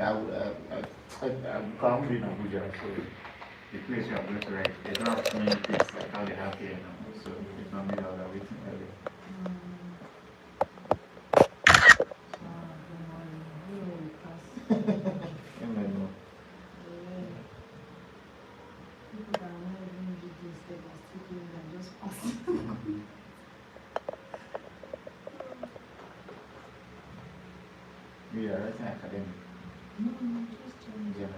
I'm currently in Abuja, so the place you are going to write, they don't have so many things like how they have here now. So it's not me that are waiting early. We are writing academic. General.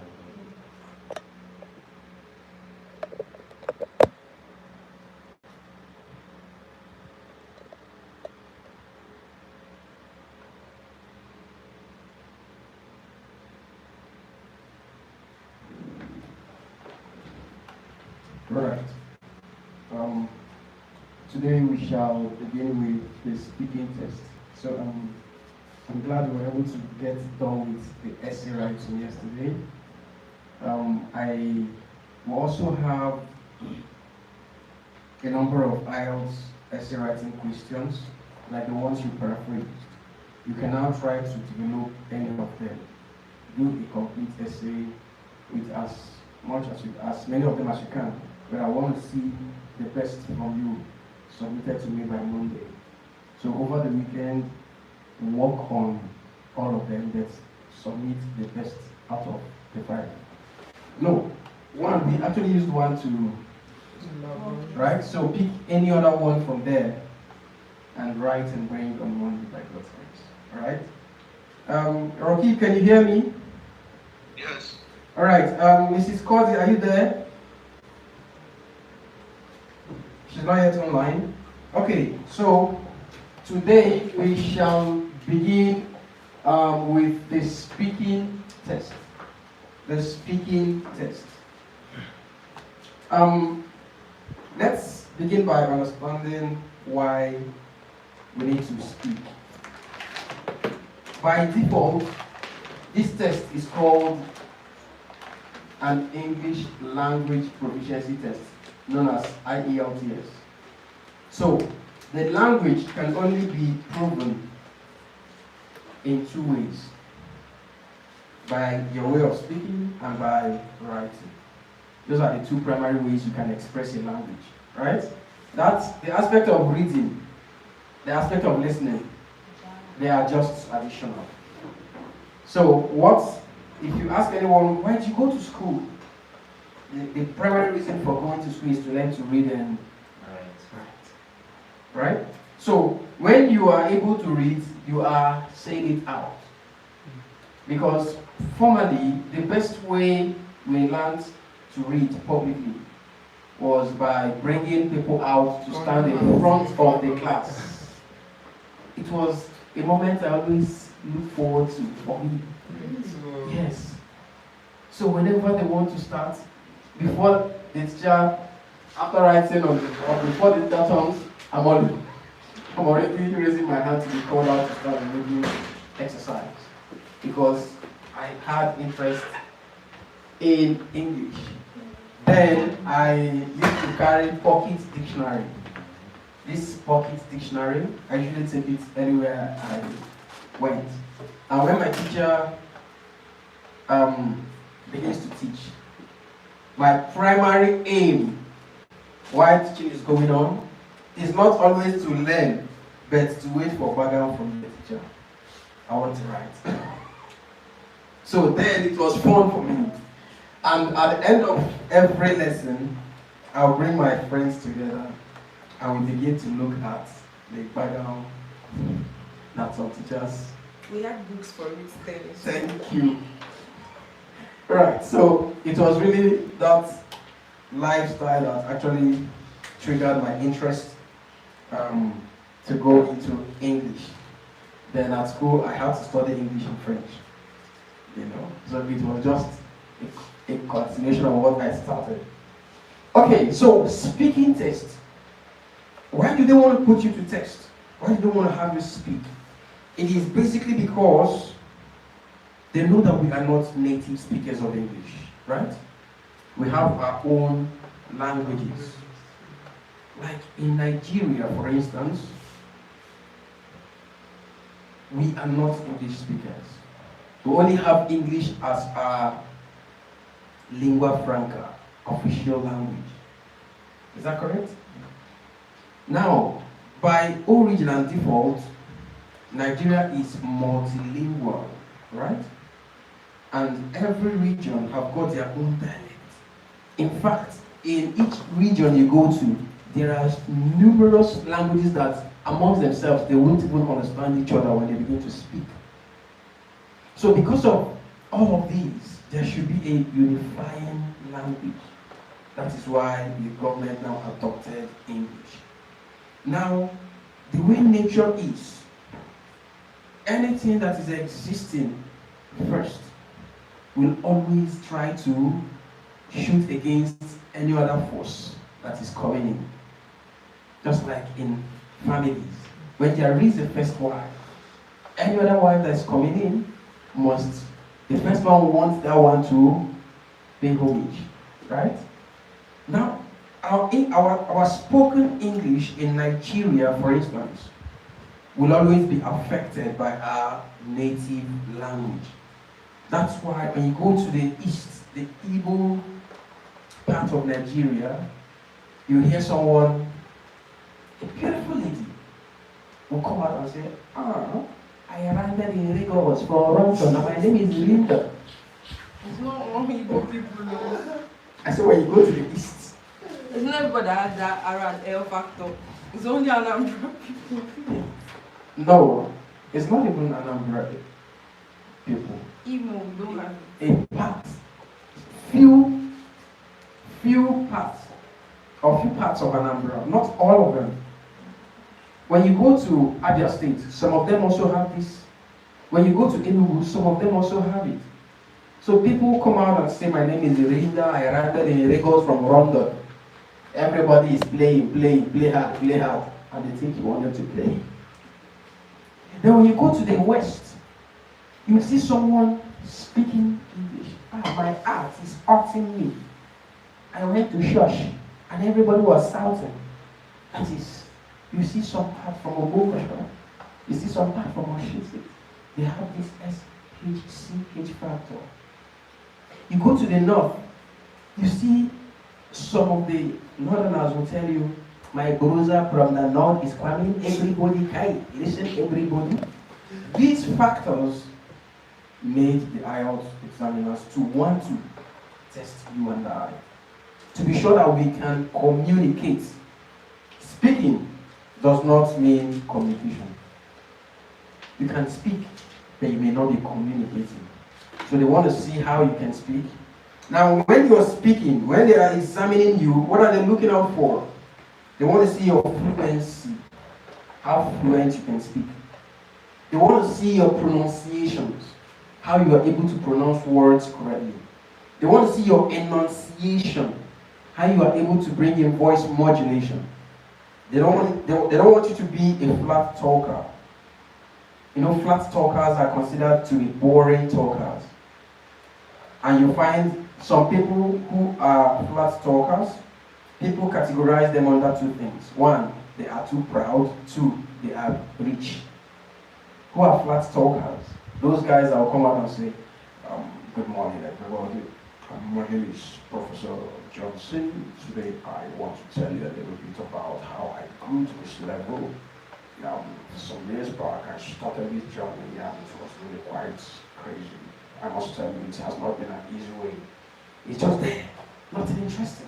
Right. Today we shall begin with the speaking test. So I'm glad we were able to get done with the essay writing yesterday. I will also have a number of IELTS essay writing questions, like the ones you paraphrased. You can now try to develop any of them. Do a complete essay with as many of them as you can. But I want to see the best from you submitted to me by Monday. So over the weekend, work on all of them, but submit the best out of the 5. No, one, we actually used one to, right? So pick any other one from there and write and bring on Monday by God's grace. All right? Rocky, can you hear me? Yes. All right, Mrs. Cordy, are you there? She's not yet online. Okay, so today we shall begin with the speaking test. The speaking test. Let's begin by understanding why we need to speak. By default, this test is called an English language proficiency test, known as IELTS. So, the language can only be proven in 2 ways: by your way of speaking and by writing. Those are the 2 primary ways you can express a language, right? That's the aspect of reading, the aspect of listening. They are just additional. So, if you ask anyone, why did you go to school? The primary reason for going to school is to learn to read and write. Right? So, when you are able to read, you are saying it out. Because formerly, the best way we learned to read publicly was by bringing people out to stand in front of the class. It was a moment I always look forward to for me. Yes. So whenever they want to start, before the teacher, after writing or before the teacher comes, I'm already raising my hand to be called out to start reading exercise, because I had interest in English. Then I used to carry pocket dictionary. This pocket dictionary, I usually take it anywhere I went. And when my teacher begins to teach, my primary aim while teaching is going on is not always to learn, but to wait for background from the teacher. I want to write. So then it was fun for me. And at the end of every lesson, I'll bring my friends together and we begin to look at the background that some teachers. We had books for it then. Thank you. Right, so it was really that lifestyle that actually triggered my interest to go into English. Then at school, I had to study English and French. So it was just a continuation of what I started. Okay, so speaking test. Why do they want to put you to test? Why do they want to have you speak? It is basically because they know that we are not native speakers of English, right? We have our own languages. Like in Nigeria, for instance, we are not English speakers. We only have English as our lingua franca, official language. Is that correct? Now, by origin and default, Nigeria is multilingual, right? And every region have got their own dialect. In fact, in each region you go to, there are numerous languages that amongst themselves they won't even understand each other when they begin to speak. So because of all of these, there should be a unifying language. That is why the government now adopted English. Now, the way nature is, anything that is existing first will always try to shoot against any other force that is coming in. Just like in families. When there is a first wife, any other wife that is coming in must, the first one wants that one to pay homage. Right? Now, our spoken English in Nigeria, for instance, will always be affected by our native language. That's why when you go to the east, the Igbo part of Nigeria, you hear someone, a beautiful lady, will come out and say, I landed in Lagos for ransom, and my name is Linda. It's not all Igbo people though. I said, when you go to the east, It's not everybody that has that around L factor. It's only Anambra people. no, it's not even Anambra people. Imo, we don't have it. A part, few parts of Anambra, not all of them. When you go to Abia State, some of them also have this. When you go to Enugu, some of them also have it. So people come out and say, my name is Irinda, I landed in Lagos from London. Everybody is play hard, and they think you want them to play. Then when you go to the West, you see someone speaking English. My heart is hurting me. I went to church, and everybody was shouting. That is, you see some part from Ogbomosho, you see some part from Oshisi. They have this SHCH factor. You go to the north, you see some of the northerners will tell you, my bruiser from the north is coming, everybody, hi, listen, everybody. These factors made the IELTS examiners to want to test you and I, to be sure that we can communicate. Speaking does not mean communication. You can speak, but you may not be communicating. So they want to see how you can speak. Now, when you're speaking, when they are examining you, what are they looking out for? They want to see your fluency, how fluent you can speak. They want to see your pronunciations, how you are able to pronounce words correctly. They want to see your enunciation, how you are able to bring in voice modulation. They don't want you to be a flat talker. You know, flat talkers are considered to be boring talkers. And you find some people who are flat talkers, people categorize them under two things. One, they are too proud. Two, they are rich. Who are flat talkers? Those guys that will come out and say, good morning everybody. My name is Professor Johnson. Today I want to tell you a little bit about how I grew to this level. Some years back I started this journey and it was really quite crazy. I must tell you, it has not been an easy way. It's just there, nothing interesting.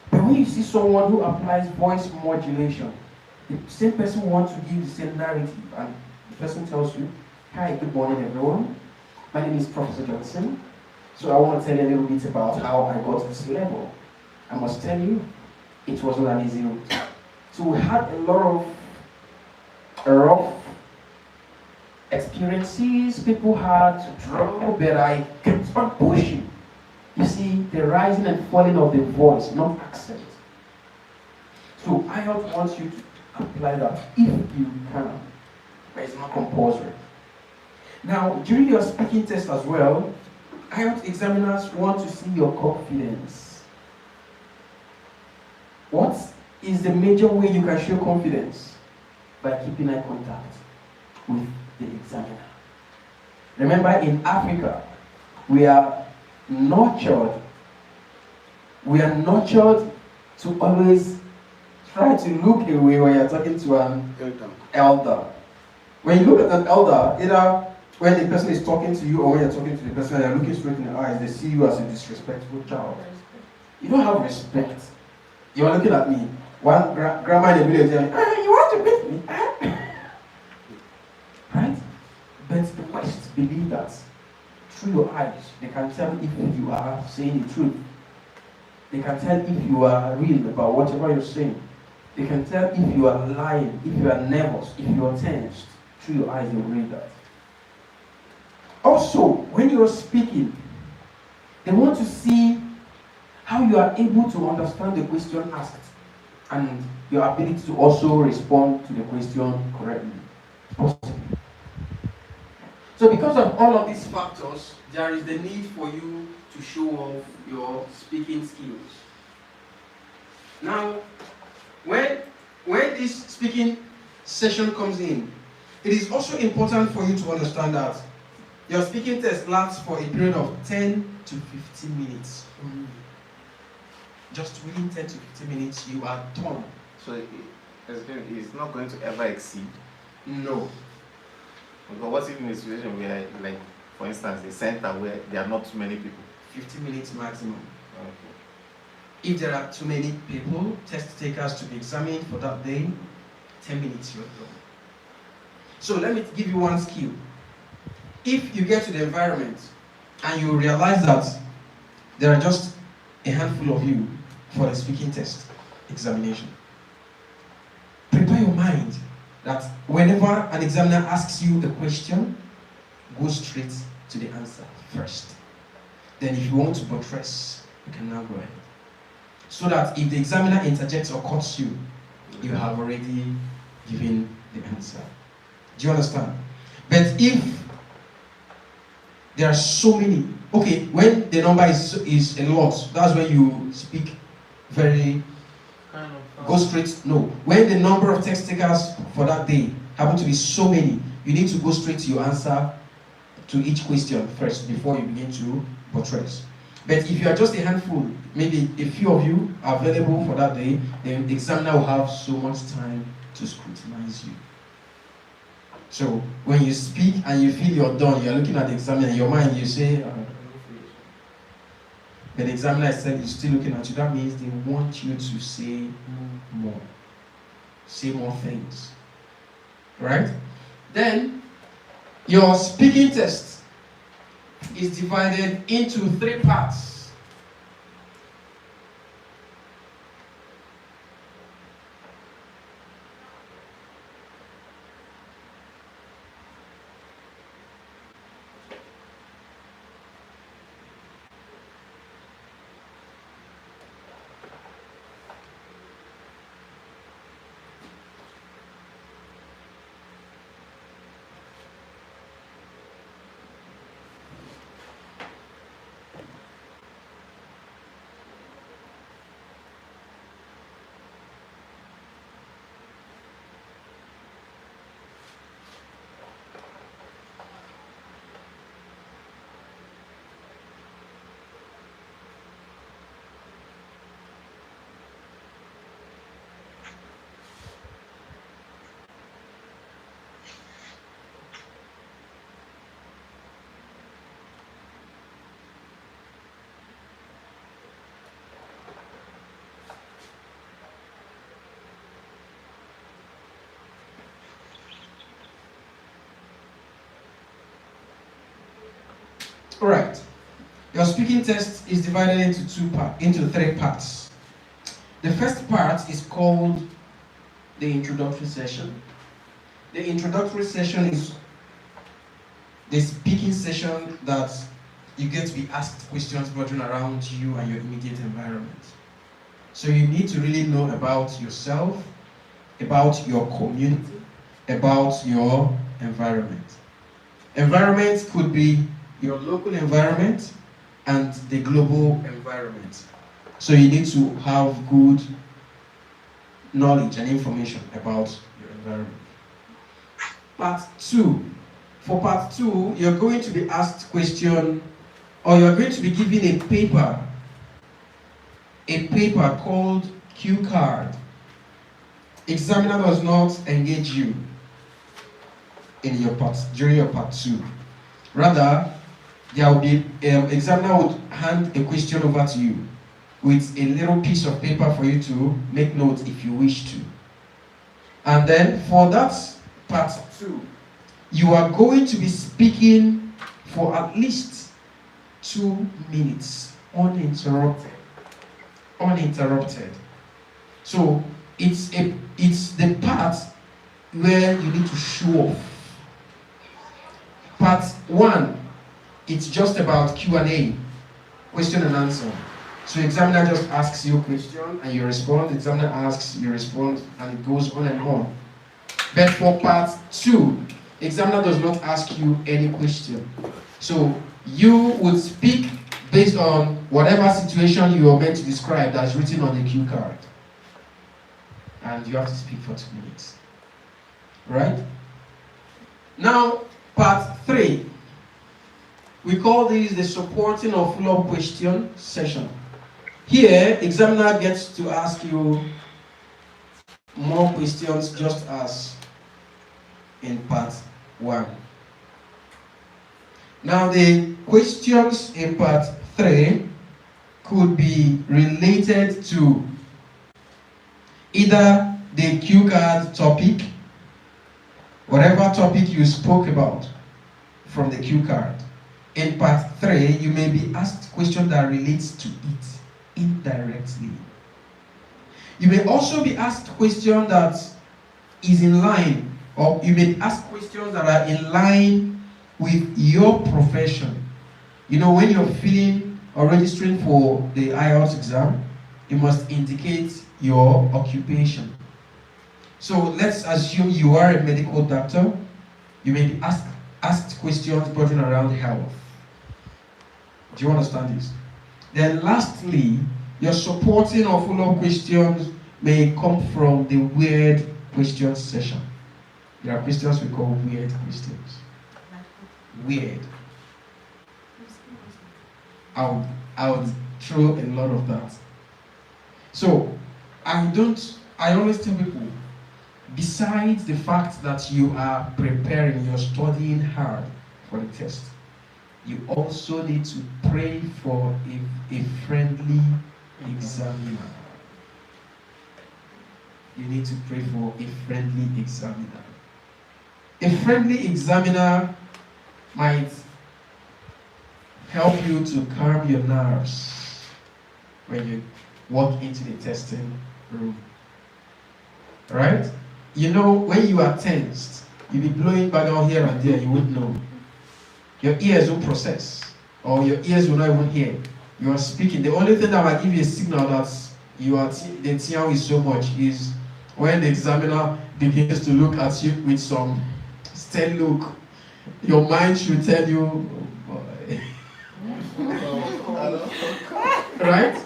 But when you see someone who applies voice modulation, the same person wants to give the same narrative, and the person tells you, hi, good morning everyone. My name is Professor Johnson. So I want to tell you a little bit about how I got to this level. I must tell you, it was not an easy route. So we had a lot of rough experiences. People had to draw, but I kept on pushing. You see, the rising and falling of the voice, not accent. So IELTS wants you to apply that if you can, but it's not compulsory. Now, during your speaking test as well, IELTS examiners want to see your confidence. What is the major way you can show confidence? By keeping eye contact with the examiner. Remember, in Africa, we are nurtured. We are nurtured to always try to look away when you're talking to an elder. When you look at an elder, either when the person is talking to you or when you're talking to the person and you're looking straight in the eyes, they see you as a disrespectful child. You don't have respect. You're looking at me. One grandma in the village telling me, you want to beat me? Right? But the West believe that through your eyes, they can tell if you are saying the truth. They can tell if you are real about whatever you're saying. They can tell if you are lying, if you are nervous, if you are tensed. Through your eyes, they will read that. Also, when you are speaking, they want to see how you are able to understand the question asked and your ability to also respond to the question correctly. Possible. So because of all of these factors, there is the need for you to show off your speaking skills. Now, when this speaking session comes in, it is also important for you to understand that your speaking test lasts for a period of 10 to 15 minutes. Just within 10 to 15 minutes, you are done. So it's not going to ever exceed? No. Because what if in a situation where, like, for instance, a center where there are not too many people? 15 minutes maximum. Okay. If there are too many people, test takers to be examined for that day, 10 minutes you're done. So let me give you one skill. If you get to the environment and you realize that there are just a handful of you for the speaking test examination, prepare your mind that whenever an examiner asks you a question, go straight to the answer first. Then if you want to buttress, you can now go ahead. So that if the examiner interjects or cuts you, you have already given the answer. Do you understand? But if there are so many, okay, when the number is a lot, that's when you speak very, go straight, no. When the number of test takers for that day happen to be so many, you need to go straight to your answer to each question first before you begin to buttress. But if you are just a handful, maybe a few of you are available for that day, then the examiner will have so much time to scrutinize you. So when you speak and you feel you're done, you're looking at the examiner, in your mind you say, but the examiner is still looking at you. That means they want you to say more. Say more things. Right? Then, your speaking test is divided into 3 parts. Alright. Your speaking test is divided into 3 parts. The first part is called the introductory session. The introductory session is the speaking session that you get to be asked questions bordering around you and your immediate environment. So you need to really know about yourself, about your community, about your environment. Environment could be your local environment and the global environment. So you need to have good knowledge and information about your environment. Part 2 For part 2, you're going to be asked question, or you're going to be given a paper called Q card. Examiner does not engage you in your part during your part 2. Rather, there will be examiner would hand a question over to you with a little piece of paper for you to make notes if you wish to. And then for that part 2, you are going to be speaking for at least 2 minutes, uninterrupted. So it's the part where you need to show off. Part 1, it's just about Q&A, question and answer. So examiner just asks you a question and you respond, examiner asks, you respond, and it goes on and on. But for part 2, examiner does not ask you any question. So you would speak based on whatever situation you are meant to describe that's written on the cue card. And you have to speak for 2 minutes. Right? Now, part 3. We call this the supporting or follow-up question session. Here, examiner gets to ask you more questions just as in part 1. Now, the questions in part 3 could be related to either the cue card topic, whatever topic you spoke about from the cue card. In part 3, you may be asked questions that relates to it indirectly. You may also be asked questions that is in line, or you may ask questions that are in line with your profession. You know, when you're filling or registering for the IELTS exam, you must indicate your occupation. So let's assume you are a medical doctor. You may be asked questions bordering around health. Do you understand this? Then lastly, your supporting or follow-up questions may come from the weird questions session. There are questions we call weird questions. Weird. I would throw a lot of that. So I always tell people, besides the fact that you are preparing, you're studying hard for the test, you also need to pray for a friendly examiner. You need to pray for a friendly examiner. A friendly examiner might help you to calm your nerves when you walk into the testing room. Right? You know, when you are tensed, you'll be blowing back out here and there, you won't know. Your ears won't process, or your ears will not even hear. You are speaking. The only thing that will give you a signal that the TIA is so much is when the examiner begins to look at you with some stern look. Your mind should tell you, oh boy. Right?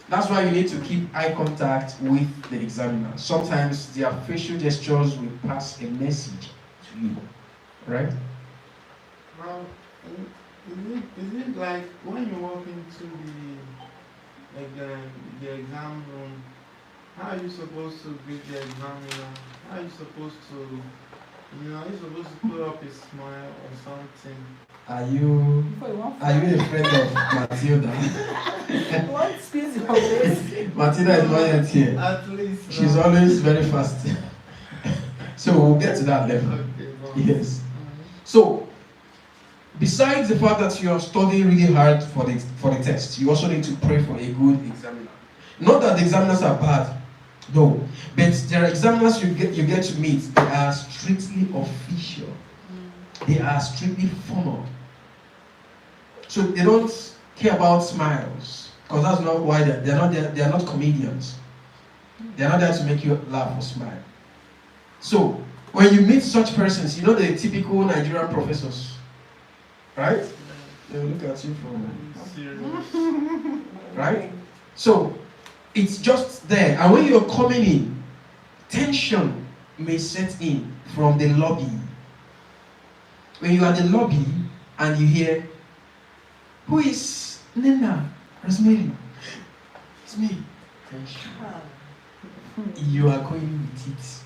That's why you need to keep eye contact with the examiner. Sometimes their facial gestures will pass a message to you. Right? Well, is it like when you walk into the exam room, how are you supposed to greet the examiner? How are you supposed to, are you supposed to put up a smile or something? Are you a friend of Matilda? What speaks your face? Matilda is not yet here. At least. She's always very fast. So we'll get to that level. Okay, Yes. So, besides the fact that you are studying really hard for the test, you also need to pray for a good examiner. Not that the examiners are bad, no. But there are examiners you get to meet that are strictly official. They are strictly formal. So they don't care about smiles, because that's not why they're not there. They are not comedians. They are not there to make you laugh or smile. So when you meet such persons, you know the typical Nigerian professors, right? They will look at you from serious. right? So it's just there, and when you're coming in, tension may set in from the lobby. when you are in the lobby and you hear, who is Nena? Rosemary. It's me. You are going with it.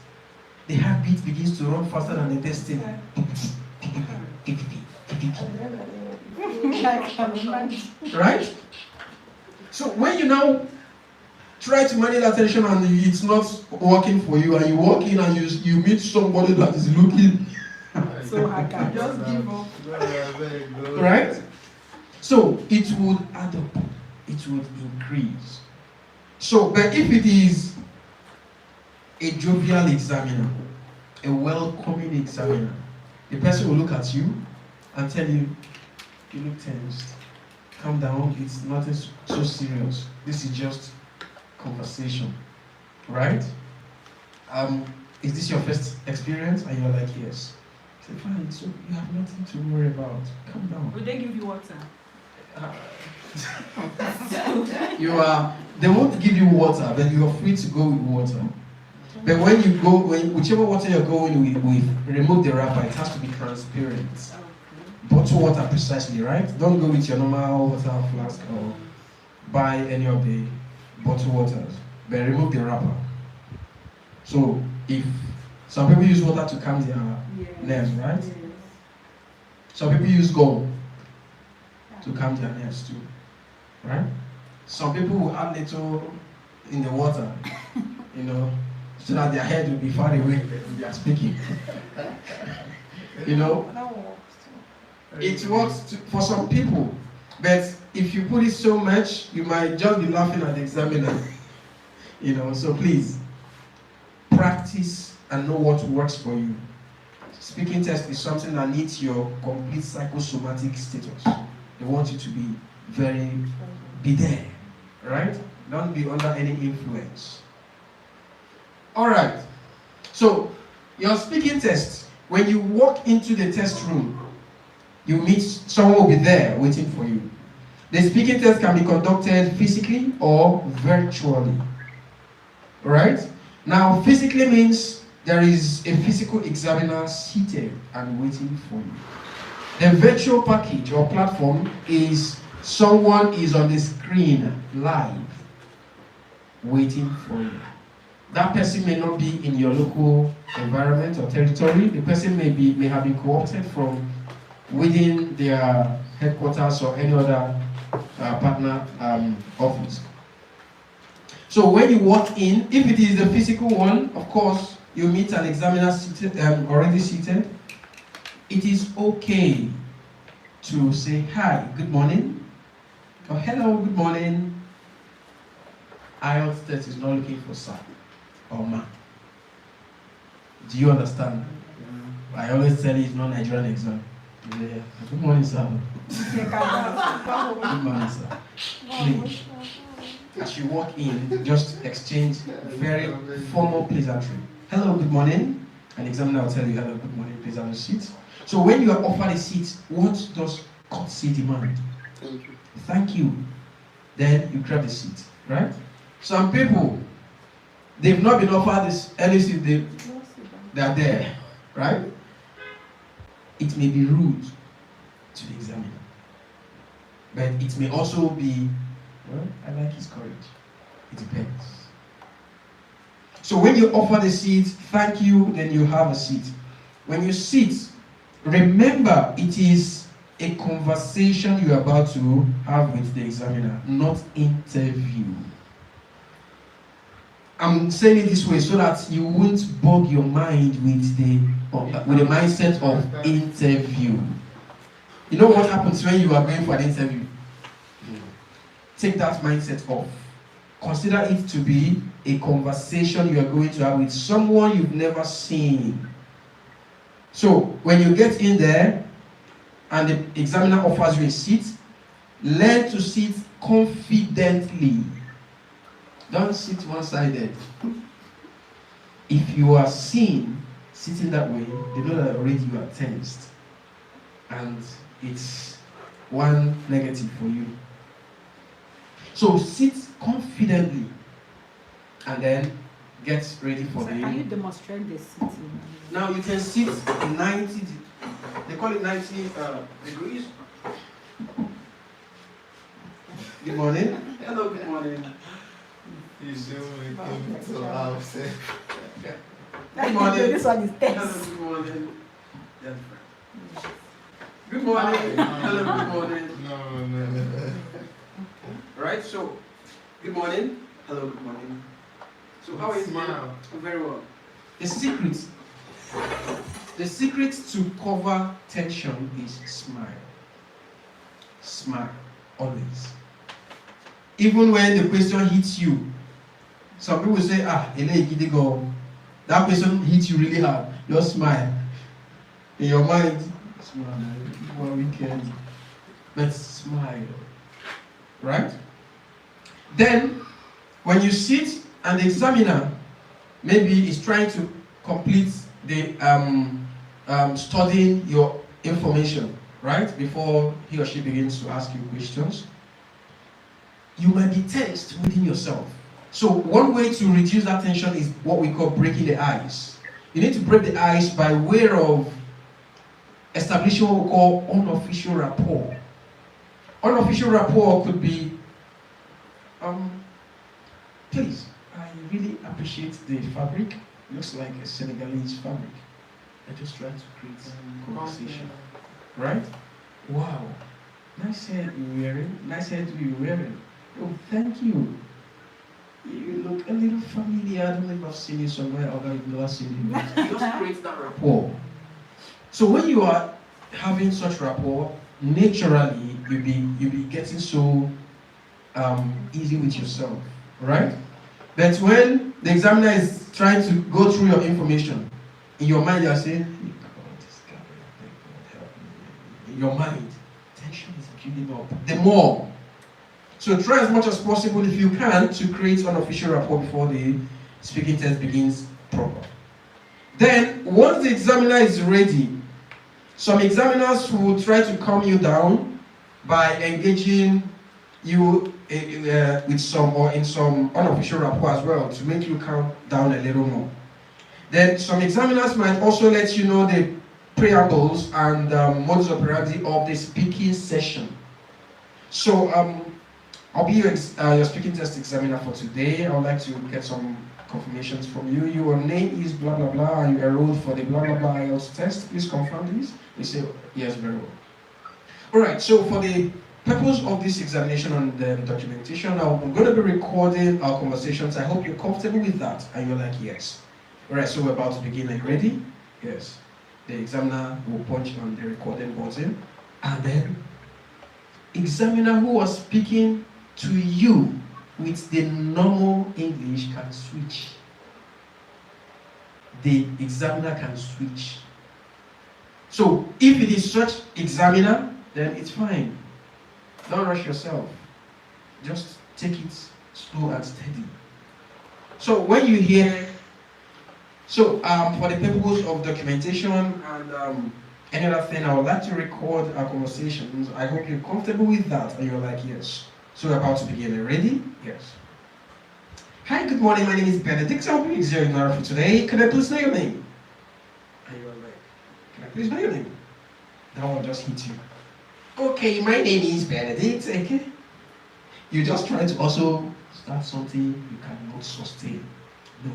The heartbeat begins to run faster than the destiny. Right? So when you now try to manage attention and it's not working for you, and you walk in and you meet somebody that is looking, So I can just give up. right? So it would add up, it would increase. So, but if it is a jovial examiner, a welcoming examiner, the person will look at you and tell you, you look tensed. Calm down, it's nothing so serious. This is just conversation, right? Is this your first experience? And you're like, yes. Say, fine, so you have nothing to worry about. Calm down. Will they give you water? They won't give you water, but you are free to go with water. But when you go, whichever water you're going with, remove the wrapper. It has to be transparent. Bottled water precisely, right? Don't go with your normal water flask or buy any of the bottled waters, but remove the wrapper. So if some people use water to calm their nerves, right? Yes. Some people use gum to calm their nerves too, right? Some people will add little in the water, so that their head will be far away when they are speaking. It works for some people, but if you put it so much, you might just be laughing at the examiner. So please practice and know what works for you. Speaking test is something that needs your complete psychosomatic status. They want you to be there, right? Don't be under any influence. All right. So your speaking test, when you walk into the test room, you meet someone will be there waiting for you. The speaking test can be conducted physically or virtually. Right? Now, physically means there is a physical examiner seated and waiting for you. The virtual package or platform is someone is on the screen live waiting for you. That person may not be in your local environment or territory. The person may have been co-opted from within their headquarters or any other partner office. So when you walk in, if it is the physical one, of course, you meet an examiner seated, already seated. It is okay to say, hi, good morning, or hello, good morning. IELTS test is not looking for sir or ma. Do you understand? I always tell you it's not Nigerian exam. Yeah. Good morning, sir. Good morning, sir. Please, as you walk in, just exchange very formal pleasantry. Hello, good morning. An examiner will tell you, hello, good morning, please have a seat. So when you are offered a seat, what does courtesy demand? Thank you. Thank you. Then you grab the seat, right? Some people, they've not been offered any seat, they are there, right? It may be rude to the examiner, but it may also be, well, I like his courage. It depends. So when you offer the seat, thank you, then you have a seat. When you sit, remember it is a conversation you're about to have with the examiner, not interview. I'm saying it this way so that you won't bog your mind with the mindset of interview. You know what happens when you are going for an interview? Take that mindset off. Consider it to be a conversation you are going to have with someone you've never seen. So when you get in there and the examiner offers you a seat, learn to sit confidently. Don't sit one-sided. If you are seen sitting that way, they know that already you are tensed. And it's one negative for you. So sit confidently and then get ready for Can you demonstrate the sitting? Now you can sit 90 They call it 90 degrees. Good morning. Hello, good morning. You zoom with him to house. Good morning. This one is Hello, tense. good morning. Yes, friend. Good morning. Hello, good morning. No. Right, so, good morning. Hello, good morning. So, how is it? Smile. Very well. The secret to cover tension is smile. Smile, always. Even when the question hits you, some people say, that question hits you really hard. Just smile. In your mind, smile. One weekend. But smile. Right? Then, when you sit and the examiner maybe is trying to complete the studying your information, right? Before he or she begins to ask you questions, you might be tensed within yourself. So one way to reduce that tension is what we call breaking the ice. You need to break the ice by way of establishing what we call unofficial rapport. Unofficial rapport could be, please, I really appreciate the fabric. Looks like a Senegalese fabric. I just try to create conversation. Right? Wow. Nice hair you're wearing. Nice hair you're wearing. Oh, thank you. You look a little familiar. I don't know if I've seen you somewhere or I've never seen you. You just create that rapport. So when you are having such rapport, naturally you'll be getting so easy with yourself. Right? But when the examiner is trying to go through your information, in your mind you are saying, hey God, this guy, thank God, help me. In your mind, tension is building up. The more. So try as much as possible, if you can, to create unofficial rapport before the speaking test begins proper. Then, once the examiner is ready, some examiners will try to calm you down by engaging you with some or in some unofficial rapport as well to make you calm down a little more. Then some examiners might also let you know the preambles and modus operandi of the speaking session. So I'll be your speaking test examiner for today. I would like to get some confirmations from you. Your name is blah blah blah. Are you enrolled for the blah blah blah IELTS test? Please confirm this. You say yes, very well. Alright, so for the purpose of this examination and the documentation, I'm going to be recording our conversations. I hope you're comfortable with that. And you're like, yes. Alright, so we're about to begin. Are you ready? Yes. The examiner will punch on the recording button. And then, examiner who was speaking to you with the normal English can switch. The examiner can switch. So, if it is such examiner, then it's fine. Don't rush yourself. Just take it slow and steady. So when you hear, for the purpose of documentation and any other thing, I would like to record our conversations. I hope you're comfortable with that, and you're like, yes. So we're about to begin. Are you ready? Yes. Hi, good morning. My name is Benedict. I'll be examining for today. Can I please know your name? And you're like, can I please know your name? That one just hit you. Okay, my name is Benedict. Okay. You just try to also start something you cannot sustain. No.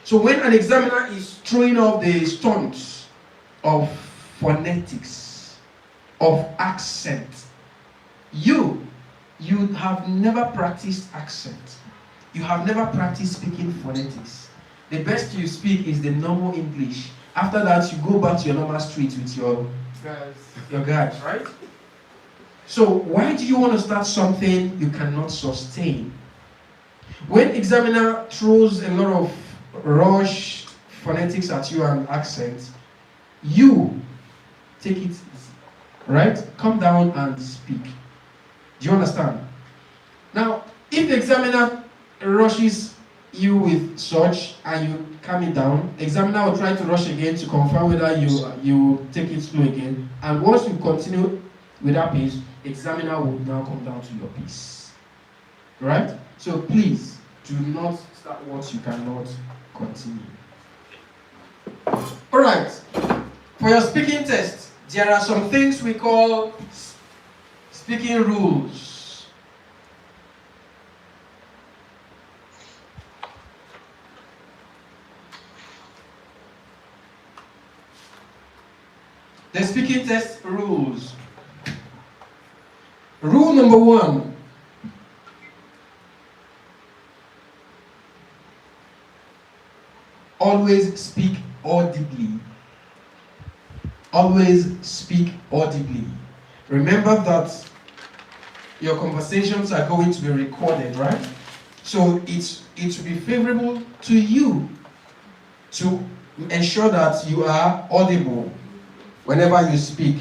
So when an examiner is throwing off the stunts of phonetics, of accent, you have never practiced accent. You have never practiced speaking phonetics. The best you speak is the normal English. After that, you go back to your normal street with your guys, right? So why do you want to start something you cannot sustain? When examiner throws a lot of rushed phonetics at you and accents, you take it easy, right? Come down and speak. Do you understand? Now, if the examiner rushes you with such and you calm it down, the examiner will try to rush again to confirm whether you take it slow again. And once you continue with that pace, examiner will now come down to your pace. Right? So please, do not start what you cannot continue. Alright. For your speaking test, there are some things we call speaking rules. The speaking test rules. Rule number 1. Always speak audibly. Always speak audibly. Remember that your conversations are going to be recorded, right? So it will be favorable to you to ensure that you are audible whenever you speak.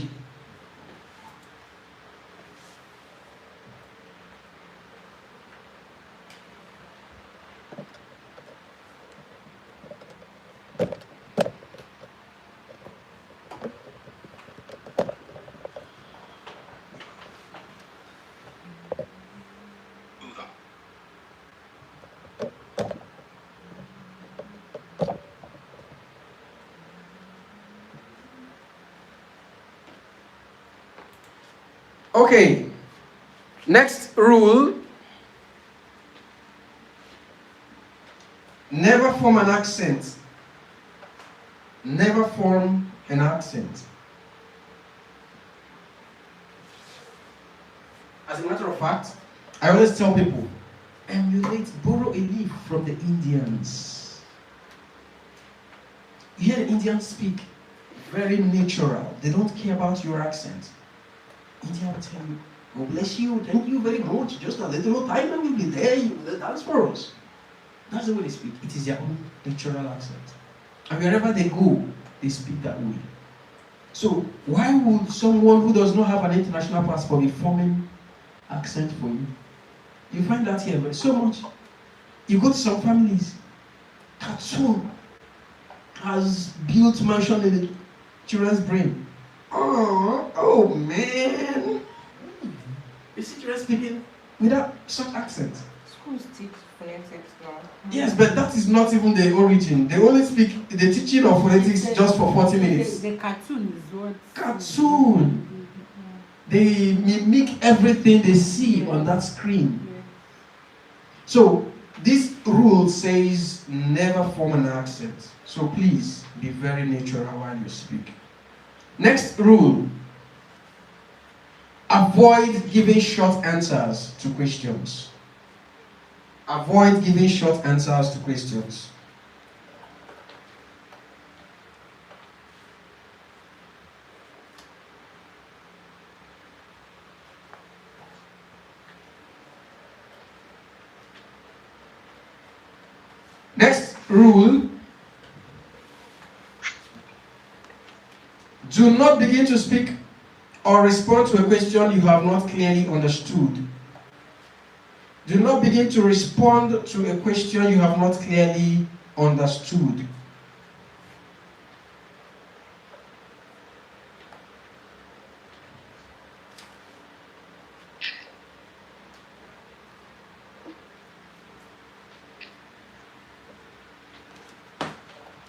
Okay, next rule. Never form an accent. Never form an accent. As a matter of fact, I always tell people, emulate, borrow a leaf from the Indians. You hear the Indians speak, very natural. They don't care about your accent. India will tell you, God bless you, thank you very much, just a little more time and we'll be there, you will dance for us. That's the way they speak. It is their own natural accent. And wherever they go, they speak that way. So why would someone who does not have an international passport be forming accent for you? You find that here so much. You go to some families, cartoon has built mansion in the children's brain. Oh man! You see children speaking without such accent. Schools teach phonetics now. Yes, but that is not even the origin. They only speak the teaching of phonetics just for 40 minutes. The cartoon is what? Cartoon. They mimic everything they see on that screen. So this rule says never form an accent. So please be very natural while you speak. Next rule. Avoid giving short answers to questions. Avoid giving short answers to questions. Next rule. Do not begin to speak or respond to a question you have not clearly understood. Do not begin to respond to a question you have not clearly understood.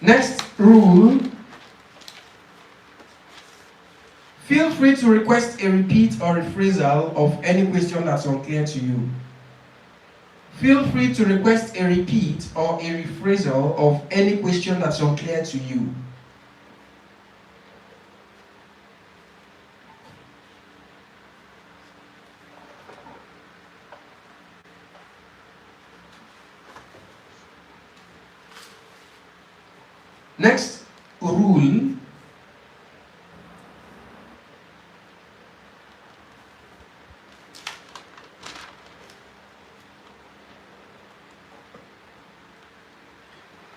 Next rule. Feel free to request a repeat or rephrasal of any question that's unclear to you. Feel free to request a repeat or a rephrasal of any question that's unclear to you. Next rule.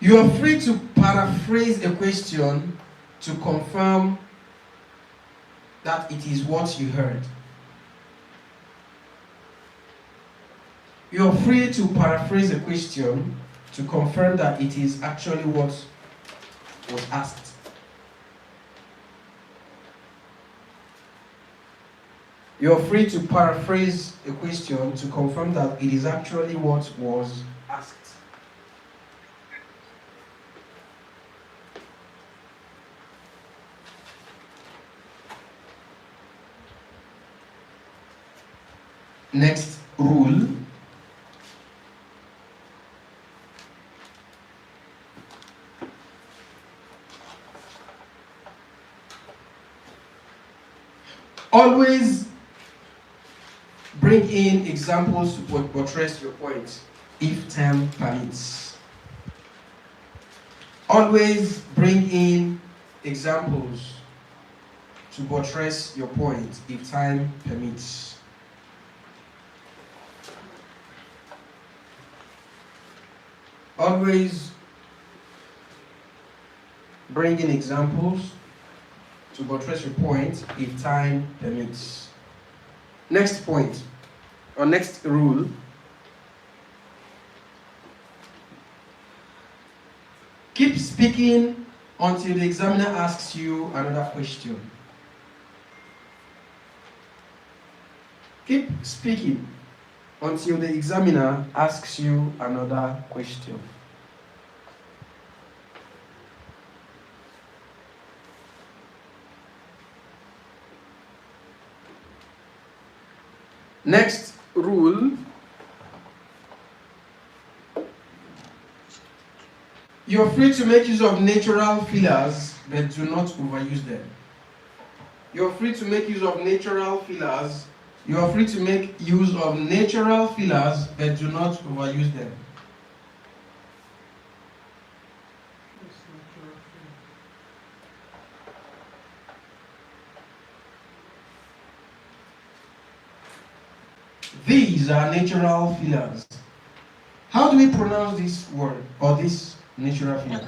You are free to paraphrase a question to confirm that it is what you heard. You are free to paraphrase a question to confirm that it is actually what was asked. You are free to paraphrase a question to confirm that it is actually what was asked. Next rule. Always bring in examples to buttress your point if time permits. Always bring in examples to buttress your point if time permits. Always bring in examples to buttress your point if time permits. Next point, or next rule. Keep speaking until the examiner asks you another question. Keep speaking until the examiner asks you another question. Next rule. You're free to make use of natural fillers, but do not overuse them. You're free to make use of natural fillers. You are free to make use of natural fillers, but do not overuse them. These are natural fillers. How do we pronounce this word or this natural filler?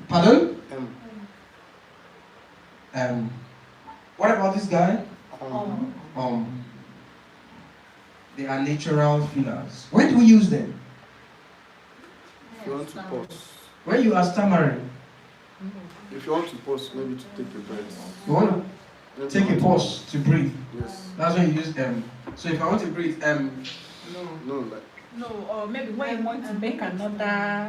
Pardon? What about this guy? They are natural fillers. When do we use them? If you want to pause. When you are stammering. If you want to pause, maybe to take a breath. You want to take a pause to breathe. Yes. That's when you use So if I want to breathe No, like. No, or maybe when you want to make another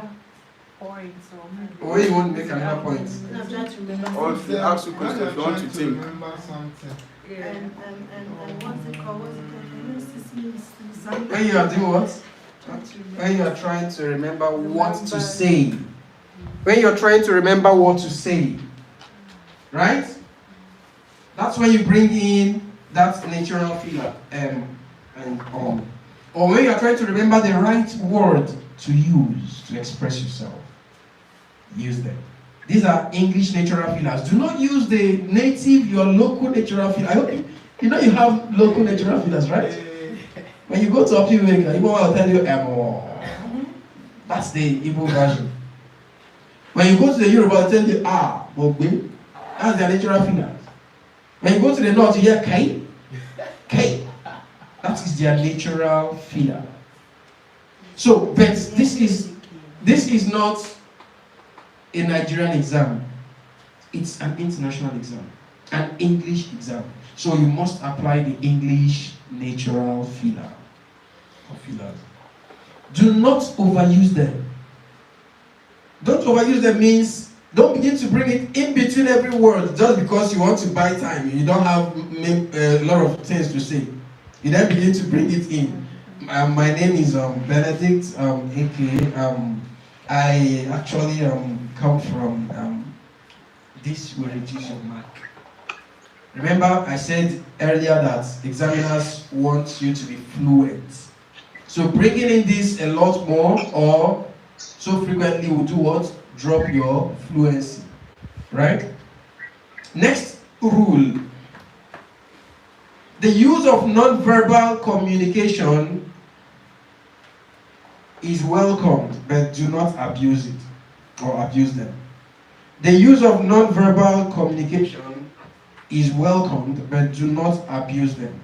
point, or maybe. or when you want to make another point. I'm trying to remember. Or if they ask you a question, if you want to think. Remember something. Yeah. And what's it called? When you are doing what? When you are trying to remember what to say. When you're trying to remember what to say. Right? That's when you bring in that natural filler, and Or when you're trying to remember the right word to use to express yourself. Use them. These are English natural fillers. Do not use the native, your local natural filler. I hope you know you have local natural fillers, right? When you go to a people, Igbo will tell you that's the Igbo version. When you go to the Yoruba, they'll tell you Bogbe. That's their natural fillers. When you go to the north, you hear Kai. Kai. That is their natural filler. So, but this is not a Nigerian exam. It's an international exam, an English exam. So you must apply the English natural filler or fillers. Do not overuse them. Don't overuse them means don't begin to bring it in between every word just because you want to buy time. You don't have a lot of things to say. You then begin to bring it in. My name is Benedict, aka I actually come from this will reduce your mark. Remember, I said earlier that examiners want you to be fluent. So bringing in this a lot more or so frequently will do what? Drop your fluency. Right? Next rule. The use of non-verbal communication is welcomed, but do not abuse it or abuse them. The use of non-verbal communication is welcomed, but do not abuse them.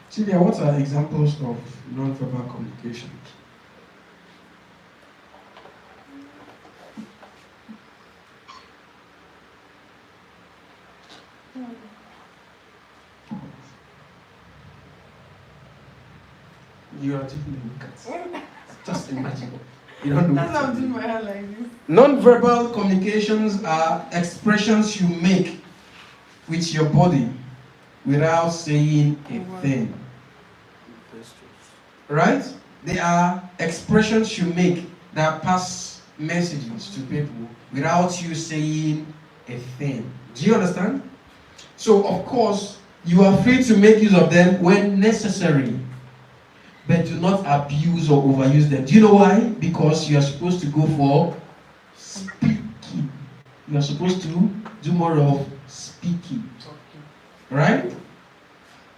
Sylvia, what are examples of non-verbal communication? You are taking the cat. Just imagine. You don't know. That's why I'm doing my hand like this. Non-verbal communications are expressions you make with your body without saying a thing. Right? They are expressions you make that pass messages to people without you saying a thing. Do you understand? So, of course, you are free to make use of them when necessary, but do not abuse or overuse them. Do you know why? Because you are supposed to go for speaking. You are supposed to do more of speaking. Right?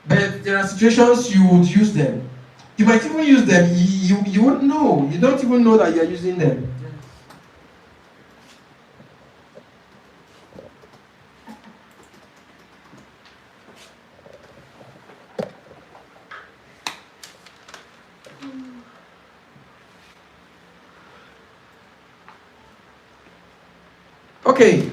But there are situations you would use them. You might even use them, you won't know. You don't even know that you are using them. Okay.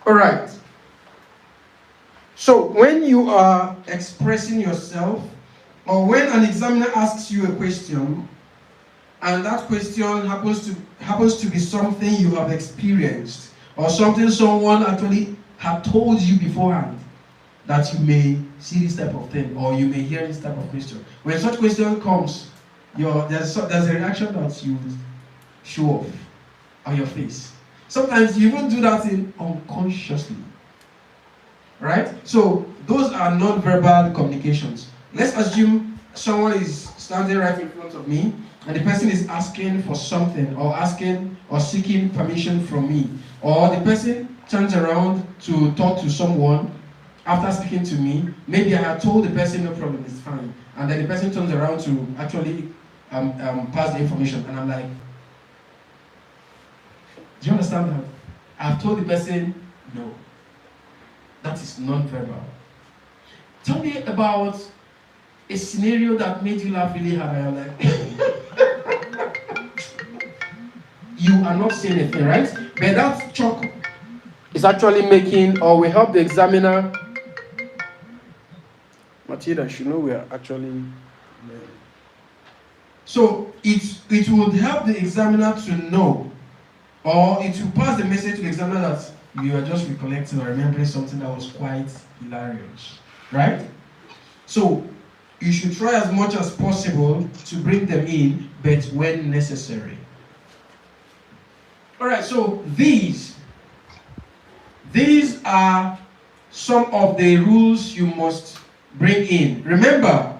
All right. So when you are expressing yourself, or when an examiner asks you a question, and that question happens to be something you have experienced, or something someone actually had told you beforehand, that you may see this type of thing, or you may hear this type of question. When such question comes, there's a reaction that you show off on your face. Sometimes you even do that unconsciously. Right? So those are non-verbal communications. Let's assume someone is standing right in front of me, and the person is asking for something, or asking or seeking permission from me, or the person turns around to talk to someone after speaking to me. Maybe I had told the person no problem, it's fine, and then the person turns around to actually pass the information, and I'm like, do you understand that? I've told the person no. That is non-verbal. Tell me about a scenario that made you laugh really hard, and you're like, you are not saying anything, right? But that chalk is actually making, or will help the examiner. Matilda, you know we are actually. So it would help the examiner to know, or it will pass the message to the examiner that you are just recollecting or remembering something that was quite hilarious, right? So you should try as much as possible to bring them in, but when necessary. All right, so these are some of the rules you must bring in. Remember,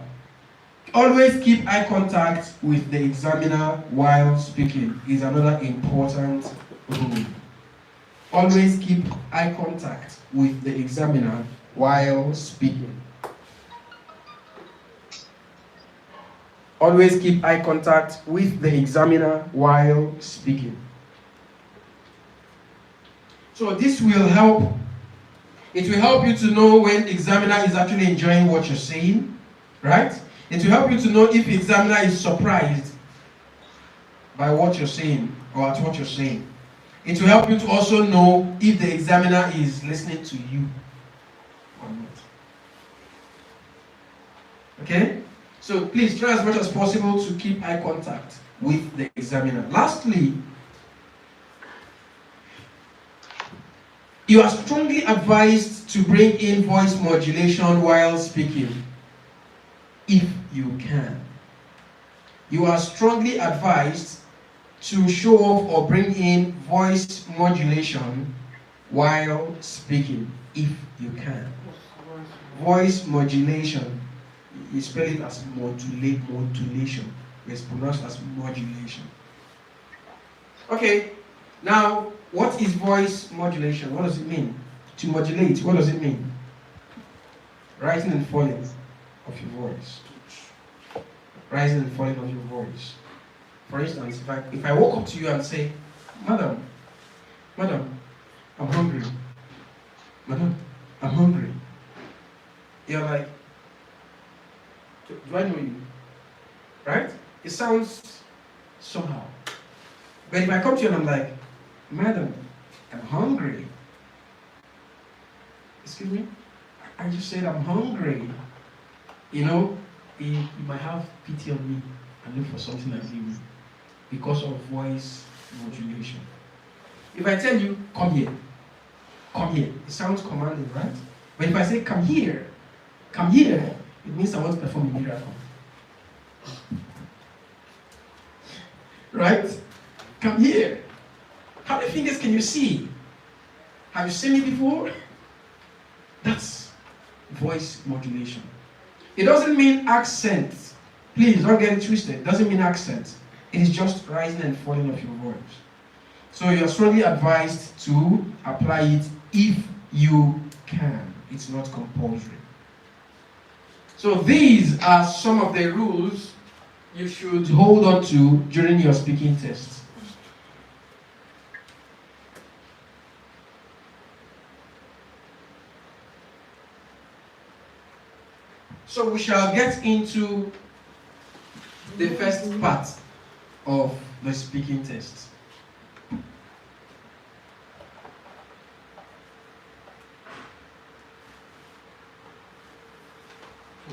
always keep eye contact with the examiner while speaking is another important rule. Always keep eye contact with the examiner while speaking. Always keep eye contact with the examiner while speaking. So this will help. It will help you to know when the examiner is actually enjoying what you're saying, right? It will help you to know if the examiner is surprised by what you're saying or at what you're saying. It will help you to also know if the examiner is listening to you or not. Okay? So please try as much as possible to keep eye contact with the examiner. Lastly, you are strongly advised to bring in voice modulation while speaking, if you can. You are strongly advised to show off or bring in voice modulation while speaking, if you can. Voice modulation, you spell it as modulation. It's pronounced as modulation. Okay, now what is voice modulation? What does it mean? To modulate, what does it mean? Rising and falling of your voice. Rising and falling of your voice. For instance, if I walk up to you and say, Madam, I'm hungry. Madam, I'm hungry. You're like, do I know you? Right? It sounds somehow. But if I come to you and I'm like, Madam, I'm hungry. Excuse me? I just said I'm hungry. You know, you might have pity on me and look for something I give you because of voice modulation. If I tell you, come here, it sounds commanding, right? But if I say, come here, it means I want to perform a miracle. Right? Come here. How many fingers can you see? Have you seen me before? That's voice modulation. It doesn't mean accent. Please don't get it twisted. It doesn't mean accent. It is just rising and falling of your voice. So you're strongly advised to apply it if you can. It's not compulsory. So these are some of the rules you should hold on to during your speaking test. So we shall get into the first part of the speaking test.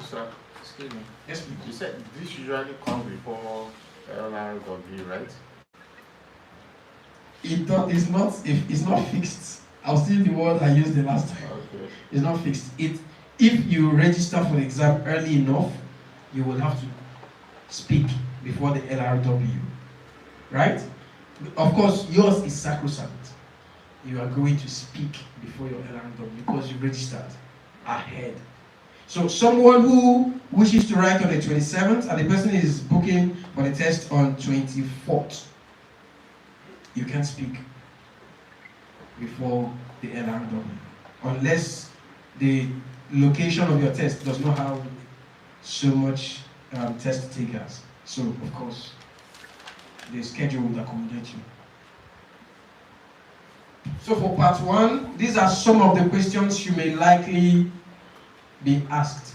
Sir, excuse me. Yes, please. You said this usually comes before LRW, right? It's not fixed. I'll steal the word I used the last time. Okay. It's not fixed. If you register for the exam early enough, you will have to speak before the LRW, right? Of course, yours is sacrosanct. You are going to speak before your LRW because you registered ahead. So someone who wishes to write on the 27th and the person is booking for the test on 24th, you can speak before the LRW unless the location of your test does not have so much test takers. So of course the schedule will accommodate you. So for part 1, these are some of the questions you may likely be asked.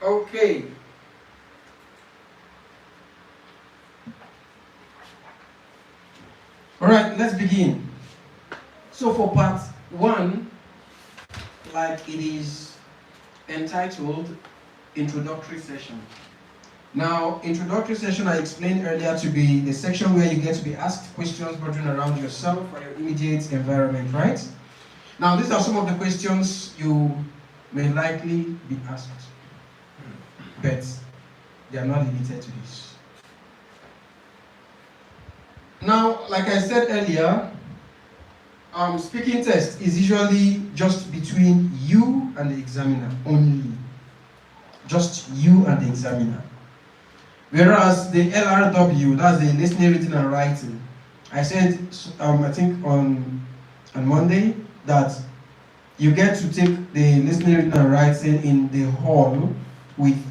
Okay. All right, let's begin. So for part 1, like it is entitled Introductory Session. Now, introductory session I explained earlier to be the section where you get to be asked questions bordering around yourself or your immediate environment, right? Now, these are some of the questions you may likely be asked, but they are not limited to this. Now, like I said earlier, speaking test is usually just between you and the examiner only. Just you and the examiner. Whereas the LRW, that's the listening, reading, and writing, I said, I think on Monday, that you get to take the listening, reading, and writing in the hall with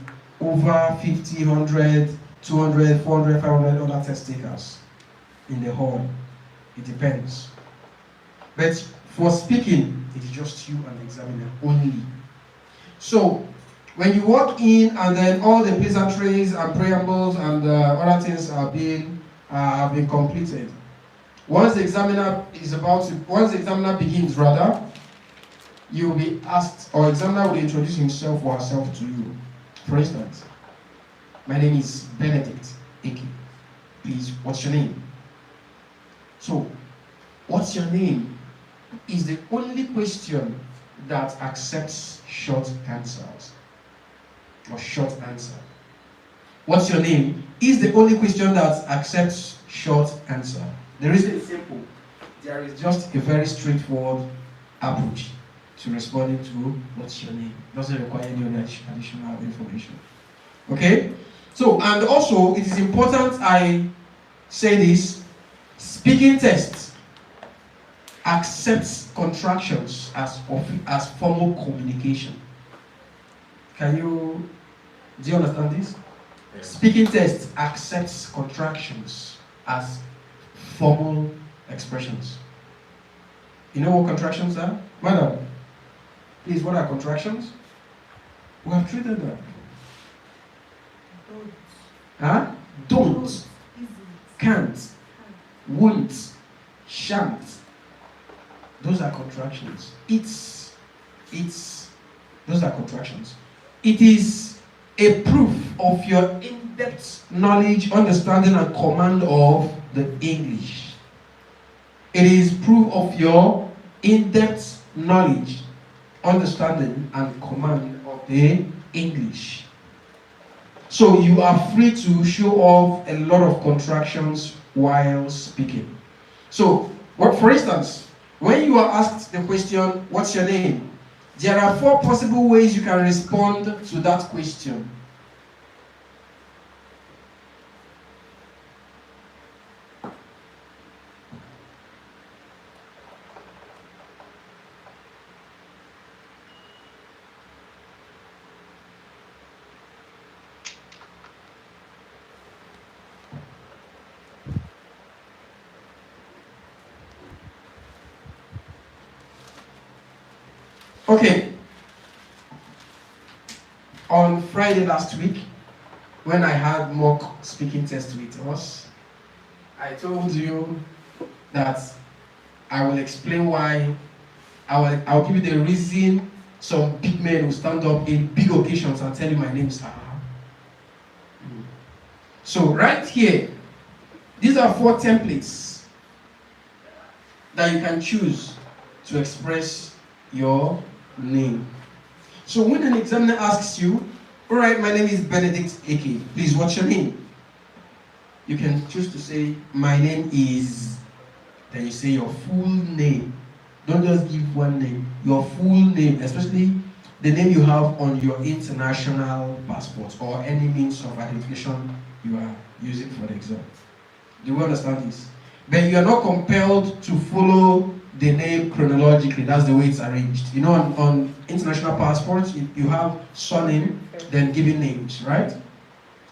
over 50, 100, 200, 400, 500 other test takers in the hall. It depends. But for speaking, it is just you and the examiner only. So, when you walk in and then all the pleasantries and preambles and other things have been completed, once the examiner begins, you will be asked, or examiner will introduce himself or herself to you. For instance, my name is Benedict Eke. Please, what's your name? So, what's your name is the only question that accepts short answers. Or short answer. What's your name is the only question that accepts short answer. The reason is simple. There is just a very straightforward approach to responding to what's your name. Doesn't require any other additional information. Okay? So, and also it is important I say this, speaking test accepts contractions as formal communication. Do you understand this? Yes. Speaking test accepts contractions as formal expressions. You know what contractions are? Madam, please, what are contractions? We have treated them. Huh? Don't, can't, won't, shan't. Those are contractions. Those are contractions. It is a proof of your in-depth knowledge, understanding, and command of the English. It is proof of your in-depth knowledge, understanding, and command of the English. So you are free to show off a lot of contractions while speaking. So, for instance, when you are asked the question, what's your name? There are 4 possible ways you can respond to that question. Okay. On Friday last week, when I had mock speaking test with us, I told you that I will explain why. I'll give you the reason some big men will stand up in big occasions and tell you my name is Aha. So right here, these are 4 templates that you can choose to express your name. So when an examiner asks you, all right, my name is Benedict Eke, please, what's your name? You can choose to say, my name is, then you say your full name. Don't just give one name, your full name, especially the name you have on your international passport or any means of identification you are using for the exam. Do you understand this? But you are not compelled to follow the name chronologically. That's the way it's arranged. You know, on international passports, you have surname, then given names, right?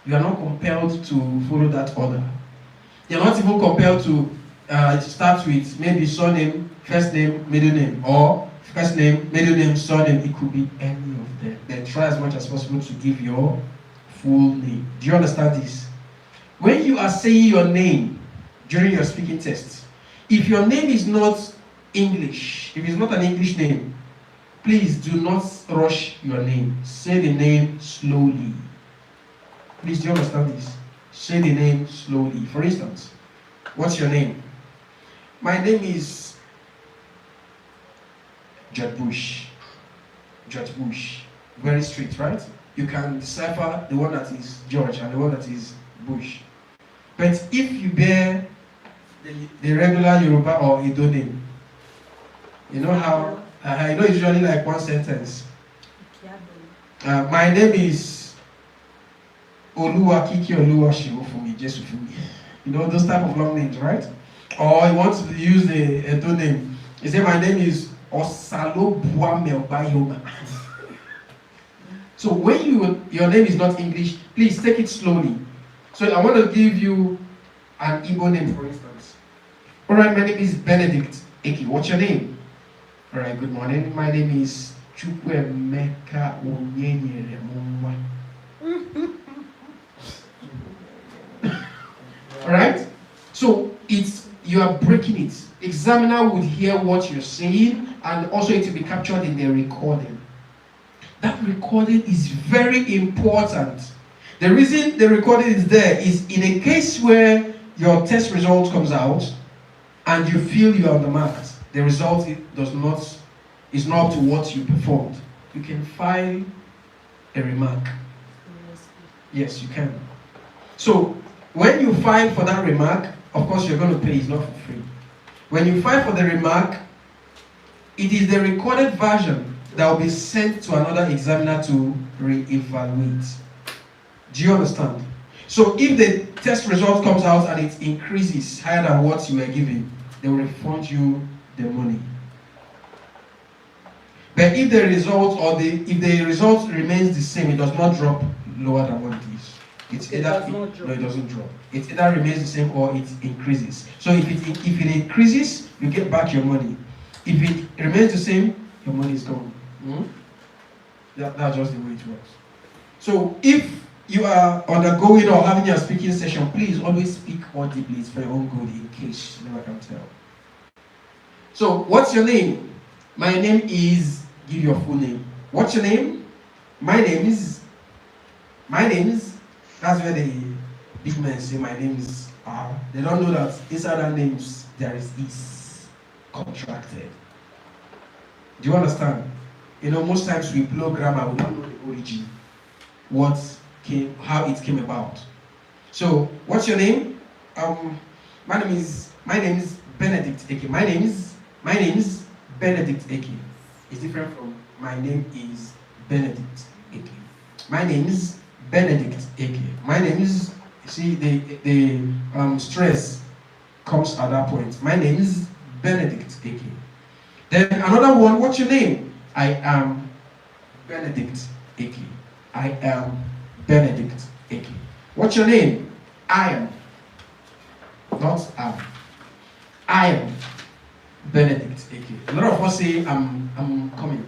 You are not compelled to follow that order. You're not even compelled to start with maybe surname, first name, middle name, or first name, middle name, surname. It could be any of them. Then try as much as possible to give your full name. Do you understand this? When you are saying your name during your speaking test, if your name is not English, if it's not an English name, please do not rush your name. Say the name slowly. Please, do you understand this? Say the name slowly. For instance, what's your name? My name is Judge Bush. Judge Bush. Very strict, right? You can decipher the one that is George and the one that is Bush. But if you bear the regular Yoruba or Edo name, you know how, I know it's usually like one sentence. My name is Oluwa Kiki Oluwa Shimofumi Jesufumi. You know those type of long names, right? Or you want to use the Edo name. You say my name is Osalo Buame Obayoma. So when your name is not English, please take it slowly. So I want to give you an Igbo name, for instance. All right, my name is Benedict Eki. What's your name? All right, good morning. My name is Chukwemeka Onyenyere Mumwa. All right. So you are breaking it. Examiner would hear what you're saying, and also it will be captured in the recording. That recording is very important. The reason the recording is there is in a case where your test result comes out and you feel you are on the mark, the result is not up to what you performed. You can file a remark. Yes, you can. So when you file for that remark, of course you're going to pay, it's not for free. When you file for the remark, it is the recorded version that will be sent to another examiner to re-evaluate. Do you understand? So if the test result comes out and it increases higher than what you were given, they will refund you the money. But if the result if the result remains the same, it does not drop lower than what it is. It doesn't drop. It either remains the same or it increases. So if it increases, you get back your money. If it remains the same, your money is gone. That's just the way it works. So if you are undergoing or having your speaking session, please always speak audibly. It's for your own good in case you never can tell. So what's your name? My name is, give your full name. What's your name? My name is, that's where the big men say my name is R. They don't know that inside our names there is contracted. Do you understand? You know, most times we blow grammar, we don't know the origin, how it came about. So, what's your name? My name is Benedict Eke. My name is Benedict Eke. It's different from my name is Benedict Eke. My name is Benedict Eke. My name is, see, the stress comes at that point. My name is Benedict Eke. Then another one, what's your name? I am Benedict Eke. I am Benedict Eke. What's your name? I am. Not am. I am Benedict Eke. A lot of us say I'm coming.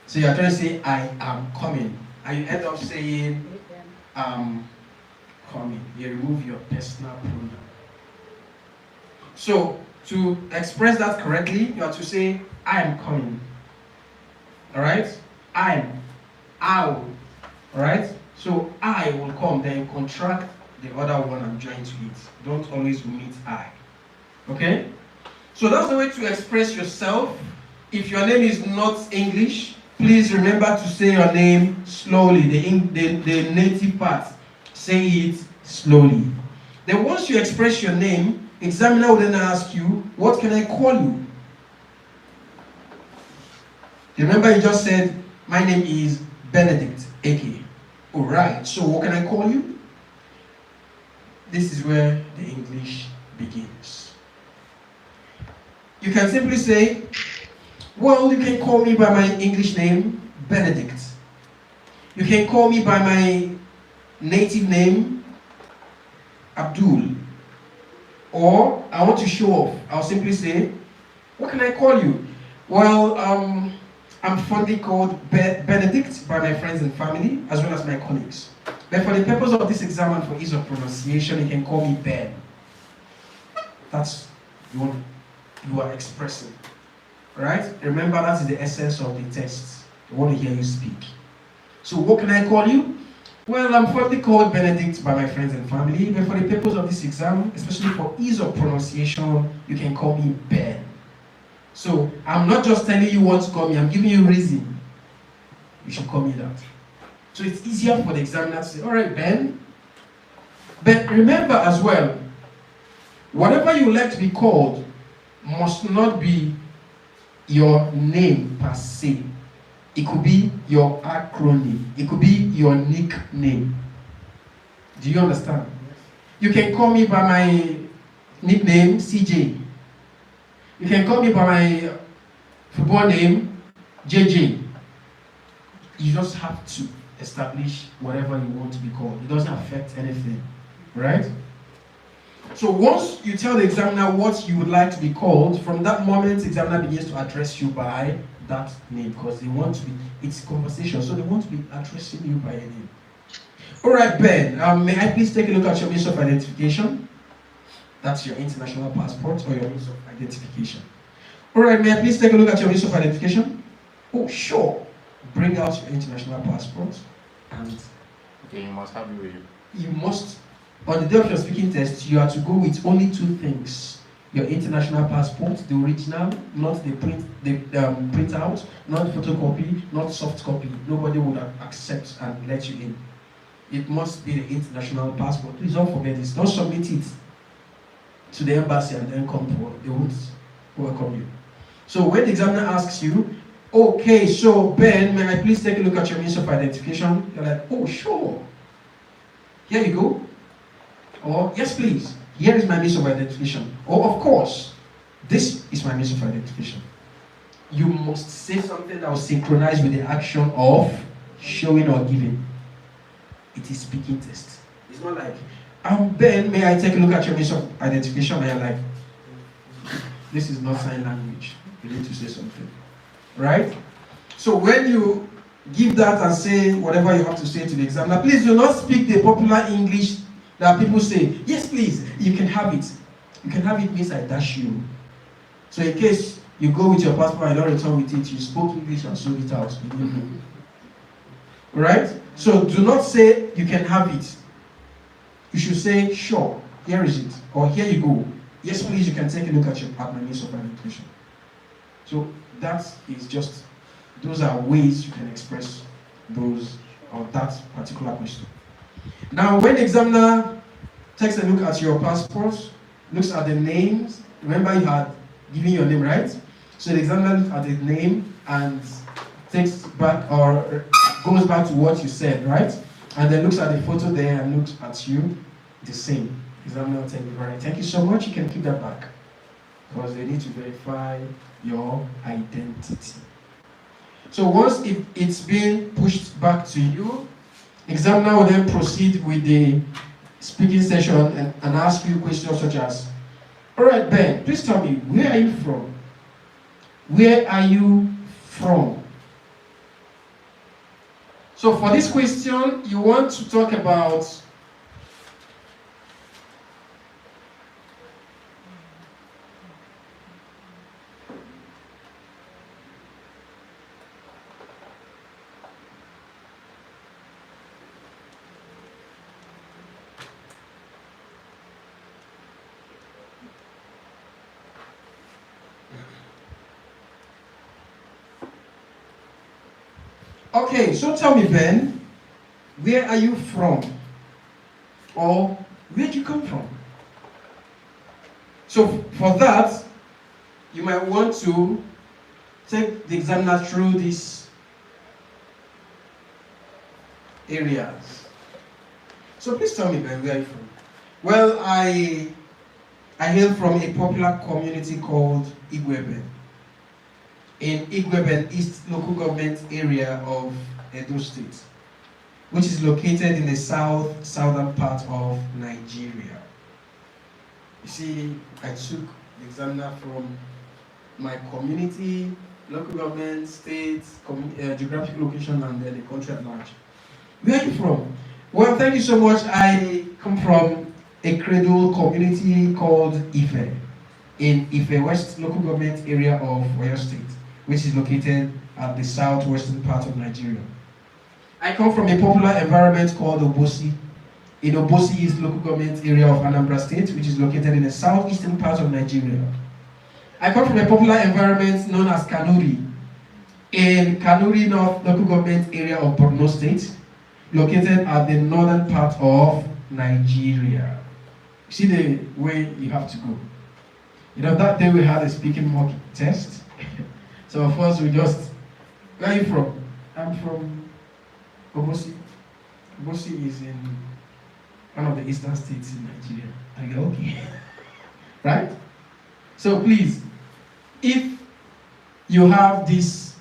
So you're trying to say I am coming. And you end up saying coming. You remove your personal pronoun. So to express that correctly, you have to say I am coming. Alright? I'll. Alright? So I will come, then contract the other one and join to it. Don't always omit I. Okay? So that's the way to express yourself. If your name is not English, please remember to say your name slowly. The native part. Say it slowly. Then once you express your name, examiner will then ask you, what can I call you? Remember you just said, my name is Benedict Eke. Alright, so what can I call you? This is where the English begins. You can simply say, well, you can call me by my English name, Benedict. You can call me by my native name, Abdul. Or, I want to show off. I'll simply say, what can I call you? Well, I'm fondly called Benedict by my friends and family, as well as my colleagues. But for the purpose of this exam and for ease of pronunciation, you can call me Ben. That's what you are expressing. Right? Remember, that is the essence of the test. I want to hear you speak. So what can I call you? Well, I'm fondly called Benedict by my friends and family, but for the purpose of this exam, especially for ease of pronunciation, you can call me Ben. So, I'm not just telling you what to call me, I'm giving you a reason. You should call me that. So it's easier for the examiner to say, all right, Ben. But remember as well, whatever you like to be called must not be your name per se. It could be your acronym. It could be your nickname. Do you understand? You can call me by my nickname, CJ. You can call me by my football name, JJ. You just have to establish whatever you want to be called. It doesn't affect anything, right? So once you tell the examiner what you would like to be called, from that moment, the examiner begins to address you by that name because they want to be, it's conversation, so they want to be addressing you by a name. All right, Ben, may I please take a look at your means of identification? That's your international passport or your means of identification. All right, may I please take a look at your means of identification? Oh, sure. Bring out your international passport and Okay, you must have it with you. you must, on the day of your speaking test, you are to go with only two things. Your international passport, the original, not the print out, not photocopy, not soft copy. Nobody would accept and let you in. It must be the international passport. Please don't forget this. Don't submit it to the embassy and then come for they won't welcome you. So when the examiner asks you, okay, so Ben, may I please take a look at your means of identification? You're like, oh, sure. Here you go. Or, yes, please. Here is my means of identification. Or, of course, this is my means of identification. You must say something that will synchronize with the action of showing or giving. It is speaking test. It's not like, Ben, may I take a look at your means of identification? And you're like, this is not sign language. You need to say something. Right? So when you give that and say whatever you have to say to the examiner, please do not speak the popular English that people say, yes, please, you can have it. You can have it means I dash you. So in case you go with your passport and don't return with it, you spoke English and sold it out. Right? So do not say you can have it. You should say, sure, here is it. Or here you go. Yes, please, you can take a look at my means of identification. So that is just, those are ways you can express those or that particular question. Now, when the examiner takes a look at your passport, looks at the names, remember you had given your name, right? So the examiner looks at the name and takes back or goes back to what you said, right? And then looks at the photo there and looks at you the same. Examiner will tell you, right, thank you so much, you can keep that back. Because they need to verify your identity. So once it's been pushed back to you, examiner will then proceed with the speaking session and ask you questions such as, all right, Ben, please tell me, where are you from? Where are you from? So for this question, you want to talk about okay, so tell me, Ben, where are you from? Or where did you come from? So for that, you might want to take the examiner through these areas. So please tell me, Ben, where are you from? Well, I hail from a popular community called Igweben. In Igweben East local government area of Edo State, which is located in the southern part of Nigeria. You see, I took the examiner from my community, local government, state, geographic location, and then the country at large. Where are you from? Well, thank you so much. I come from a cradle community called Ife, in Ife West local government area of Oyo State, which is located at the southwestern part of Nigeria. I come from a popular environment called Obosi. In Obosi is local government area of Anambra State, which is located in the southeastern part of Nigeria. I come from a popular environment known as Kanuri. In Kanuri North local government area of Borno State, located at the northern part of Nigeria. You see the way you have to go. You know, that day we had a speaking mock test. So of course we just, where are you from? I'm from Obosi. Obosi is in one of the eastern states in Nigeria. I go, okay. Right? So please, if you have this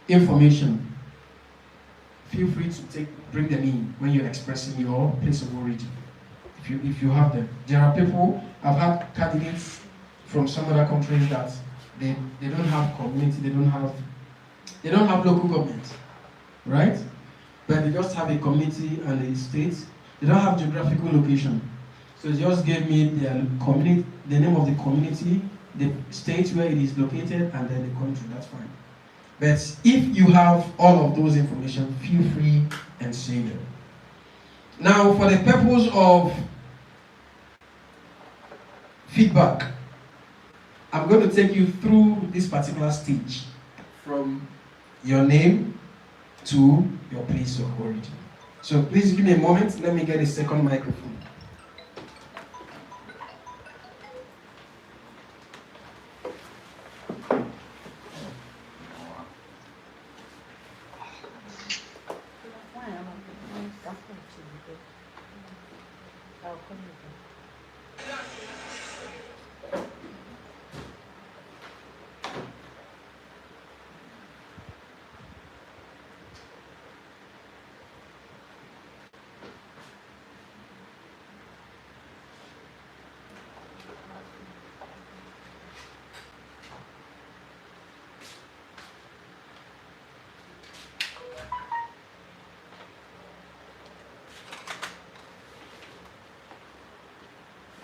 information, feel free to bring them in when you're expressing your place of origin. If you have them. There are people, I've had candidates from some other countries that they don't have community, they don't have local government, right? But they just have a community and a state. They don't have geographical location. So they just gave me their community, the name of the community, the state where it is located, and then the country. That's fine. But if you have all of those information, feel free and say them. Now, for the purpose of feedback, I'm going to take you through this particular stage from your name to your place of origin. So please give me a moment. Let me get a second microphone.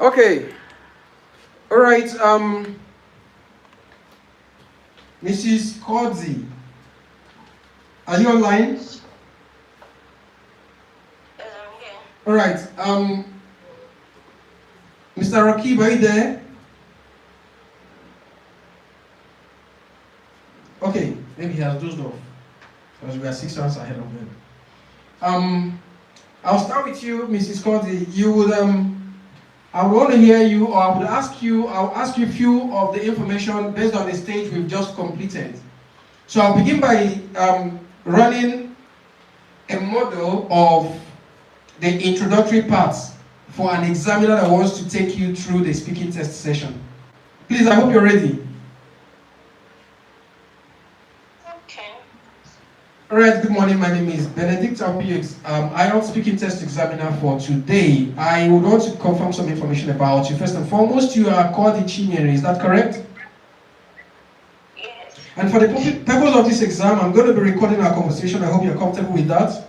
Okay. All right. Mrs. Kodzi, are you online? Yes, I'm here. All right. Mr. Rakib, are you there? Okay. Maybe he has dozed off because we are 6 hours ahead of him. I'll start with you, Mrs. Kodzi. You would I want to hear you, or I'll ask you a few of the information based on the stage we've just completed. So I'll begin by running a model of the introductory parts for an examiner that wants to take you through the speaking test session. Please, I hope you're ready. Okay. All right, good morning. My name is Benedict. I'll be IELTS speaking test examiner for today. I would want to confirm some information about you. First and foremost, you are called Chinyere, is that correct? Yes. And for the purpose of this exam, I'm going to be recording our conversation. I hope you're comfortable with that.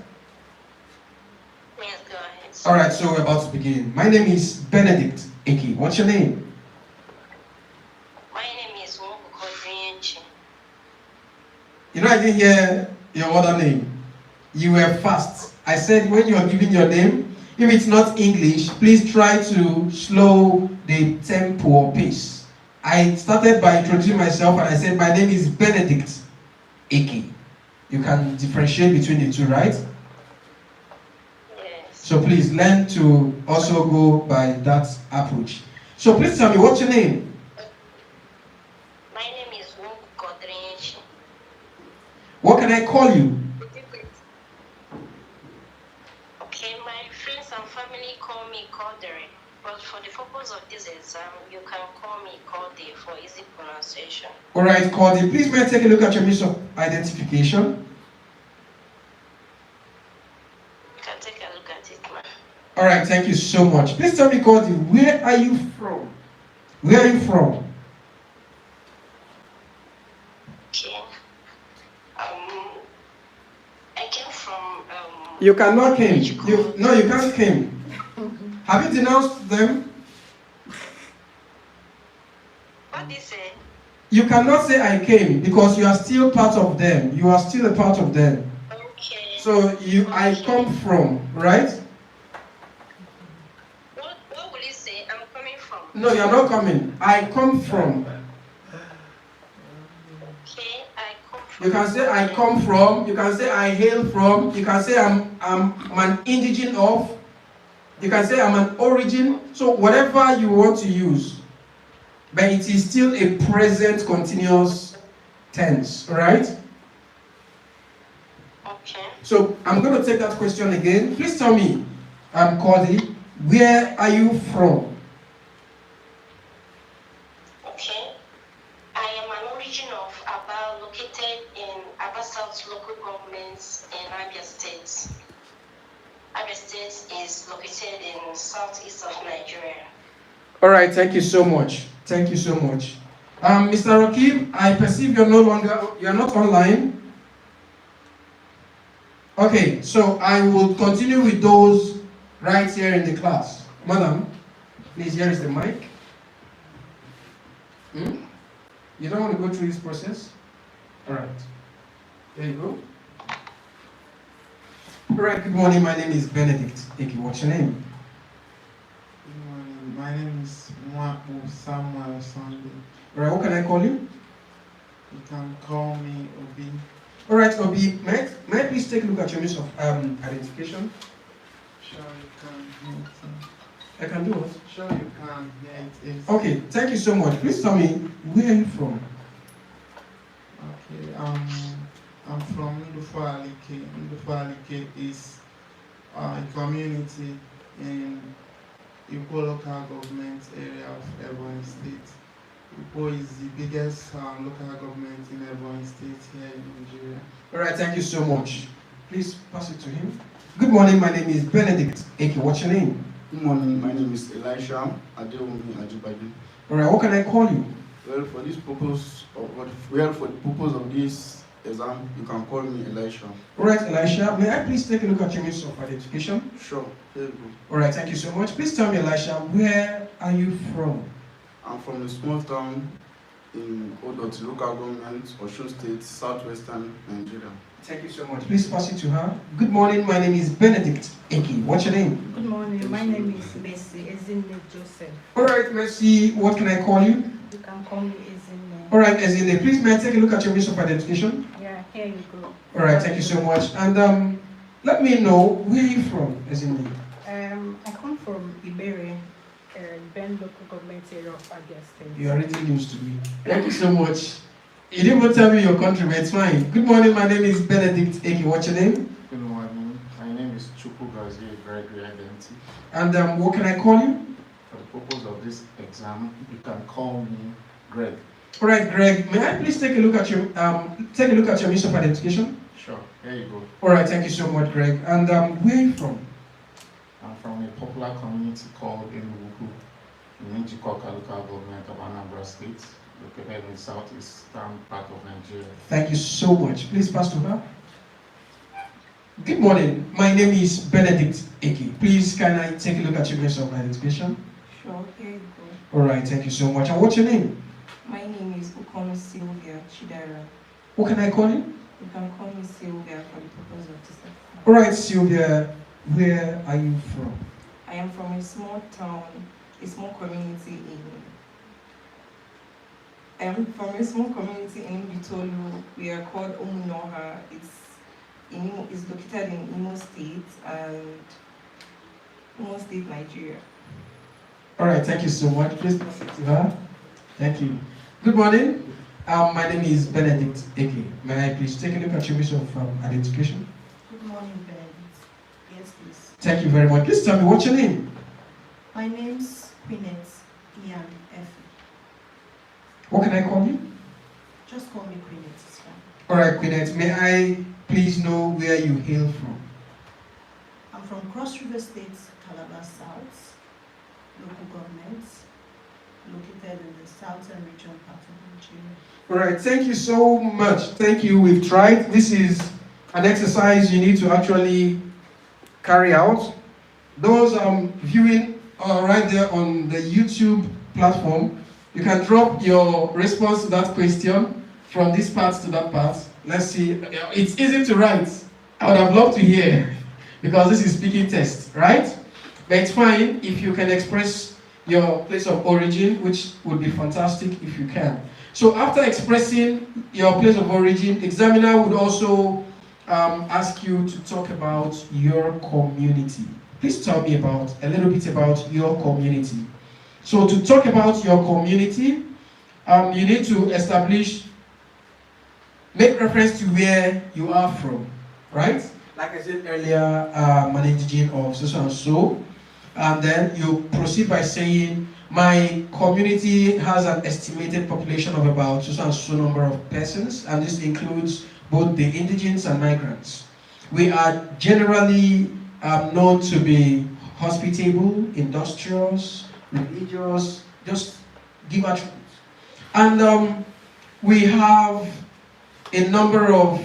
Yes, go ahead. All right, so we're about to begin. My name is Benedict Eki. What's your name? My name is Mokukodrienchi. You know, I didn't hear your other name. You were fast. I said when you are giving your name, if it's not English, please try to slow the tempo or pace. I started by introducing myself and I said my name is Benedict Eki. You can differentiate between the two, right? Yes. So please learn to also go by that approach. So please tell me, what's your name? My name is Mokukodrienchi. What can I call you? Okay, my friends and family call me Kodere, but for the purpose of this exam, you can call me Kode for easy pronunciation. All right, Cody, please may I take a look at your means of identification? You can take a look at it, man. All right, thank you so much. Please tell me, Cody, where are you from? Where are you from? Okay. I came from You cannot came. No, you can't came. Have you denounced them? What did you say? You cannot say I came because you are still part of them. You are still a part of them. Okay. So I come from, right? What will you say? I'm coming from. No, you're not coming. I come from. Okay, I come from. You can say I come from. You can say I hail from. You can say I'm an indigene of. You can say I'm an origin. So whatever you want to use, but it is still a present continuous tense, right? Okay. So I'm going to take that question again. Please tell me, Cody, where are you from? Okay. I am an origin of Aba, located in Aba South local government in Abia State. Abia State is located in southeast of Nigeria. All right, thank you so much. Thank you so much. Mr. Rakib, I perceive you're not online. Okay, so I will continue with those right here in the class. Madam, please, here is the mic. You don't want to go through this process? All right. There you go. All right, good morning. My name is Benedict. Thank you. What's your name? Good morning. My name is Mwapu Samuel Sunday. All right, what can I call you? You can call me Obi. All right, Obi, may I please take a look at your means of identification? Sure, you can. I can do it. Sure, you can. Yeah, it is. Okay, thank you so much. Please tell me, where are you from? Okay, I'm from Ndufualike. Ndufualike is a community in Ikwo local government area of Ebonyi State. Ikwo is the biggest local government in Ebonyi State here in Nigeria. All right, thank you so much. Please pass it to him. Good morning, my name is Benedict. Eke, what's your name? Good morning, my name is Elisha Adewumi Ajibade. All right, what can I call you? Well, for the purpose of this exam, you can call me Elisha. All right, Elisha, may I please take a look at your means of identification? Sure, here you go. All right, thank you so much. Please tell me, Elisha, where are you from? I'm from a small town in Odoti local government, Osun State, southwestern Nigeria. Thank you so much. Please pass it to her. Good morning, my name is Benedict Eke. What's your name? Good morning. My name is Messi Ezinne Joseph. All right, Mercy, what can I call you? You can call me Ezinne. All right, Ezinne, please may I take a look at your means of identification? Yeah, here you go. All right, thank you so much. And let me know, where are you from, Ezinne? I come from Ibere, Ben local government area of Abia State. You are really news to me. Thank you so much. You didn't even tell me your country, but it's fine. Good morning, my name is Benedict Eke. What's your name? Good morning. My name is Chukwugazi Gregory Identity. And what can I call you? For the purpose of this exam, you can call me Greg. All right, Greg. May I please take a look at your means of identification? Sure. Here you go. All right, thank you so much, Greg. And where are you from? I'm from a popular community called Enugu, in Njikoka local government of Anambra State, located in the southeastern part of Nigeria. Thank you so much. Please pass to her. Good morning. My name is Benedict Eke. Please, can I take a look at your means of identification? Sure, here you go. All right, thank you so much. And what's your name? My name is Ukono Sylvia Chidera. What can I call you? You can call me Sylvia for the purpose of this exam. All right, Sylvia, where are you from? I am from a small town, a small community in Bitolu. We are called Omunoha. It's located in Imo State Nigeria. All right, thank you so much. Please pass it to her. Thank you. Good morning. My name is Benedict Eke. May I please take a look at your means of identification? Good morning, Benedict. Yes, please. Thank you very much. Please tell me, what's your name? My name's Queenette Ian Effie. What can I call you? Just call me Queenette, it's fine. All right, Queenette, may I please know where you hail from? I'm from Cross River State, Calabar South, local government, located in the southern region part of Nigeria. All right, thank you so much. Thank you. We've tried. This is an exercise you need to actually carry out. Those viewing right there on the YouTube platform, you can drop your response to that question from this part to that part. Let's see. It's easy to write. I would have loved to hear because this is speaking test, right? But it's fine if you can express your place of origin, which would be fantastic if you can. So after expressing your place of origin, examiner would also ask you to talk about your community. Please tell me about a little bit about your community. So to talk about your community, you need to make reference to where you are from, right? Like I said earlier, managing of so and so, and then you proceed by saying, my community has an estimated population of about so and so number of persons, and this includes both the indigenous and migrants. We are generally known to be hospitable, industrious, religious, just give attributes. And we have a number of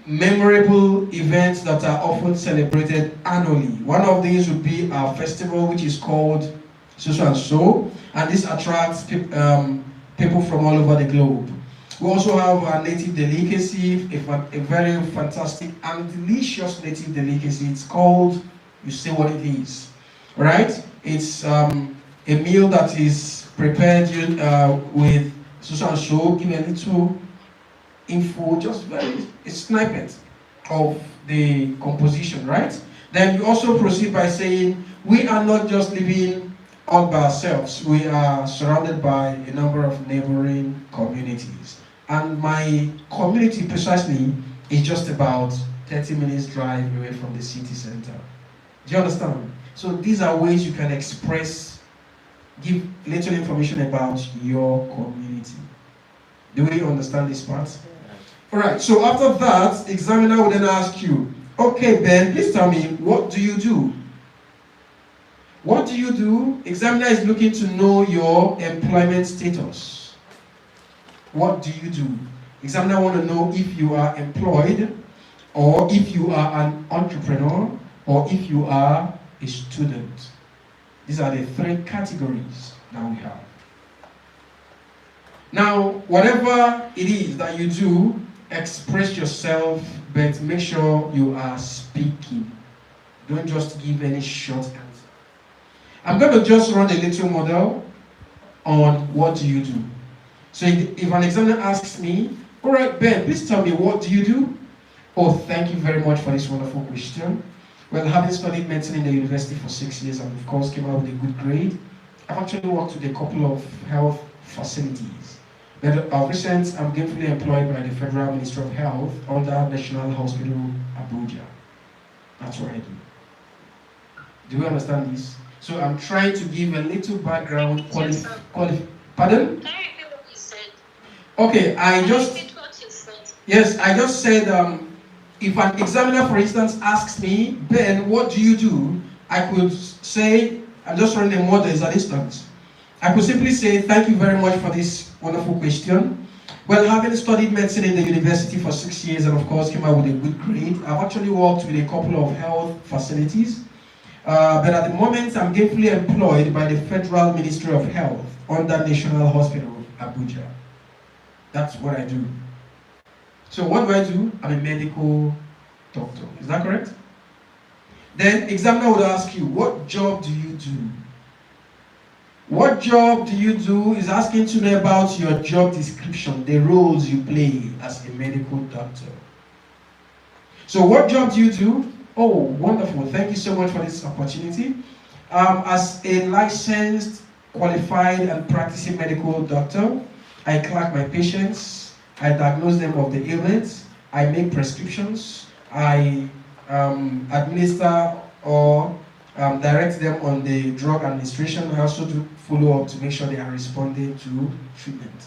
memorable events that are often celebrated annually. One of these would be our festival, which is called so and so, and this attracts people from all over the globe. We also have our native delicacy, a very fantastic and delicious native delicacy. It's called, you say what it is, right? It's a meal that is prepared with so and so, give a little info, just a snippet of the composition, right? Then you also proceed by saying, we are not just living all by ourselves. We are surrounded by a number of neighboring communities. And my community precisely is just about 30 minutes drive away from the city center. Do you understand? So these are ways you can give little information about your community. Do we understand this part? Alright, so after that, examiner will then ask you, okay Ben, please tell me, what do you do? What do you do? Examiner is looking to know your employment status. What do you do? Examiner want to know if you are employed, or if you are an entrepreneur, or if you are a student. These are the three categories that we have. Now, whatever it is that you do, express yourself, but make sure you are speaking. Don't just give any short answer. I'm going to just run a little model on what do you do. So if an examiner asks me, all right, Ben, please tell me, what do you do? Oh, thank you very much for this wonderful question. Well, having studied medicine in the university for 6 years and of course came out with a good grade, I've actually worked with a couple of health facilities. But of recent, I'm gainfully employed by the Federal Ministry of Health under National Hospital, Abuja. That's what I do. Do you understand this? So I'm trying to give a little background. Pardon? Can you repeat what you said? Okay, Yes, I just said, if an examiner, for instance, asks me, Ben, what do you do? I could say, I'm just running a model as an instance. I could simply say, thank you very much for this wonderful question. Well, having studied medicine in the university for 6 years and of course came out with a good grade, I've actually worked with a couple of health facilities. But at the moment, I'm gainfully employed by the Federal Ministry of Health under National Hospital, Abuja. That's what I do. So what do? I'm a medical doctor. Is that correct? Then examiner would ask you, what job do you do? What job do you do is asking to know about your job description, the roles you play as a medical doctor. So what job do you do? Oh, wonderful. Thank you so much for this opportunity. As a licensed, qualified, and practicing medical doctor, I clerk my patients, I diagnose them of the ailments, I make prescriptions, I administer or direct them on the drug administration. I also do follow up to make sure they are responding to treatment.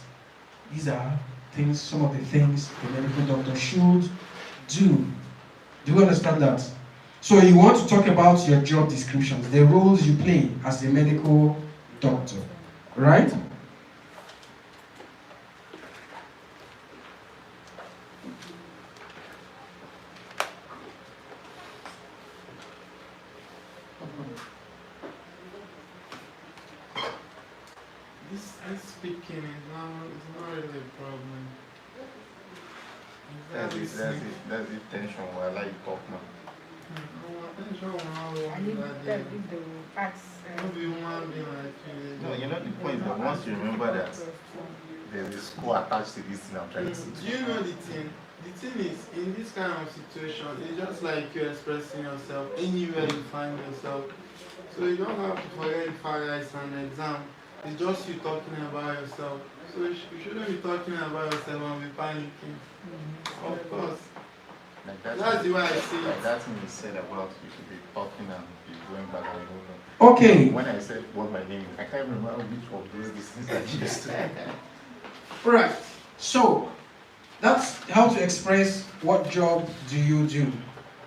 These are things, some of the things a medical doctor should do. Do you understand that? So you want to talk about your job descriptions, the roles you play as a medical doctor, right? This speaking is not really a problem. That's it, tension. I like talk now. I need the facts. No, you know the point is that once you remember that there's a score attached to this thing I'm trying to do. Do you know the thing? The thing is, in this kind of situation, it's just like you're expressing yourself anywhere you find yourself. So you don't have to forget the fact that it's an exam. It's just you talking about yourself. So you shouldn't be talking about yourself and be panicking. Of course. Like That's the way I see like it. that thing you said about you should be talking and be going back and forth. Okay. When I said what my name is, I can't remember which of these things I used to. Right. So that's how to express what job do you do,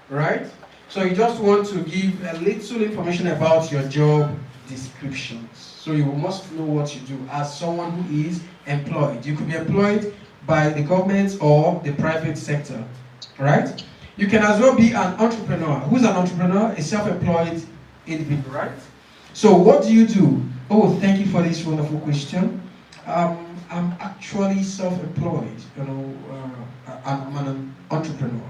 right? So you just want to give a little information about your job descriptions. So you must know what you do as someone who is employed. You could be employed by the government or the private sector, right? You can as well be an entrepreneur. Who's an entrepreneur? A self-employed individual, right? So what do you do? Oh, thank you for this wonderful question. I'm actually self-employed, I'm an entrepreneur.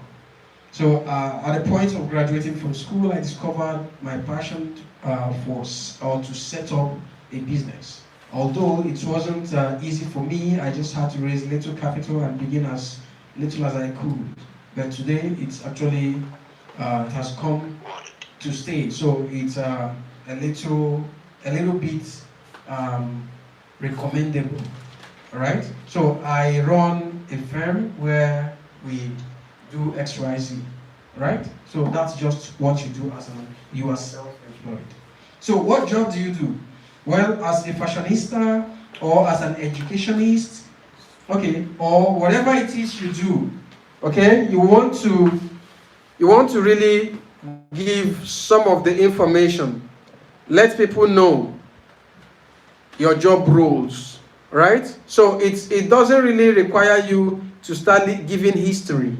So at the point of graduating from school, I discovered my passion to set up a business. Although it wasn't easy for me, I just had to raise little capital and begin as little as I could. But today, it's actually it has come to stay. So it's a little bit recommendable. Alright? So I run a firm where we do XYZ. Right? So that's just what you do you are self-employed. So what job do you do? Well, as a fashionista or as an educationist, okay, or whatever it is you do, okay, you want to really give some of the information. Let people know your job roles, right? So it doesn't really require you to start giving history,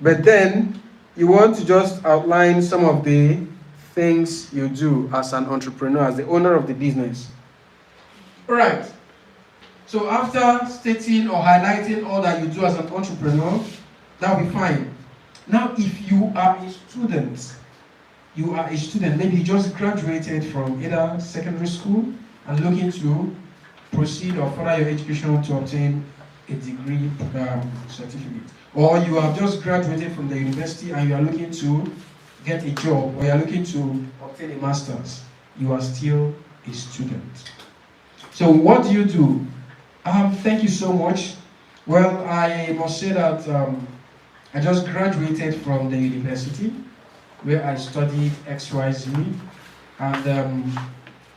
but then you want to just outline some of the things you do as an entrepreneur, as the owner of the business. All right. So after stating or highlighting all that you do as an entrepreneur, that will be fine. Now, if you are a student, maybe you just graduated from either secondary school and looking to proceed or further your education to obtain a degree certificate. Or you have just graduated from the university and you are looking to get a job, or you are looking to obtain a master's. You are still a student. So what do you do? Thank you so much. Well, I must say that I just graduated from the university where I studied XYZ, and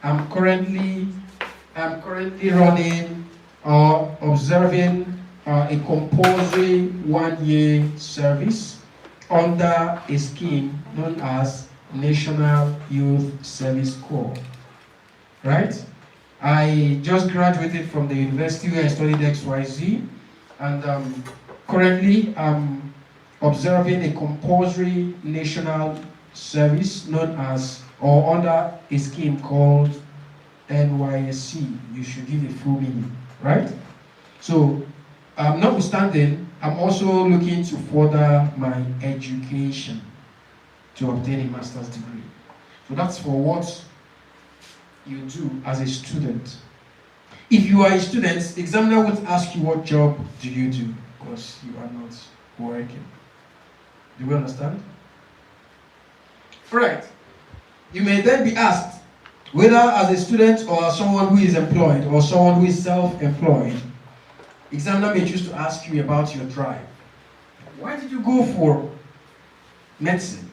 I'm currently running or observing a compulsory 1-year service under a scheme known as National Youth Service Corps. Right? I just graduated from the university where I studied XYZ, and currently I'm observing a compulsory national service known as, or under a scheme called NYSC. You should give the full meaning, right? So, notwithstanding, I'm also looking to further my education to obtain a master's degree. So that's for what you do as a student. If you are a student, the examiner would ask you what job do you do, because you are not working. Do you understand? Alright. You may then be asked, whether as a student or as someone who is employed or someone who is self-employed, examiner may choose to ask you about your drive. Why did you go for medicine?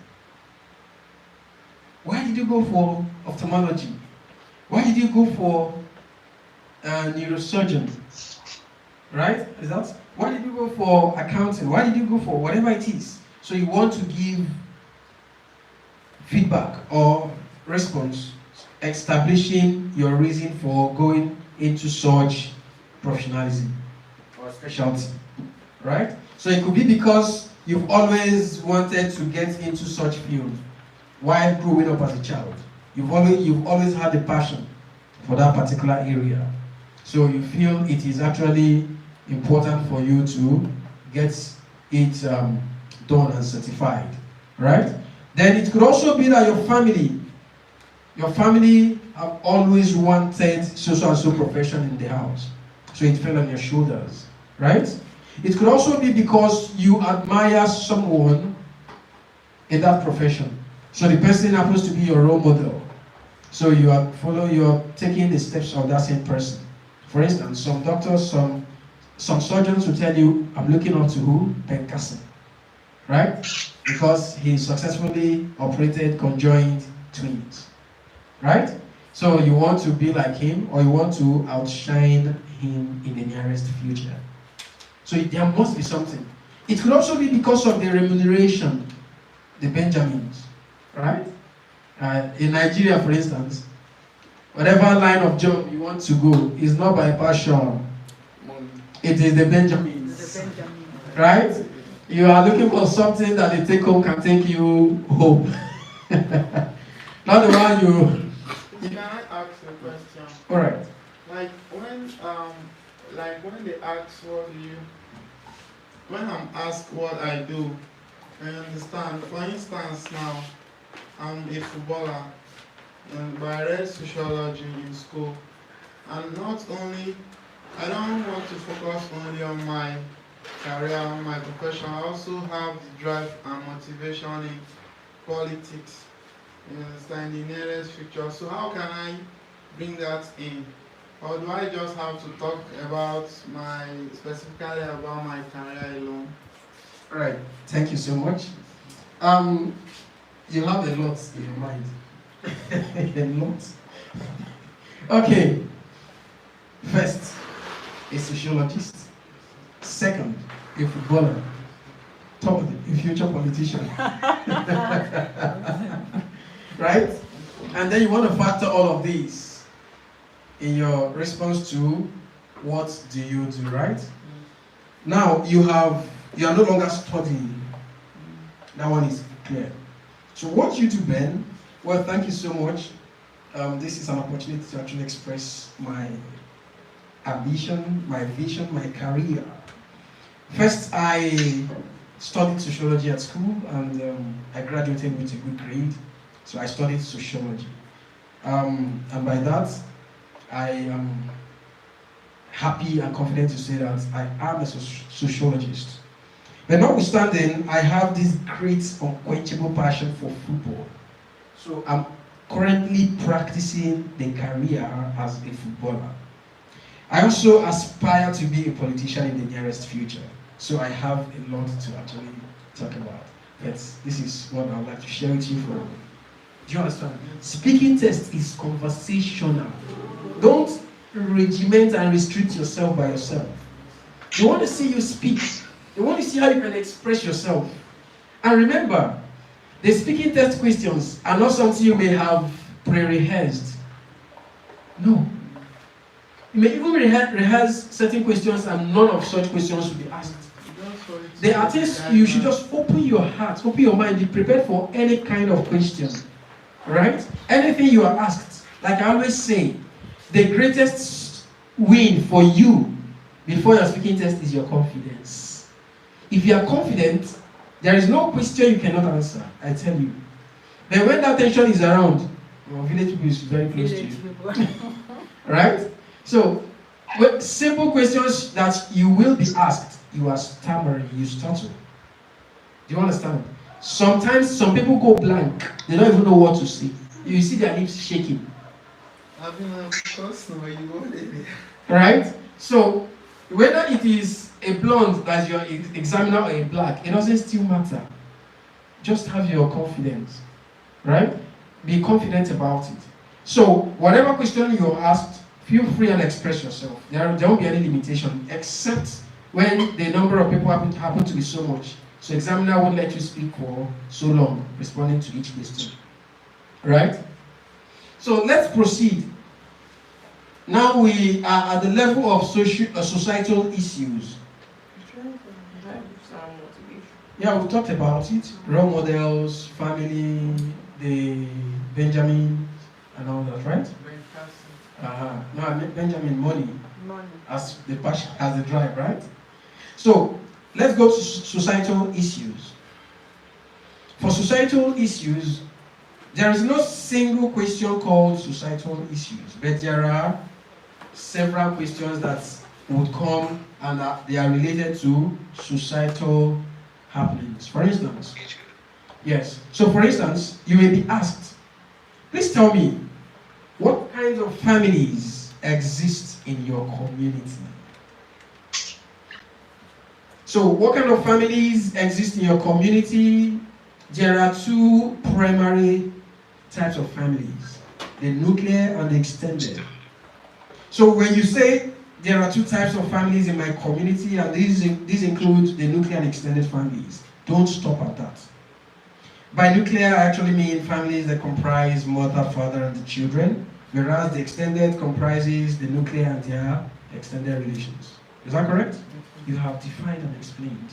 Why did you go for ophthalmology? Why did you go for neurosurgeon? Right? Is that? Why did you go for accounting? Why did you go for whatever it is? So you want to give feedback or response, establishing your reason for going into such professionalism or specialty. Right? So it could be because you've always wanted to get into such field while growing up as a child. You've always had a passion for that particular area. So you feel it is actually important for you to get it done and certified, right? Then it could also be that your family have always wanted so and so profession in the house, so it fell on your shoulders, right? It could also be because you admire someone in that profession, so the person happens to be your role model, so you're taking the steps of that same person. For instance, some doctors, some surgeons will tell you, I'm looking up to who? Ben Carson, right? Because he successfully operated conjoined twins, right? So you want to be like him, or you want to outshine him in the nearest future. So there must be something. It could also be because of the remuneration, the Benjamins, right? In Nigeria, for instance, whatever line of job you want to go is not by passion. It is the Benjamins, right? You are looking for something that the take home can take you home. Not the one you. Can I ask a question? All right. Like when they ask when I'm asked what I do, I understand. For instance, now I'm a footballer, but I read sociology in school, and not only I don't want to focus only on my career, on my profession. I also have the drive and motivation in politics. You understand, the nearest future. So how can I bring that in? Or do I just have to talk specifically about my career alone? All right. Thank you so much. You have a lot in your mind. A lot. Okay. First, a sociologist. Second, a footballer. Third, a future politician. Right? And then you want to factor all of these in your response to what do you do, right? Now you are no longer studying. That one is clear. So what you do, Ben? Well, thank you so much. This is an opportunity to actually express my ambition, my vision, my career. First, I studied sociology at school, and I graduated with a good grade. So I studied sociology. And by that, I am happy and confident to say that I am a sociologist. But notwithstanding, I have this great unquenchable passion for football. So I'm currently practicing the career as a footballer. I also aspire to be a politician in the nearest future. So I have a lot to actually talk about. But this is what I would like to share with you. Do you understand? Speaking test is conversational. Don't regiment and restrict yourself by yourself. They want to see you speak. They want to see how you can express yourself. And remember, the speaking test questions are not something you may have pre-rehearsed. No. You may even rehearse certain questions and none of such questions will be asked. There are things you should just open your heart, open your mind, be prepared for any kind of question. Right? Anything you are asked, like I always say, the greatest win for you before your speaking test is your confidence. If you are confident, there is no question you cannot answer, I tell you. But when that tension is around, village people is very close to you. Right? So, simple questions that you will be asked, you are stammering, you stutter. Do you understand? Sometimes some people go blank. They don't even know what to say. You see their lips shaking. Right? So, whether it is a blonde as your examiner or a black, it doesn't still matter. Just have your confidence. Right? Be confident about it. So, whatever question you're asked, feel free and express yourself. There won't be any limitation, except when the number of people happen to be so much. So examiner won't let you speak for so long, responding to each question. Right? So let's proceed. Now we are at the level of societal issues. Yeah, we've talked about it. Role models, family, the Benjamin, and all that, right? No, I meant Benjamin, money. As the passion, as the drive, right? So let's go to societal issues. For societal issues, there is no single question called societal issues, but there are several questions that would come and they are related to societal happenings. For instance, yes. So for instance, you may be asked, please tell me, what kinds of families exist in your community? So what kind of families exist in your community? There are two primary types of families, the nuclear and the extended. So when you say there are two types of families in my community, and these include the nuclear and extended families, don't stop at that. By nuclear, I actually mean families that comprise mother, father, and the children, whereas the extended comprises the nuclear and their extended relations. Is that correct? You have defined and explained.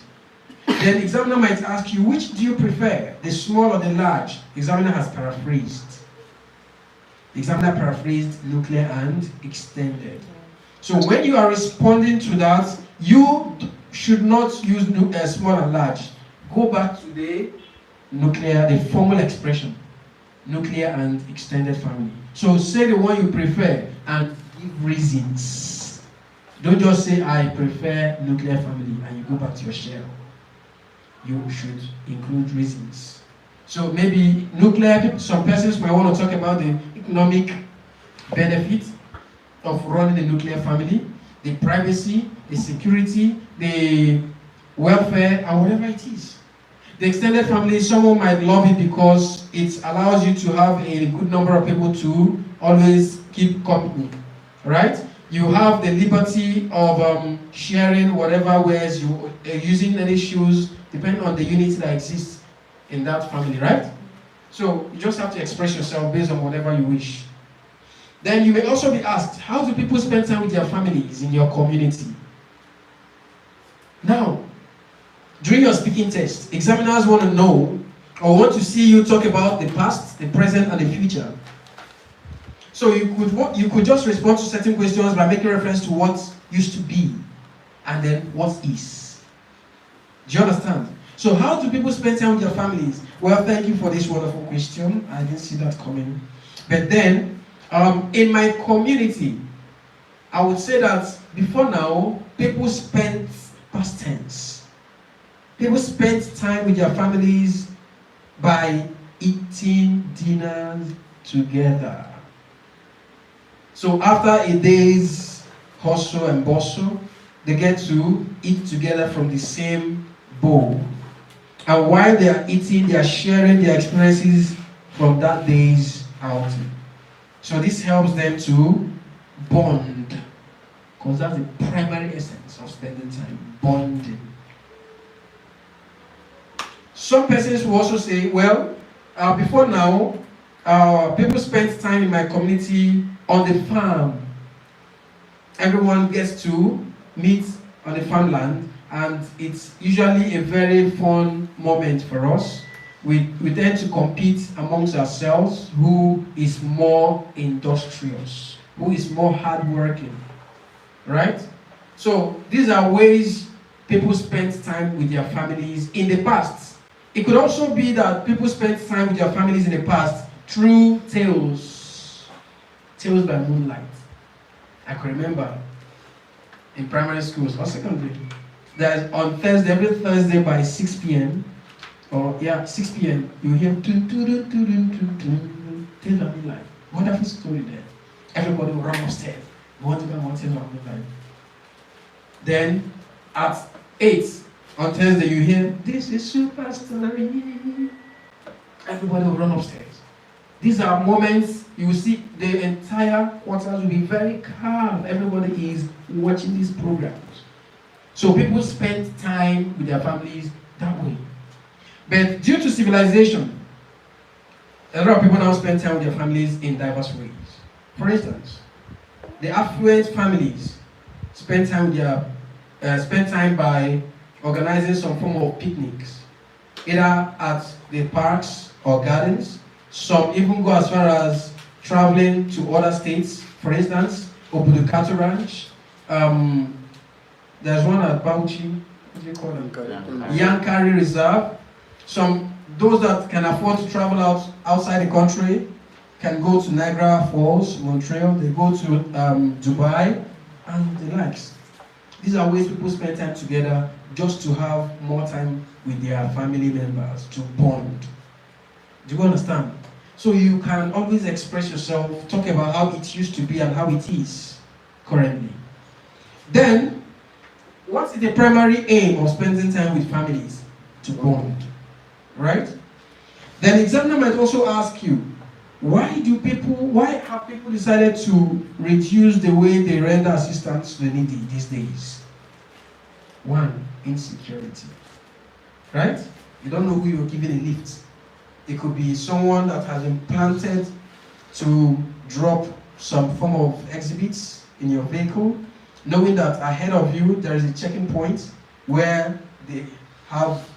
Then examiner might ask you, which do you prefer, the small or the large? Examiner has paraphrased. The examiner paraphrased nuclear and extended. So when you are responding to that, you should not use small and large. Go back to the nuclear, the formal expression, nuclear and extended family. So say the one you prefer and give reasons. Don't just say, I prefer nuclear family, and you go back to your shell. You should include reasons. So maybe nuclear, some persons might want to talk about the economic benefit of running a nuclear family, the privacy, the security, the welfare, and whatever it is. The extended family, someone might love it because it allows you to have a good number of people to always keep company, right? You have the liberty of sharing whatever wares you are using, any shoes, depending on the unity that exists in that family, right? So you just have to express yourself based on whatever you wish. Then you may also be asked, how do people spend time with their families in your community? Now, during your speaking test, examiners want to know or want to see you talk about the past, the present, and the future. So you could just respond to certain questions by making reference to what used to be and then what is. Do you understand? So how do people spend time with their families? Well, thank you for this wonderful question. I didn't see that coming. But then, in my community, I would say that before now, people spent past tense. People spent time with their families by eating dinners together. So after a day's hustle and bustle, they get to eat together from the same bowl. And while they are eating, they are sharing their experiences from that day's outing. So this helps them to bond, because that's the primary essence of spending time, bonding. Some persons will also say, well, before now, people spent time in my community on the farm. Everyone gets to meet on the farmland, and it's usually a very fun moment for us. We tend to compete amongst ourselves who is more industrious, who is more hardworking, right? So these are ways people spent time with their families in the past. It could also be that people spent time with their families in the past through tales by moonlight. I can remember in primary schools or secondary, that on Thursday, every Thursday by 6 p.m. or 6 p.m. you hear tales by moonlight. Wonderful story there. Everybody will run upstairs. You want to go on tales by moonlight. Then at 8 on Thursday you hear this is super story. Everybody will run upstairs. These are moments you will see the entire quarters will be very calm. Everybody is watching these programs. So people spend time with their families that way. But due to civilization, a lot of people now spend time with their families in diverse ways. For instance, the affluent families spend time by organizing some form of picnics, either at the parks or gardens. Some even go as far as traveling to other states. For instance, Obudukatu Ranch. There's one at Bauchi, what do you call them? Yankari. Yankari Reserve. Those that can afford to travel outside the country can go to Niagara Falls, Montreal. They go to Dubai and the likes. These are ways people spend time together just to have more time with their family members, to bond. Do you understand? So you can always express yourself, talk about how it used to be and how it is currently. Then, what is the primary aim of spending time with families? To bond. Right? Then the examiner might also ask you, why have people decided to reduce the way they render assistance to the needy these days? One, insecurity. Right? You don't know who you're giving a lift. It could be someone that has been planted to drop some form of exhibits in your vehicle, knowing that ahead of you there is a checking point where they have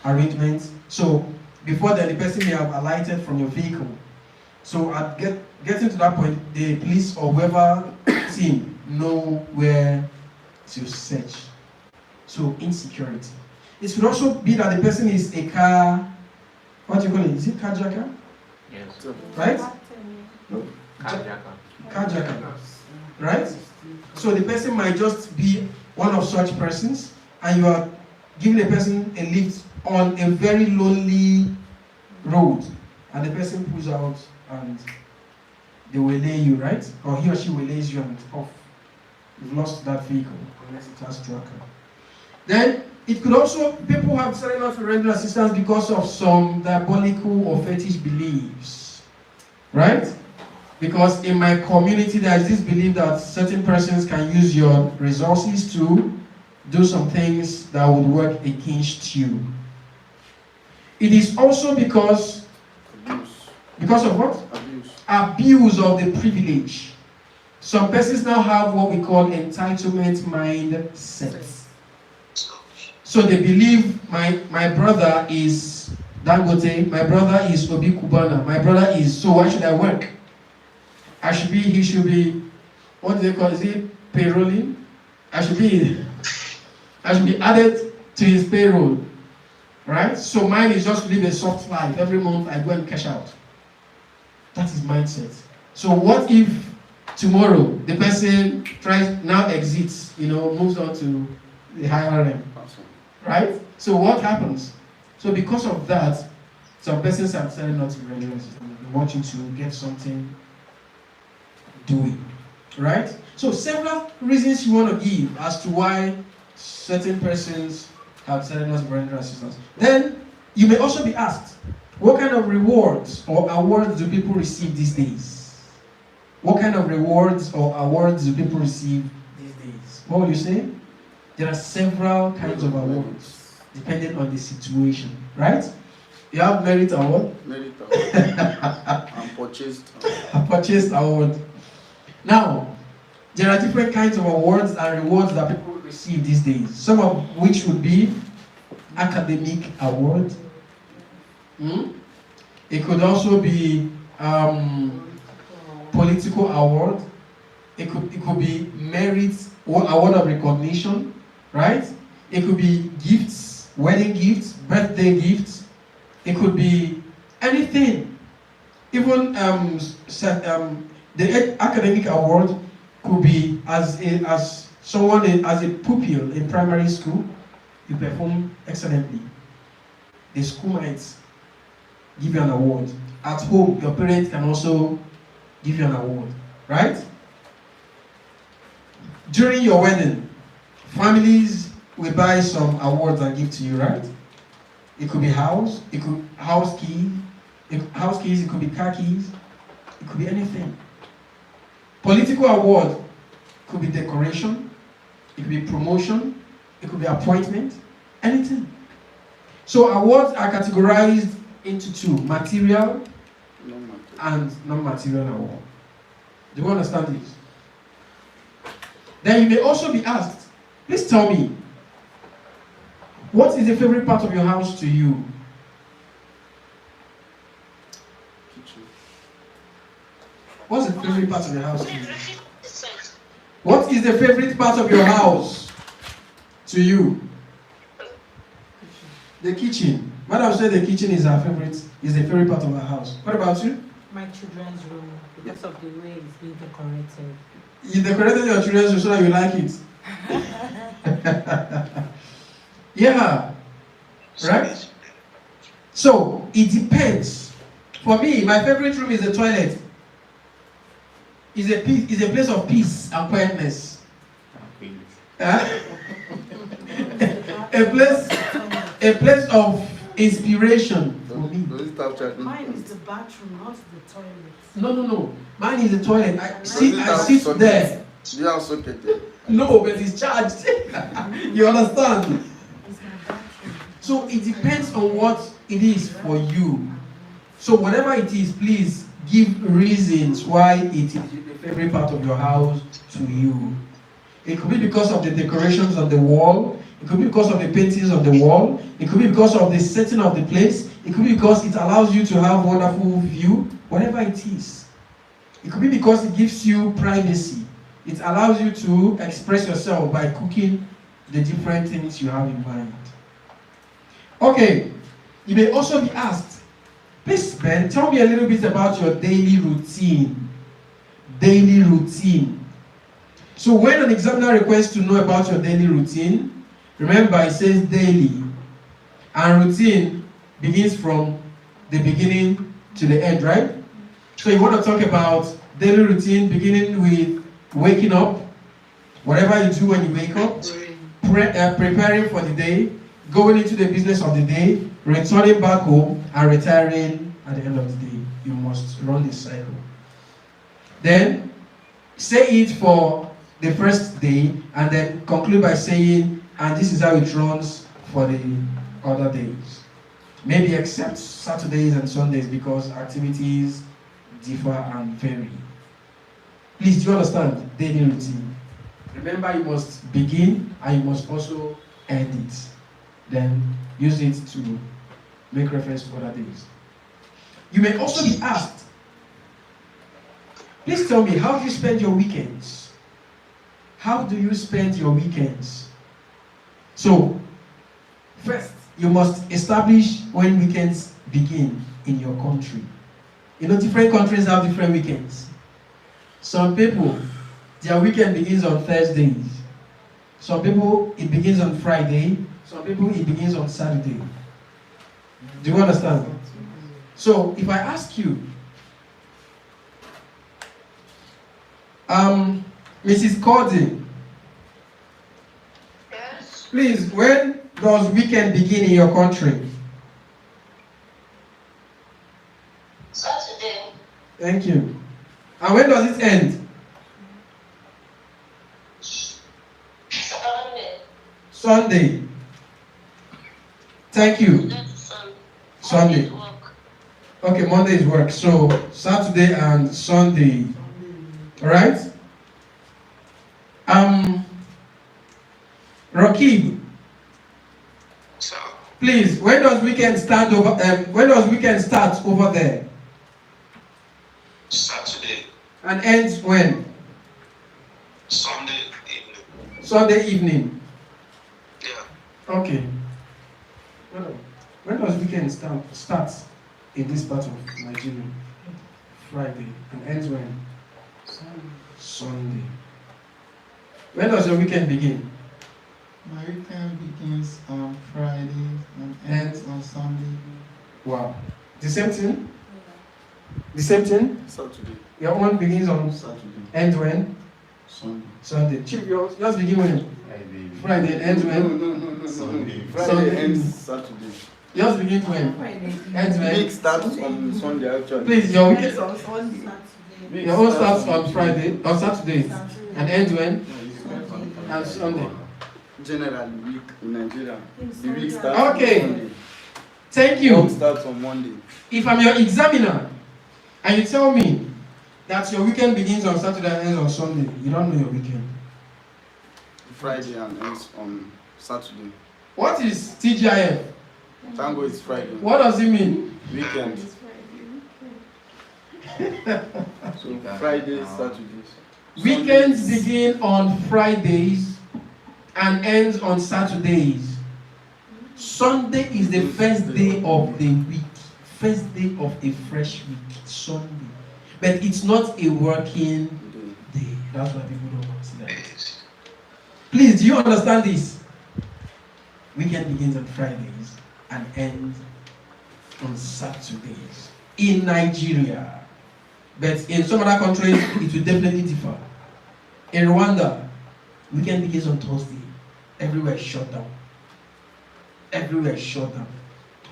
arrangements. So before then, the person may have alighted from your vehicle. So at getting to that point, the police or whoever team know where to search. So insecurity. It could also be that the person is a car, what do you call it? Is it carjacker? Yes. Right? No. Carjacker. Right? So the person might just be one of such persons, and you are giving a person a lift on a very lonely road, and the person pulls out and they will lay you, right? Or he or she will lay you and off. You've lost that vehicle unless it has tracker. Then it could also, people have decided not to render assistance because of some diabolical or fetish beliefs, right? Because in my community there is this belief that certain persons can use your resources to do some things that would work against you. It is also because of what? Abuse of the privilege. Some persons now have what we call entitlement mindset. So they believe my brother is Dangote, my brother is Obi Kubana, my brother is, so why should I work? He should be, what do they call it? Is it payrolling? I should be added to his payroll. Right? So mine is just to live a soft life. Every month I go and cash out. That is mindset. So what if tomorrow the person exits, moves on to the higher rank? Right? So what happens? So because of that, some persons have decided not to be regular assistants. They want you to get something doing. Right? So several reasons you want to give as to why certain persons have decided not to render assistance. Then you may also be asked, what kind of rewards or awards do people receive these days? What kind of rewards or awards do people receive these days? What will you say? There are several kinds of awards depending on the situation, right? You have merit award. Merit award. And purchased. A purchased award. Now, there are different kinds of awards and rewards that people receive these days. Some of which would be academic award. It could also be political award. It could be merit or award of recognition, right? It could be gifts, wedding gifts, birthday gifts. It could be anything. Even the academic award could be as a pupil in primary school, you perform excellently. The school might give you an award. At home, your parents can also give you an award, right? During your wedding, families will buy some awards and give to you, right? It could be house keys, it could be car keys, it could be anything. Political award could be decoration, it could be promotion, it could be appointment, anything. So awards are categorized into two, material and non-material award. Do you understand this? Then you may also be asked, please tell me, what is the favorite part of your house to you? What's the favorite part of your house to you? What is the favorite part of your house to you? The kitchen. Madam said the kitchen is her favorite, is the favorite part of her house. What about you? My children's room, because of the way it's being decorated. You decorated your children's room so that you like it. Yeah. Right? So it depends. For me, my favorite room is the toilet. It's a place of peace and quietness. Huh? a place of inspiration for me. Mine is the bathroom, not the toilet. No. Mine is the toilet. I sit there. Do you have socket there? No, but it's charged. You understand? It's my bathroom. So it depends on what it is for you. So whatever it is, please give reasons why it is the favorite part of your house to you. It could be because of the decorations on the wall. It could be because of the paintings on the wall. It could be because of the setting of the place. It could be because it allows you to have wonderful view. Whatever it is. It could be because it gives you privacy. It allows you to express yourself by cooking the different things you have in mind. Okay. You may also be asked, please, Ben, tell me a little bit about your daily routine. Daily routine. So when an examiner requests to know about your daily routine, remember it says daily. And routine begins from the beginning to the end, right? So you want to talk about daily routine beginning with waking up, whatever you do when you wake up, preparing for the day, going into the business of the day, returning back home, and retiring at the end of the day. You must run this cycle. Then, say it for the first day, and then conclude by saying, and this is how it runs for the other days. Maybe except Saturdays and Sundays, because activities differ and vary. Please, do you understand? Daily routine. Remember, you must begin and you must also end it. Then use it to make reference to other days. You may also be asked, please tell me, how do you spend your weekends? How do you spend your weekends? So, first, you must establish when weekends begin in your country. You know, different countries have different weekends. Some people, their weekend begins on Thursdays. Some people, it begins on Friday. Some people, it begins on Saturday. Do you understand? So, if I ask you, Mrs. Cordy, Yes. please, when does weekend begin in your country? Saturday. Thank you. And when does it end? Sunday. Sunday. Thank you. Sunday. Work. Okay, Monday is work. So Saturday and Sunday. Alright? Rakib, So, please, when does weekend start over there? Saturday, And ends when? Sunday evening. Sunday evening. Yeah. Okay. When does weekend start in this part of Nigeria? Friday. And ends when? Sunday. When does your weekend begin? My weekend begins on Friday and ends on Sunday. Wow. The same thing? The same thing? Saturday. Your one begins on Saturday. ends when? Sunday. Sunday. Chief, yours begin when? Friday and ends when? No. Sunday. Friday ends Saturday. Yours begins when? Ends when? Week starts on Sunday actually. Please, your weekend. On Sunday. Your own starts on Friday or Saturday and ends when? And Sunday. Generally, week in Nigeria, the week starts on Okay. Sunday. Thank you. Work starts on Monday. If I'm your examiner and you tell me that your weekend begins on Saturday and ends on Sunday, you don't know your weekend. Friday and ends on Saturday. What is TGIF? Tango is Friday. What does it mean? Weekend. So Fridays, Saturdays. Weekends begin on Fridays and ends on Saturdays. Sunday is the first day of the week. First day of a fresh week. Sunday. But it's not a working day. That's why people don't consider it. Please, do you understand this? Weekend begins on Fridays and ends on Saturdays. In Nigeria. But in some other countries, it will definitely differ. In Rwanda, weekend begins on Thursday. Everywhere is shut down. Everywhere is shut down.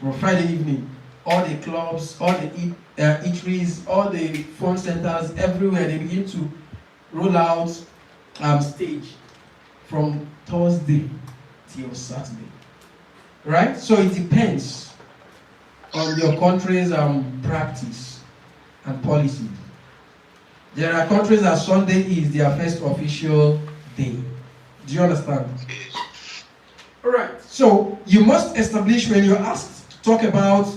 On Friday evening, all the clubs, all the eateries, all the phone centers, everywhere, they begin to roll out stage from Thursday till Saturday. Right? So it depends on your country's practice and policy. There are countries that Sunday is their first official day. Do you understand? Alright, so you must establish when you're asked to talk about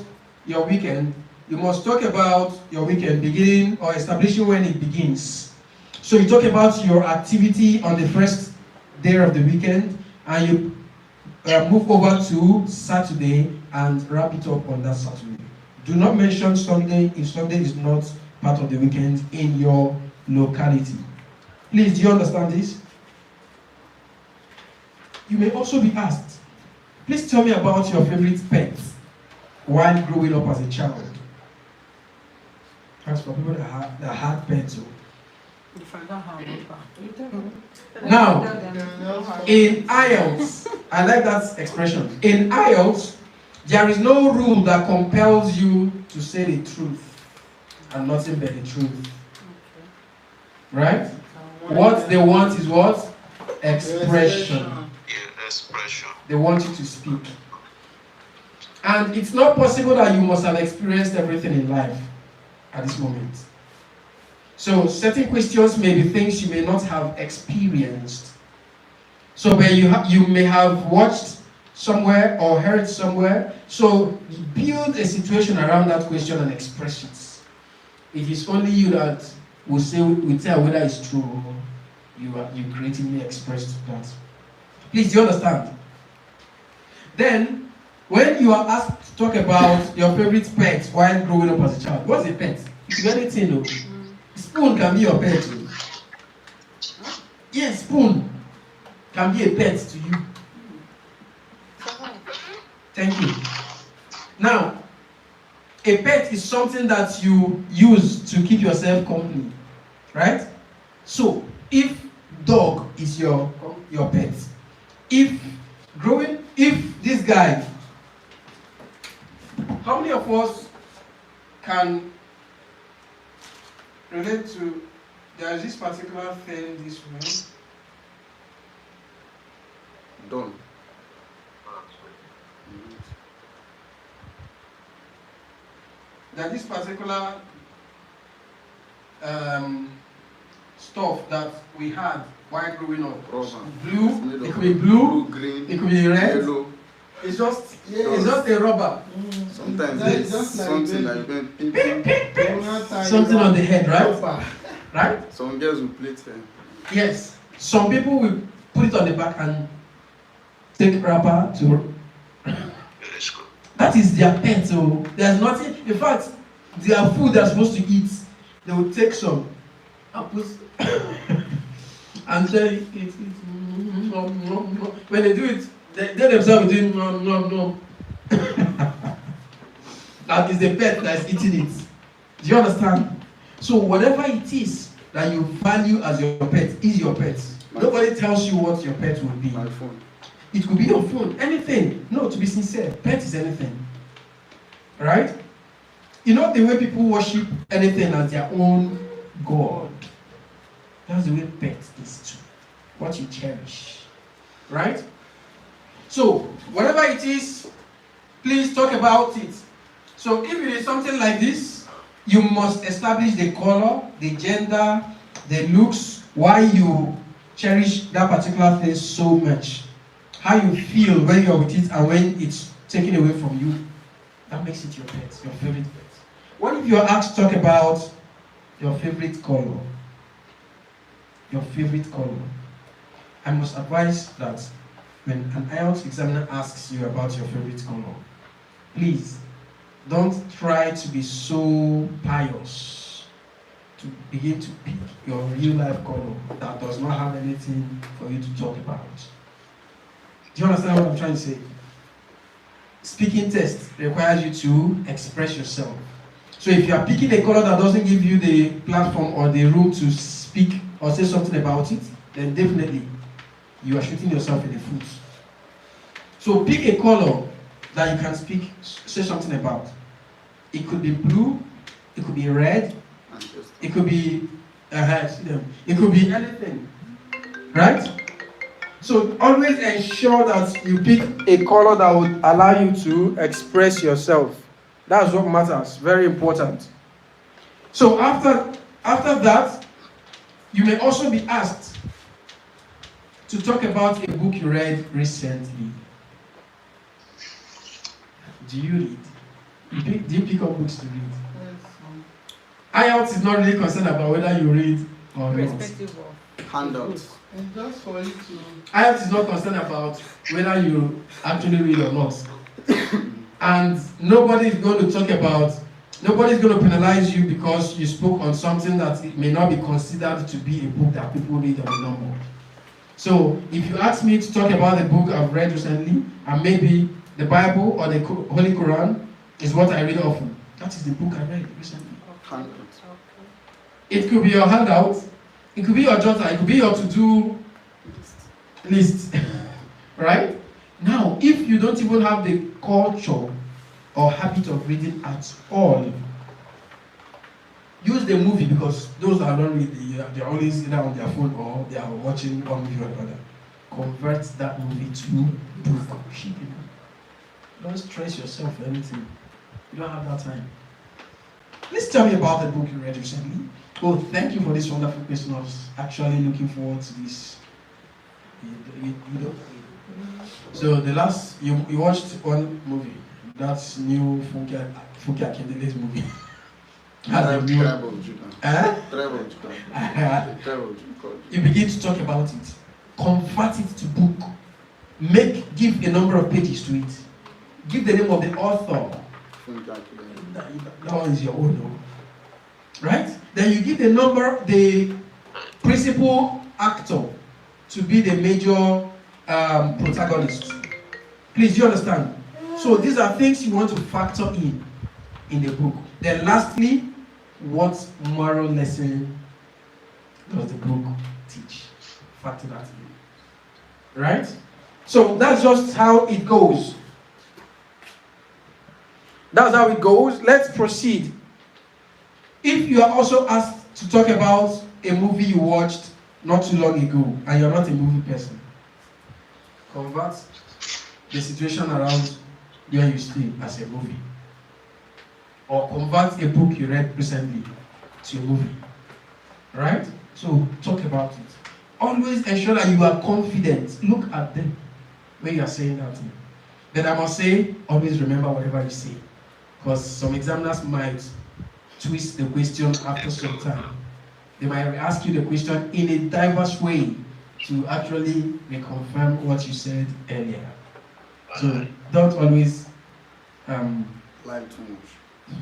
your weekend, you must talk about your weekend beginning or establishing when it begins. So you talk about your activity on the first day of the weekend and you move over to Saturday and wrap it up on that Saturday. Do not mention Sunday if Sunday is not part of the weekend in your locality. Please, do you understand this? You may also be asked, please tell me about your favorite pet while growing up as a child. As for people that had pets. Now, in IELTS, I like that expression. In IELTS, there is no rule that compels you to say the truth and nothing but the truth. Right? What they want is what? Expression. Expression. They want you to speak. And it's not possible that you must have experienced everything in life at this moment. So certain questions may be things you may not have experienced. So where you may have watched somewhere or heard somewhere. So build a situation around that question and express it. It is only you that will tell whether it's true or you creatively expressed that. Please, do you understand? Then, when you are asked to talk about your favorite pet while growing up as a child, what's a pet? It's anything, no? Spoon can be your pet. Yes, spoon can be a pet to you. Thank you. Now, a pet is something that you use to keep yourself company, right? So, if dog is your pet, if this guy, how many of us can relate to, there is this particular thing this way? Done. That this particular stuff that we had while growing up, blue, it could be blue, green, it could be red, yellow. It's just a rubber. Sometimes it's something like something on the head, right? Right? Some girls will play it. Yes. Some people will put it on the back and take rubber to. That is their pet. So there's nothing. In fact, their food they're supposed to eat, they will take some and put and say it. When they do it, they themselves do no. That is the pet that is eating it. Do you understand? So whatever it is that you value as your pet is your pet. Nobody tells you what your pet will be. My phone. It could be your phone, anything. No, to be sincere, pet is anything. Right? You know the way people worship anything as their own God. That's the way pet is too. What you cherish. Right? So, whatever it is, please talk about it. So, if it is something like this, you must establish the color, the gender, the looks, why you cherish that particular thing so much. How you feel when you're with it and when it's taken away from you. That makes it your pet, your favorite pet. What if you're asked to talk about your favorite color? Your favorite color. I must advise that when an IELTS examiner asks you about your favorite color, please don't try to be so pious to begin to pick your real life color that does not have anything for you to talk about. Do you understand what I'm trying to say? Speaking test requires you to express yourself. So if you are picking a color that doesn't give you the platform or the room to speak or say something about it, then definitely you are shooting yourself in the foot. So pick a color that you can speak, say something about. It could be blue, it could be red, it could be it could be anything, right? So always ensure that you pick a color that would allow you to express yourself. That's what matters. Very important. So after that, you may also be asked to talk about a book you read recently. Do you read? Do you pick up books to read? IELTS is not really concerned about whether you read or not. Irrespective of handouts. And just for you to IELTS is not concerned about whether you actually read or not. And nobody's going to penalize you because you spoke on something that it may not be considered to be a book that people read on a normal. So if you ask me to talk about a book I've read recently, and maybe the Bible or the Holy Quran is what I read often, that is the book I read recently. Handouts. It could be your handout, it could be your jotter, it could be your to-do list, right? Now, if you don't even have the culture or habit of reading at all, use the movie, because those that don't read, they're always either on their phone or they are watching one movie or another. Convert that movie to book. Don't stress yourself for anything. You don't have that time. Please tell me about the book you read recently. Oh, thank you for this wonderful question. I was actually looking forward to this. You know. So the last, you watched one movie. That's new Funke Akindele's movie. You begin to talk about it. Convert it to book. Give a number of pages to it. Give the name of the author. That one is your own, right? Then you give the principal actor to be the major protagonist. Please, do you understand? So these are things you want to factor in the book. Then lastly, what moral lesson does the book teach? Factor that in. Right? So that's just how it goes. That's how it goes. Let's proceed. If you are also asked to talk about a movie you watched not too long ago and you're not a movie person, convert the situation around where you stay as a movie. Or convert a book you read recently to a movie. Right? So talk about it. Always ensure that you are confident. Look at them when you are saying that thing. Then I must say, always remember whatever you say. Because some examiners might twist the question after some time. They might ask you the question in a diverse way to actually reconfirm what you said earlier. So don't always lie too much.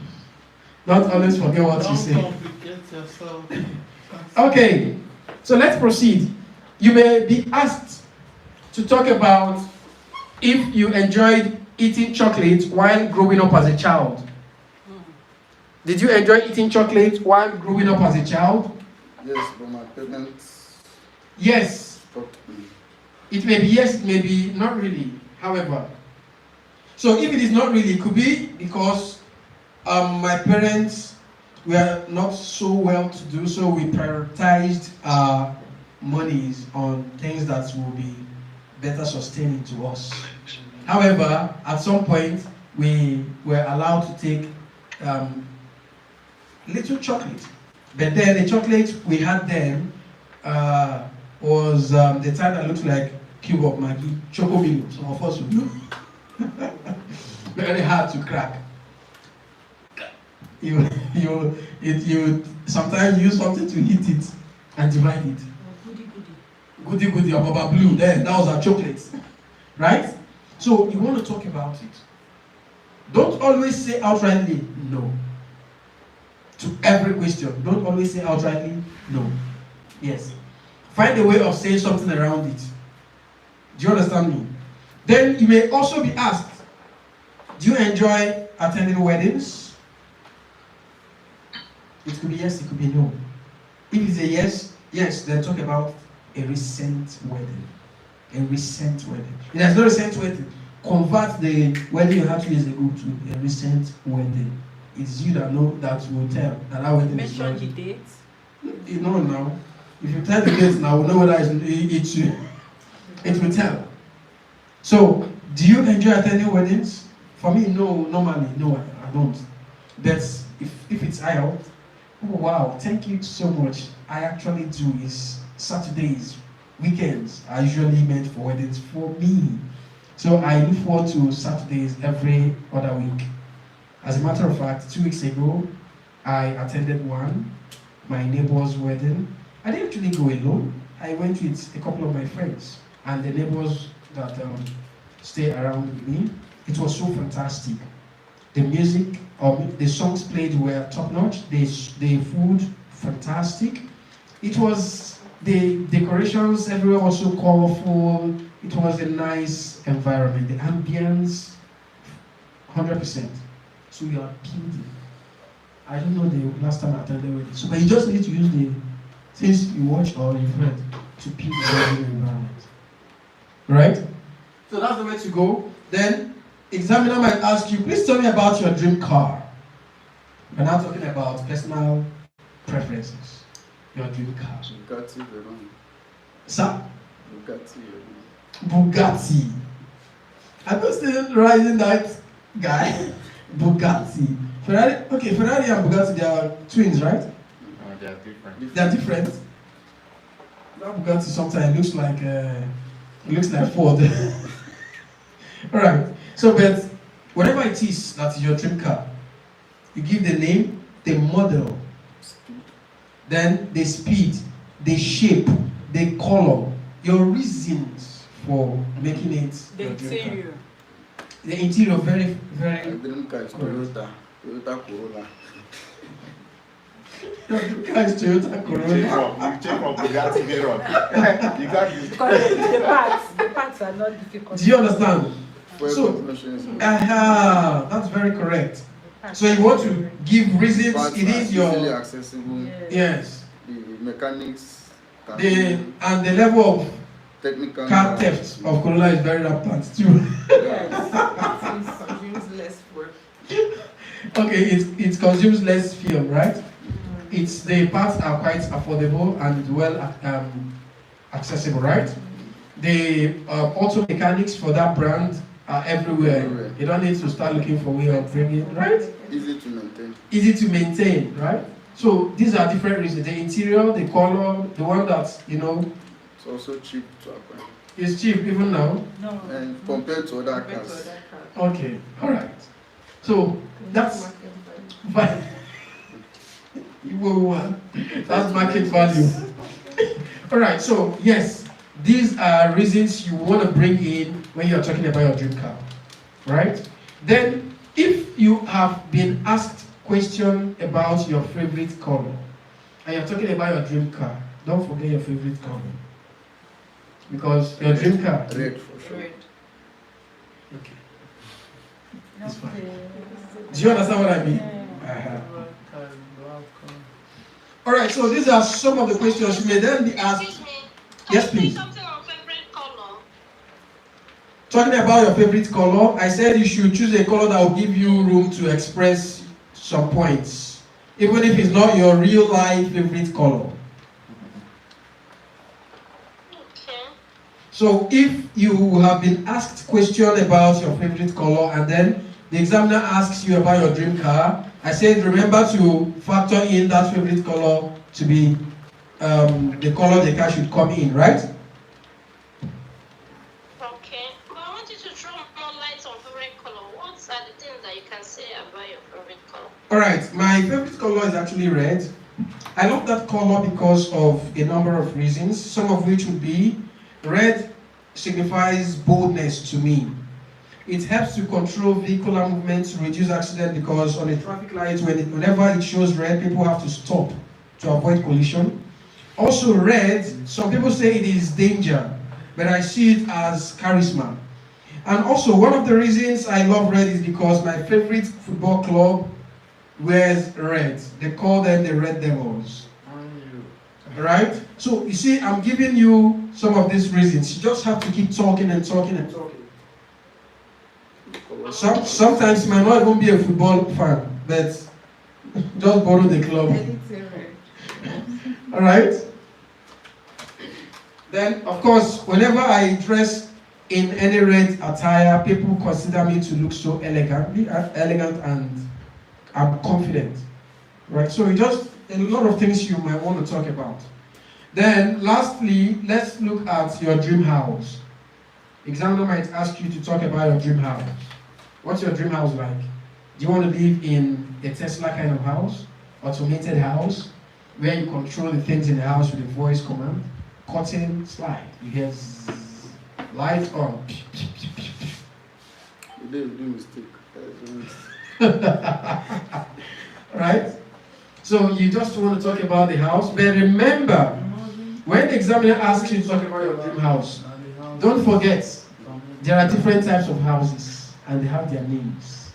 Don't always forget what you say. don't complicate yourself. Okay, so let's proceed. You may be asked to talk about if you enjoyed eating chocolate while growing up as a child. Did you enjoy eating chocolate while growing up as a child? Yes, but my parents. Yes. Stopped me. It may be yes, it may be not really. However, so if it is not really, it could be because my parents were not so well to do, so we prioritized our monies on things that will be better sustaining to us. However, at some point, we were allowed to take little chocolate. But then the chocolate we had then was the type that looks like cube of Maggi, Chocomilk. Some of us would know. Very hard to crack. You sometimes use something to heat it and divide it. Goody or Baba Blue. Then that was our chocolate. right? So you want to talk about it. Don't always say outrightly no to every question. Don't always say outrightly no. Yes. Find a way of saying something around it. Do you understand me? Then you may also be asked, do you enjoy attending weddings? It could be yes, it could be no. If it's a yes, then talk about a recent wedding. A recent wedding. If there's no recent wedding, convert the wedding you had 2 years ago to a recent wedding. It's you that know that will tell that wedding is Mention the date. You know now. If you tell the date now, we'll know whether it will tell. So, do you enjoy attending weddings? For me, no, normally, no, I don't. But if it's IELTS, oh wow, thank you so much. I actually do is Saturdays, weekends are usually meant for weddings for me. So I look forward to Saturdays every other week. As a matter of fact, 2 weeks ago, I attended one, my neighbor's wedding. I didn't actually go alone. I went with a couple of my friends and the neighbors that stay around with me. It was so fantastic. The music, the songs played were top notch. The food, fantastic. It was, the decorations everywhere was so colorful. It was a nice environment. The ambience, 100%. So you are building. I don't know the last time I attended wedding. So, but you just need to use the things you watch or you've read to build the wedding environment. Right? So that's the way to go. Then, examiner might ask you, please tell me about your dream car. We're now talking about personal preferences. Your dream car. Bugatti Veyron. Sir? Bugatti Veyron. Bugatti. I'm not still riding that guy. Bugatti. Ferrari, okay, Ferrari and Bugatti, they are twins, right? No, they are different. They are different. That Bugatti sometimes looks like Ford. Alright. So, but whatever it is that is your dream car, you give the name, the model, then the speed, the shape, the color, your reasons for making it The your dream car. interior. The interior, very, very. My dream car is Toyota Corolla. Your dream car is Toyota Corolla. You check from Bugatti Veyron. You got this. Because the parts are not difficult. Do you understand? So, that's very correct. So you want to give reasons, it is easily your, accessible. yes, The mechanics, and the level of technical car theft of Corolla is very rampant too. Yes. It consumes less work. Okay, it consumes less fuel, right? The parts are quite affordable and well accessible, right? The auto mechanics for that brand are everywhere. You don't need to start looking for way of bringing it, right? Easy to maintain. Easy to maintain, right? So these are different reasons. The interior, the color, the one that, It's also cheap to acquire. is cheap even now. No. And compared to other cars. Okay, all right. So that's fine. That's market value. All right. So yes, these are reasons you want to bring in when you are talking about your dream car, right? Then, if you have been asked question about your favorite color, and you're talking about your dream car, don't forget your favorite color, because your dream car. Red for sure. Red. Okay. That's fine. Do you understand what I mean? All right, so these are some of the questions you may then be asked. Excuse me. Yes, please. Something on favorite color. Talking about your favorite color, I said you should choose a color that will give you room to express some points, even if it's not your real life favorite color. Okay. So if you have been asked question about your favorite color and then the examiner asks you about your dream car, I said remember to factor in that favorite color to be the color the car should come in, right? Okay. But I want you to throw more light on favorite color. What are the things that you can say about your favorite color? Alright, my favorite color is actually red. I love that color because of a number of reasons, some of which would be red signifies boldness to me. It helps to control vehicular movement to reduce accident because on a traffic light, whenever it shows red, people have to stop to avoid collision. Also red, some people say it is danger, but I see it as charisma. And also one of the reasons I love red is because my favorite football club wears red. They call them the Red Devils. Right? So you see, I'm giving you some of these reasons. You just have to keep talking and talking and talking. Sometimes you might not even be a football fan, but just borrow the club. Alright? Then, of course, whenever I dress in any red attire, people consider me to look so elegant and I'm confident. Right? So just a lot of things you might want to talk about. Then, lastly, let's look at your dream house. Examiner might ask you to talk about your dream house. What's your dream house like? Do you want to live in a Tesla kind of house? Automated house? Where you control the things in the house with a voice command? Curtain, slide. You hear zzz, light on. You didn't do mistake. Right? So you just want to talk about the house. But remember, when the examiner asks you to talk about your dream house, don't forget, there are different types of houses. And they have their names.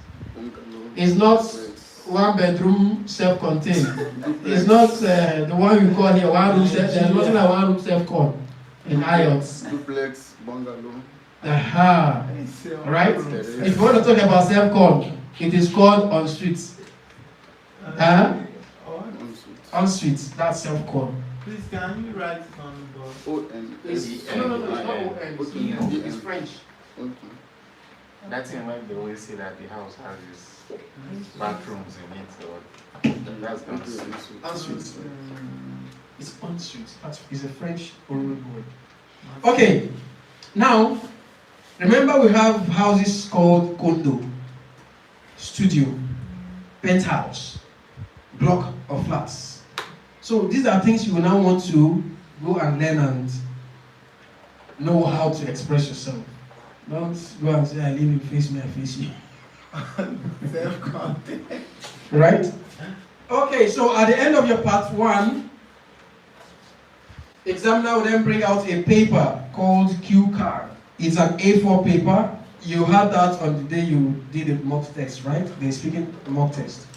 It's not one bedroom self-contained. It's not the one you call here one room self. There's nothing like one room self-contained in IELTS. Duplex, bungalow. Aha. Right? If you want to talk about self-contained, it is called en suite. En suite. That's self-contained. Please, can you write it on the board? No, it's not O-N. It's French. Okay. That's when they always say that the house has these bathrooms in it, or that's the ensuite. It's ensuite. It's a French oral word. Okay, now remember we have houses called condo, studio, penthouse, block of flats. So these are things you will now want to go and learn and know how to express yourself. Don't go and say, I live in face me, I face you. Self-contained. Right? Okay, so at the end of your part 1, examiner will then bring out a paper called Q card. It's an A4 paper. You had that on the day you did the mock test, right? The speaking mock test.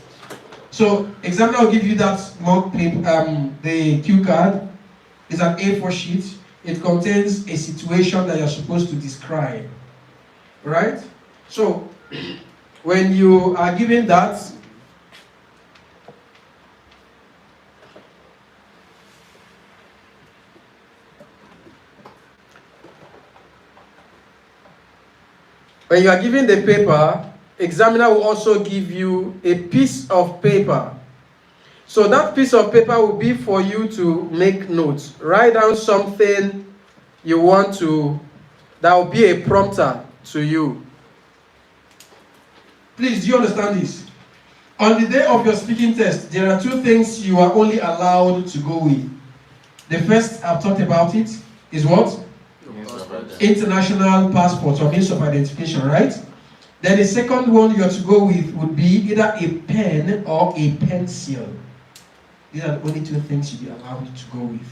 So examiner will give you that mock paper, the Q card. It's an A4 sheet. It contains a situation that you're supposed to describe. Right? So, when you are given that, when you are given the paper, examiner will also give you a piece of paper. So that piece of paper will be for you to make notes. Write down something you want to, that will be a prompter to you. Please, do you understand this? On the day of your speaking test, there are 2 things you are only allowed to go with. The first, I've talked about it, is what? International passport or means of identification, right? Then the second one you are to go with would be either a pen or a pencil. These are the only 2 things you'll be allowed to go with.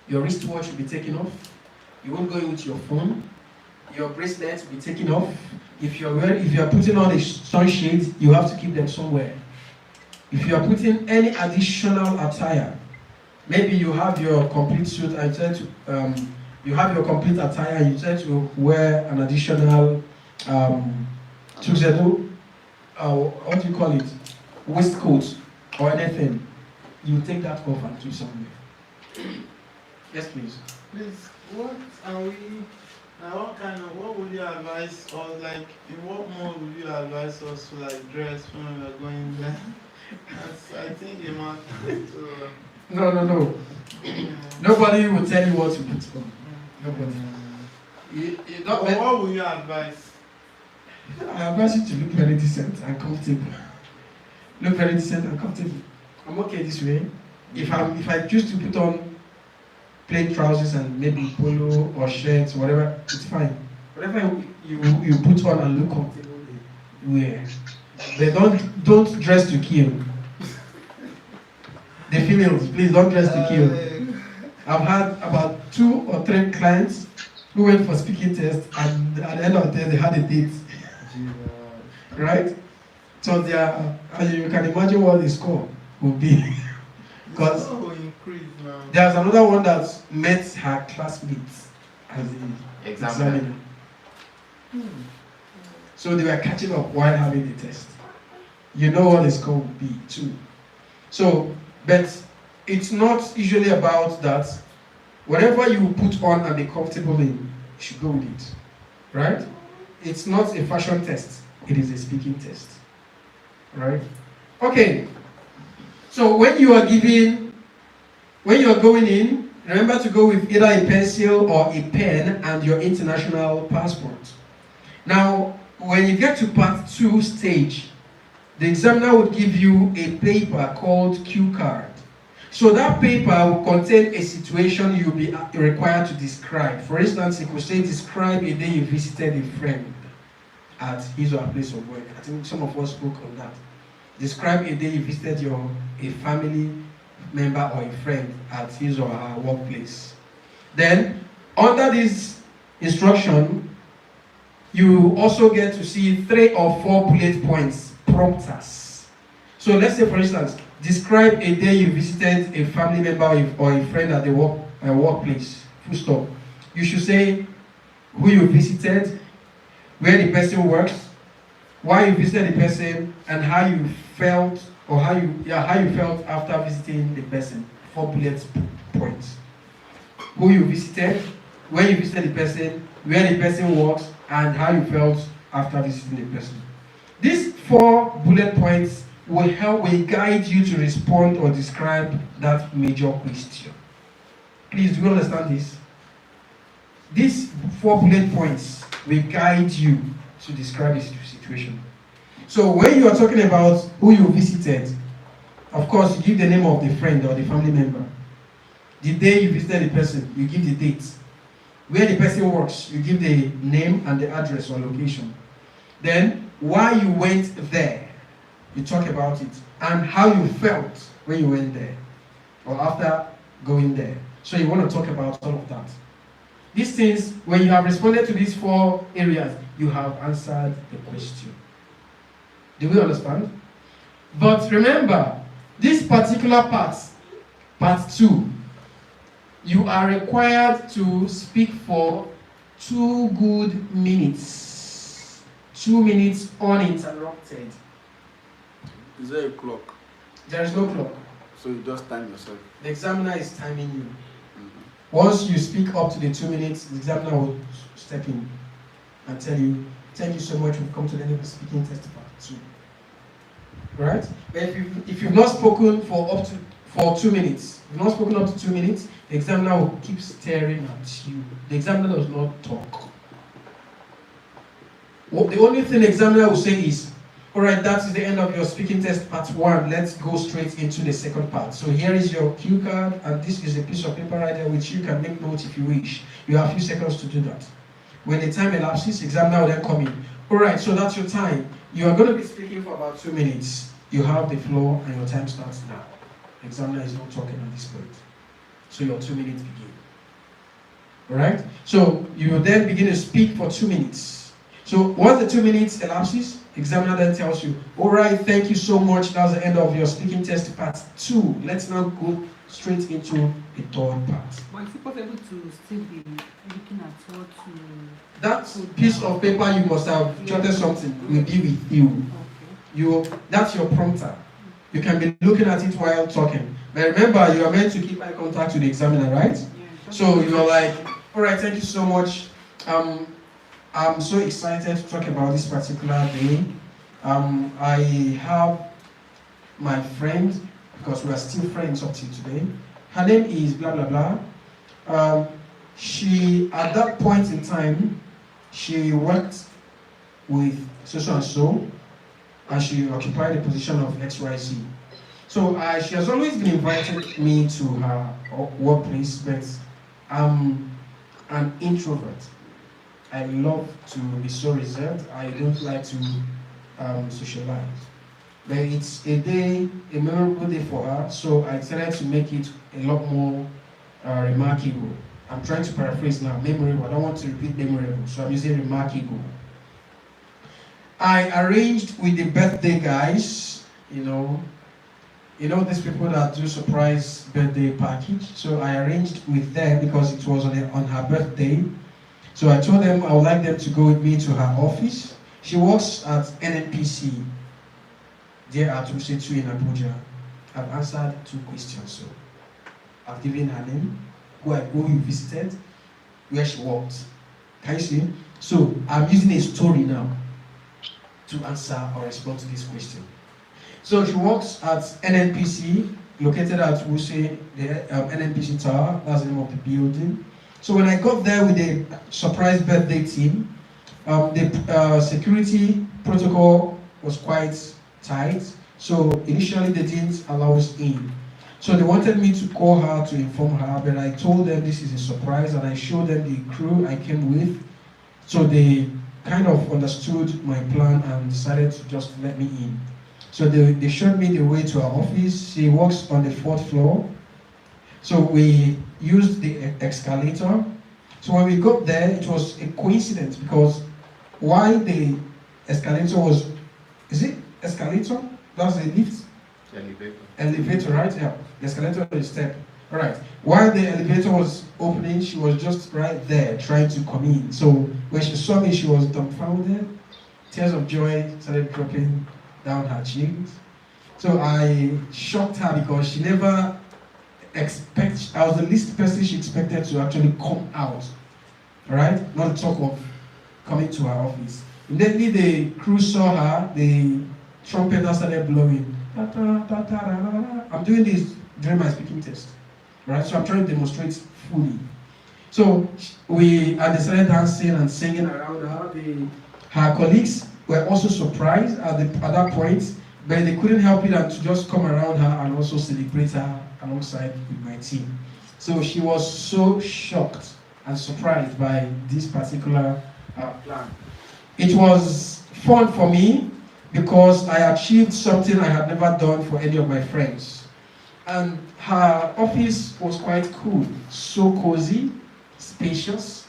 Your wristwatch will be taken off. You won't go in with your phone. Your bracelets will be taken off. If you are putting on a sunshade, you have to keep them somewhere. If you are putting any additional attire, maybe you have your complete suit and you try to you have your complete attire and you try to wear an additional what do you call it? Waistcoat or anything. You take that off and keep somewhere. Yes, please. Please, what would you advise us, like, in what mode would you advise us to, like, dress when we are going there? I think it might to... No. Nobody will tell you what to put on. Nobody. What would you advise? I advise you to look very decent and comfortable. Look very decent and comfortable. I'm okay this way. If I choose to put on plain trousers and maybe polo or shirts, whatever, it's fine. Whatever you put on and look comfortable, wear. But don't dress to kill. The females, please don't dress to kill. I've had about 2 or 3 clients who went for speaking tests, and at the end of the test they had a date. Right? So they are, you can imagine what the score would be. Because there's another one that met her classmates as the examiner. So they were catching up while having the test. You know what the score would be too. So, but it's not usually about that. Whatever you put on and be comfortable in, you should go with it. Right? It's not a fashion test. It is a speaking test. Right? Okay. So when you are going in, remember to go with either a pencil or a pen and your international passport. Now, when you get to part 2 stage, the examiner would give you a paper called cue card. So that paper will contain a situation you'll be required to describe. For instance, it could say, describe a day you visited a friend at his or her place of work. I think some of us spoke on that. Describe a day you visited a family member or a friend at his or her workplace. Then, under this instruction, you also get to see 3 or 4 bullet points, prompters. So let's say, for instance, describe a day you visited a family member or a friend at the workplace. Full stop. You should say who you visited, where the person works, why you visited the person, and how you felt, or how you felt after visiting the person. 4 bullet points. Who you visited, where you visited the person, where the person works, and how you felt after visiting the person. These 4 bullet points will guide you to respond or describe that major question. Please, do you understand this? These 4 bullet points will guide you to describe this situation. So when you are talking about who you visited, of course you give the name of the friend or the family member. The day you visited the person, you give the date. Where the person works, you give the name and the address or location. Then, why you went there, you talk about it. And how you felt when you went there, or after going there. So you want to talk about all of that. These things, when you have responded to these 4 areas, you have answered the question. Do we understand? But remember, this particular part 2, you are required to speak for 2 good minutes. 2 minutes uninterrupted. Is there a clock? There is no clock. So you just time yourself. The examiner is timing you. Once you speak up to the 2 minutes, the examiner will step in and tell you, thank you so much, we've come to the end of the speaking test part 2. Right? But if you've not spoken for 2 minutes, you've not spoken up to 2 minutes, the examiner will keep staring at you. The examiner does not talk. The only thing the examiner will say is, alright, that is the end of your speaking test part 1. Let's go straight into the second part. So here is your cue card, and this is a piece of paper right there which you can make notes if you wish. You have a few seconds to do that. When the time elapses, the examiner will then come in. Alright, so that's your time. You are going to be speaking for about 2 minutes. You have the floor and your time starts now. The examiner is not talking at this point. So your 2 minutes begin. Alright? So you will then begin to speak for 2 minutes. So once the 2 minutes elapses, the examiner then tells you, alright, thank you so much. That's the end of your speaking test part 2. Let's now go straight into the 3rd part. But is it possible to still be looking at what to... That piece of paper you must have jotted something will be with you. That's your prompter. You can be looking at it while talking. But remember, you are meant to keep eye contact with the examiner, right? So you're like, alright, thank you so much. I'm so excited to talk about this particular day. I have my friend, because we are still friends up till today. Her name is blah blah blah. She, at that point in time, she worked with so and so, and she occupied the position of XYZ. So she has always been inviting me to her workplace, but I'm an introvert. I love to be so reserved. I don't like to socialize. But it's a memorable day for her, so I decided to make it a lot more remarkable. I'm trying to paraphrase now, memorable. I don't want to repeat memorable, so I'm using remarkable. I arranged with the birthday guys, you know these people that do surprise birthday package. So I arranged with them because it was on her birthday. So I told them I would like them to go with me to her office. She works at NNPC there at Usetu in Abuja. I've answered 2 questions. So I've given her name, who you visited, where she worked. Can you see? So I'm using a story now to answer or respond to this question. So she works at NNPC, located at Wuse, the NNPC Tower. That's the name of the building. So when I got there with the surprise birthday team, the security protocol was quite tight. So initially they didn't allow us in. So they wanted me to call her to inform her, but I told them this is a surprise, and I showed them the crew I came with. So they kind of understood my plan and decided to just let me in. So they showed me the way to her office. She works on the 4th floor. So we used the escalator. So when we got there, it was a coincidence because while the escalator was, is it escalator? That's the lift? Elevator. Elevator, right? Yeah. The escalator is step. All right. While the elevator was opening, she was just right there trying to come in. So when she saw me, she was dumbfounded. Tears of joy started dropping down her cheeks. So I shocked her because she never I was the least person she expected to actually come out. All right? Not to talk of coming to her office. Immediately the crew saw her, the trumpet now started blowing. I'm doing this during my speaking test. Right? So I'm trying to demonstrate fully. So I decided dancing and singing around her. Her colleagues were also surprised at that point, but they couldn't help it and to just come around her and also celebrate her alongside with my team. So she was so shocked and surprised by this particular plan. It was fun for me because I achieved something I had never done for any of my friends. And her office was quite cool, so cozy, spacious,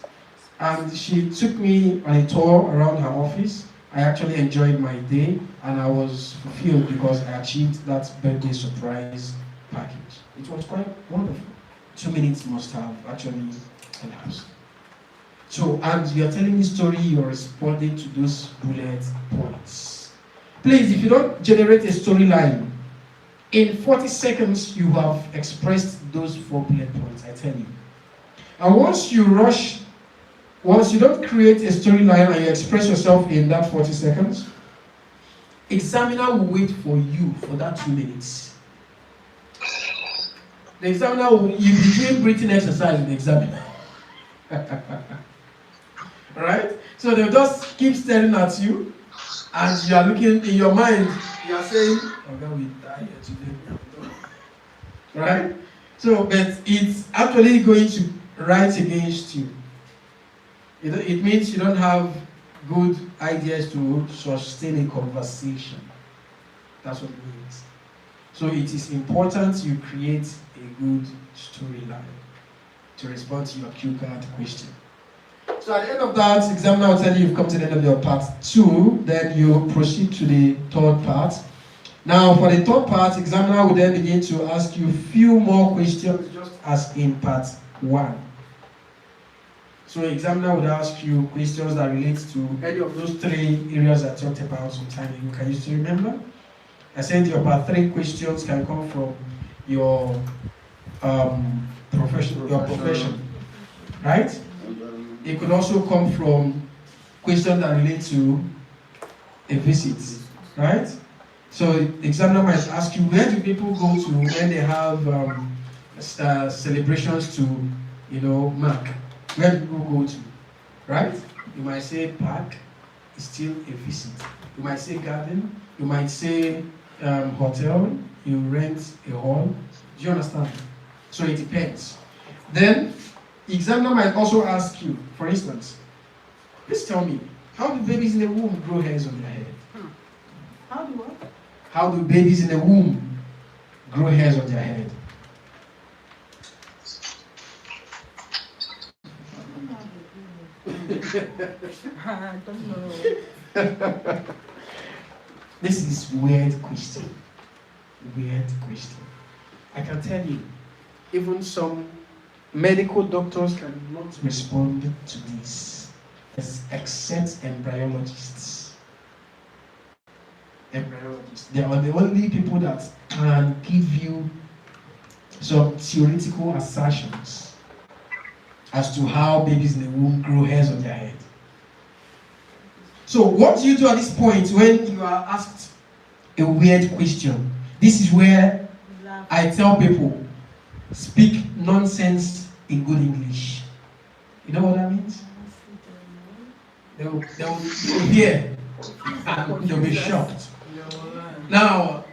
and she took me on a tour around her office. I actually enjoyed my day and I was fulfilled because I achieved that birthday surprise package. It was quite wonderful. 2 minutes must have actually elapsed. So, and you're telling me story, you're responding to those bullet points. Please, if you don't generate a storyline, in 40 seconds you have expressed those 4 bullet points, I tell you. And once you don't create a storyline and you express yourself in that 40 seconds, examiner will wait for you for that 2 minutes. The examiner will be doing breathing exercise with the examiner. Right? So they'll just keep staring at you, and you are looking in your mind, you are saying, "Oh God, we die here today." Right? So, but it's actually going to write against you. It means you don't have good ideas to sustain a conversation. That's what it means. So it is important you create a good storyline to respond to your Q card question. So at the end of that, examiner will tell you you've come to the end of your part 2, then you proceed to the 3rd part. Now for the 3rd part, examiner will then begin to ask you few more questions just as in part 1. So examiner would ask you questions that relate to any of those 3 areas I talked about some time ago. Can you still remember? I said your part 3 questions can come from your profession, right? It could also come from questions that relate to a visit, right? So the examiner might ask you, where do people go to when they have celebrations to, mark? Where do people go to, right? You might say park, it's still a visit. You might say garden, you might say hotel, you rent a hall. Do you understand? So it depends. Then examiner might also ask you, for instance, please tell me, how do babies in the womb grow hairs on their head? How do what? How do babies in the womb grow hairs on their head? I don't know. This is weird question. Weird question. I can tell you, even some medical doctors cannot respond to this, except embryologists. Embryologists. They are the only people that can give you some theoretical assertions as to how babies in the womb grow hairs on their head. So what do you do at this point when you are asked a weird question? This is where I tell people, speak nonsense in good English. You know what that means? They'll hear and they'll be shocked. Now,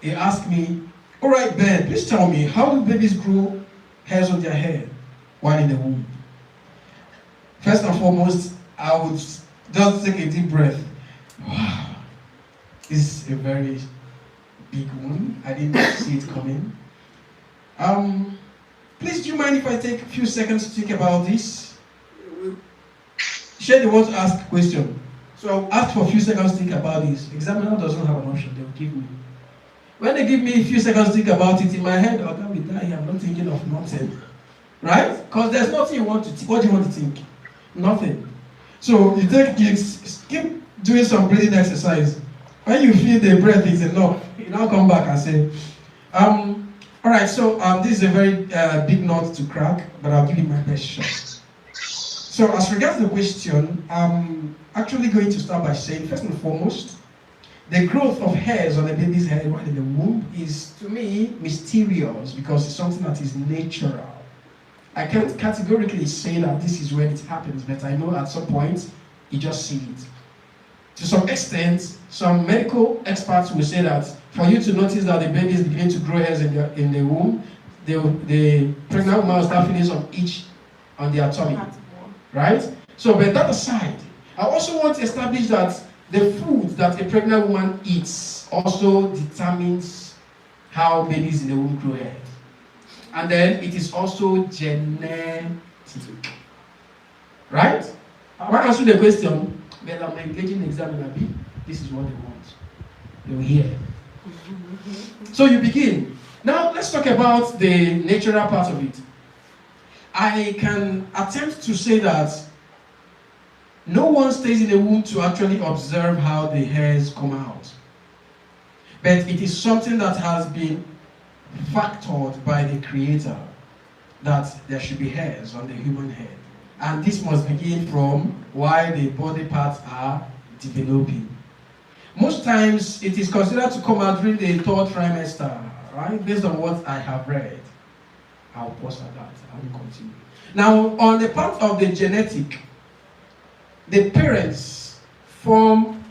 he asked me, all right, Ben, please tell me, how do babies grow hairs on their head while in the womb? First and foremost, I would just take a deep breath. Wow, this is a very big one. I didn't see it coming. Please, do you mind if I take a few seconds to think about this? Shady wants to ask a question. So I'll ask for a few seconds to think about this. Examiner doesn't have an option, they'll give me. When they give me a few seconds to think about it, in my head, I'll be dying, I'm not thinking of nothing. Right? Because there's nothing you want to think. What do you want to think? Nothing. So you keep doing some breathing exercise. When you feel the breath is enough, you now come back and say, all right, so this is a very big nut to crack, but I'll give you my best shot. So as regards the question, I'm actually going to start by saying, first and foremost, the growth of hairs on a baby's head while in the womb is, to me, mysterious because it's something that is natural. I can't categorically say that this is when it happens, but I know at some point, you just see it. To some extent, some medical experts will say that for you to notice that the baby is beginning to grow hairs in the womb, the pregnant woman will start feeling some itch on their tummy. Right? So, but that aside, I also want to establish that the food that a pregnant woman eats also determines how babies in the womb grow hairs. And then it is also genetic. Right? When I answer the question, well, I'm engaging the examiner. This is what they want. They will hear. So you begin. Now let's talk about the natural part of it. I can attempt to say that no one stays in the womb to actually observe how the hairs come out. But it is something that has been factored by the Creator that there should be hairs on the human head. And this must begin from while the body parts are developing. Most times it is considered to come out during the third trimester, right? Based on what I have read. I'll pause at that. I will continue. Now, on the part of the genetic, the parents form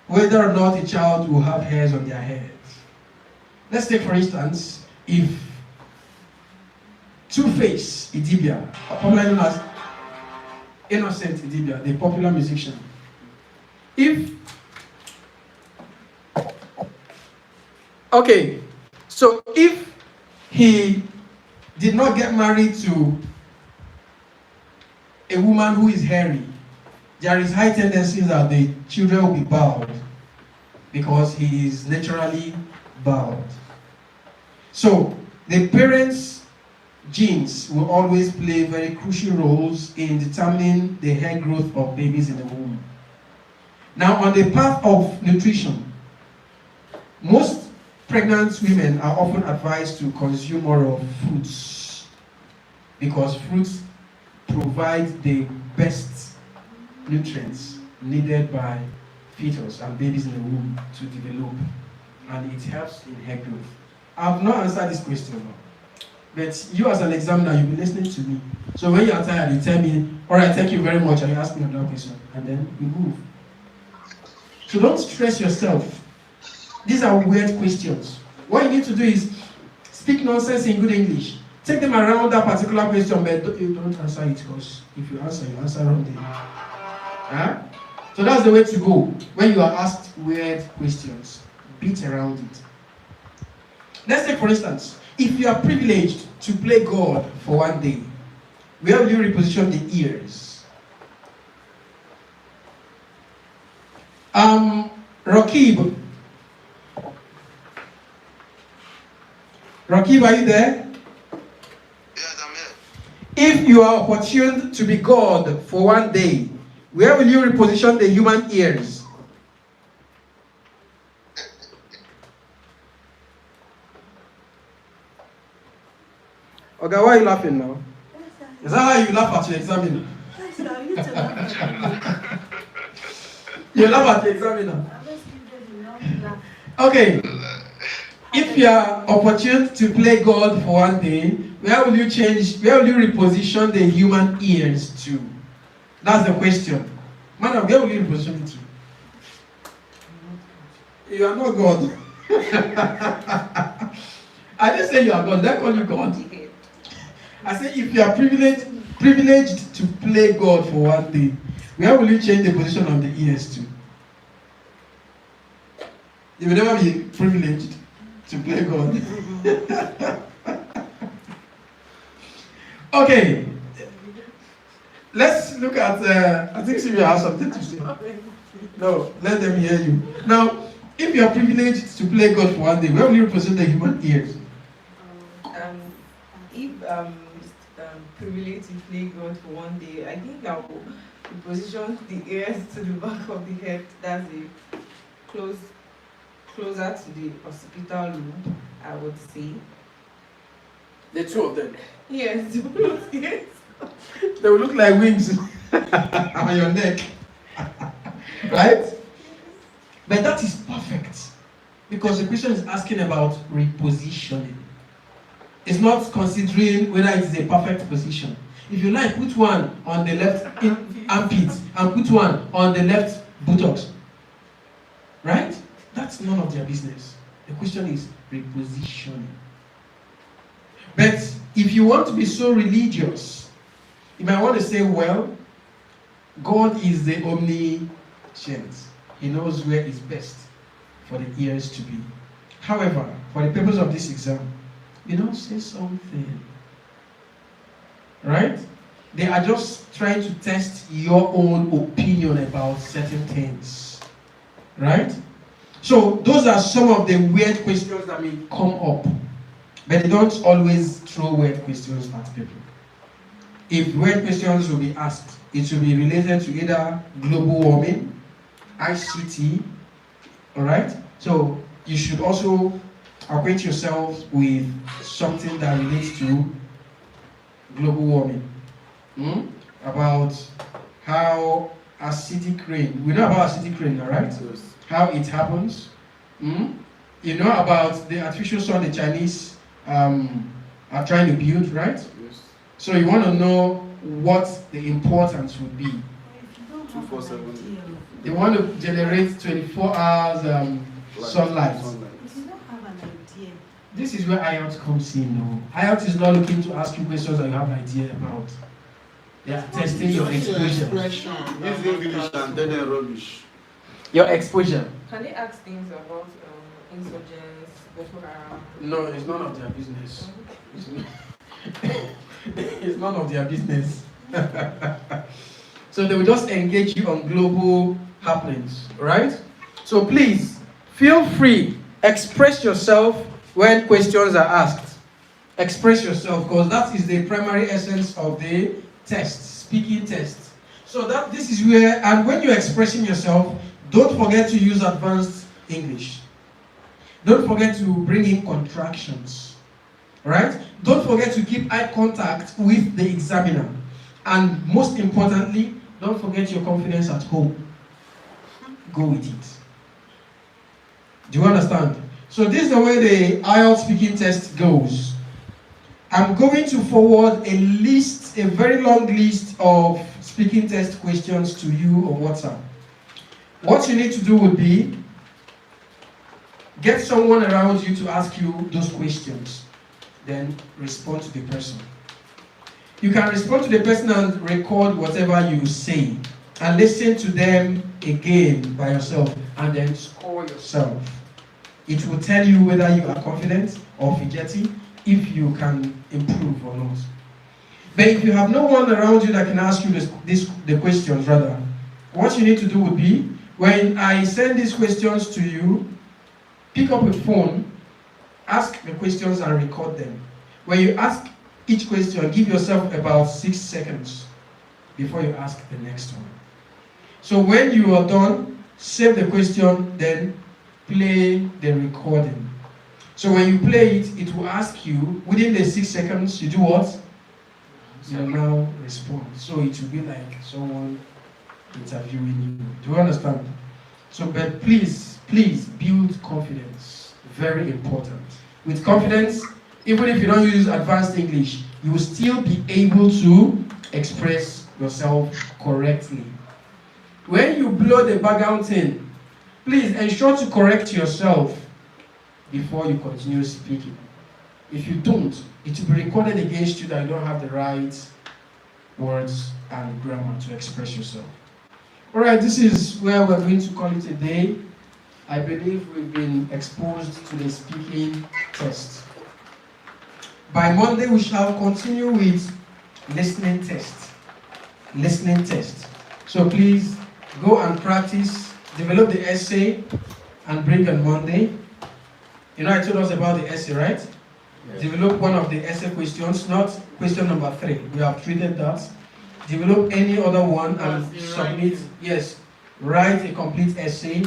whether or not a child will have hairs on their heads. Let's take, for instance, if Two-Face Idibia, popularly known as Innocent Idibia, the popular musician, so if he did not get married to a woman who is hairy, there is high tendency that the children will be bald because he is naturally bald. So the parents' genes will always play very crucial roles in determining the hair growth of babies in the womb. Now, on the path of nutrition, most pregnant women are often advised to consume more of fruits because fruits provide the best nutrients needed by fetus and babies in the womb to develop, and it helps in hair growth. I've not answered this question, but you as an examiner, you'll be listening to me. So when you are tired, you tell me, all right, thank you very much, and you ask me another question, and then we move. So don't stress yourself. These are weird questions. What you need to do is speak nonsense in good English. take them around that particular question, but you don't answer it, because if you answer wrongly. Huh? So that's the way to go. When you are asked weird questions, beat around it. Let's take, for instance, if you are privileged to play God for one day, where will you reposition the ears? Rakib, are you there? Yes, I'm here. If you are opportuned to be God for one day, where will you reposition the human ears? Okay, why are you laughing now? Is that how you laugh at your examiner? Yes, sir, I need to laugh at you. You laugh at your examiner? I was thinking, you know, laugh. Okay. If you are opportuned to play God for one day, where will you reposition the human ears to? That's the question. Madam, where will you reposition it to? You are not God. I didn't say you are God, don't call you God. I said if you are privileged to play God for one day, where will you change the position of the ears to? You will never be privileged to play God. Okay. Let's look at, I think Sylvia has something to say. No, let them hear you. Now, if you are privileged to play God for one day, where will you represent the human ears? If privileged to play God for one day, I think I will position the ears to the back of the head. That's it. Closer to the occipital lobe, I would say. The two of them? Yes, yes. They will look like wings on your neck. Right? But that is perfect. Because the question is asking about repositioning. It's not considering whether it is a perfect position. If you like, put one on the left armpit and put one on the left buttocks. Right? That's none of their business. The question is repositioning. But if you want to be so religious, you might want to say, well, God is the omniscient. He knows where is best for the ears to be. However, for the purpose of this exam, you don't say something. Right? They are just trying to test your own opinion about certain things. Right? So those are some of the weird questions that may come up. But they don't always throw weird questions at people. If weird questions will be asked, it will be related to either global warming, ICT, alright? So you should also acquaint yourself with something that relates to global warming. About how acidic rain, we know about acidic rain, alright? Yes. How it happens. You know about the artificial sun the Chinese are trying to build, right? Yes. So you want to know what the importance would be. 247. They want to generate 24 hours sunlight. If you don't have an idea, This is where IELTS comes in. No, IELTS is not looking to ask you questions that you have an idea about. They are testing your exposure. Use English and then they're rubbish. Your exposure. Can they ask things about insurgents, Boko Haram? No, it's none of their business. It's none of their business. So they will just engage you on global happenings, right? So please, feel free, express yourself when questions are asked. Express yourself, because that is the primary essence of the test, speaking test. So that this is where, and when you're expressing yourself, don't forget to use advanced English. Don't forget to bring in contractions, right? Don't forget to keep eye contact with the examiner. And most importantly, don't forget your confidence at home. Go with it. Do you understand? So this is the way the IELTS speaking test goes. I'm going to forward a list, a very long list of speaking test questions to you on WhatsApp. What you need to do would be get someone around you to ask you those questions. then respond to the person. You can respond to the person and record whatever you say and listen to them again by yourself and then score yourself. It will tell you whether you are confident or fidgety, if you can improve or not. But if you have no one around you that can ask you the questions, rather, what you need to do would be, when I send these questions to you, pick up a phone, ask the questions and record them. When you ask each question, give yourself about 6 seconds before you ask the next one. So when you are done, save the question, then play the recording. So when you play it, it will ask you, within the 6 seconds, you do what? You now respond. So it will be like someone interviewing you. Do you understand? So, but please build confidence. Very important. With confidence, even if you don't use advanced English, you will still be able to express yourself correctly. When you blow the background thing, please ensure to correct yourself before you continue speaking. If you don't, it will be recorded against you that you don't have the right words and grammar to express yourself. Alright, this is where we're going to call it a day. I believe we've been exposed to the speaking test. By Monday, we shall continue with listening test. Listening test. So please go and practice, develop the essay, and bring on Monday. You know, I told us about the essay, right? Yes. Develop one of the essay questions, not question number 3. We have treated that. Develop any other one and submit. Yes, write a complete essay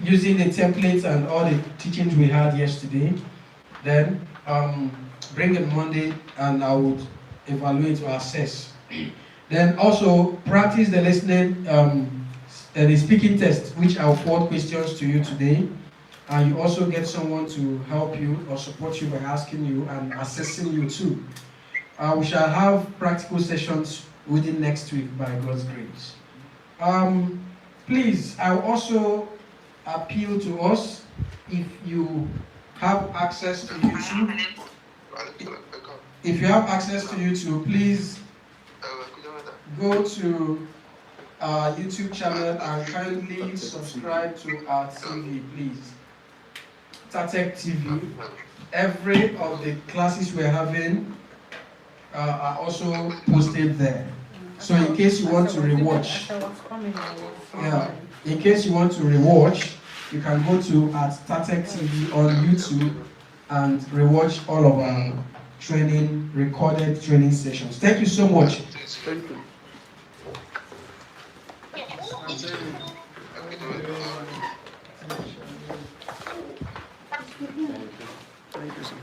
using the templates and all the teachings we had yesterday. Then bring it Monday and I would evaluate or assess. Then also practice the listening, the speaking test, which I'll forward questions to you today. And you also get someone to help you or support you by asking you and assessing you too. We shall have practical sessions within next week by God's grace. Please, I will also appeal to us, if you have access to YouTube. If you have access to YouTube, please go to our YouTube channel and kindly subscribe to our TV, please. TATEC TV. Every of the classes we're having are also posted there. So in case you want to rewatch, in case you want to rewatch, you can go to TATEC TV on YouTube and rewatch all of our recorded training sessions. Thank you so much. Thank you. Thank you so much.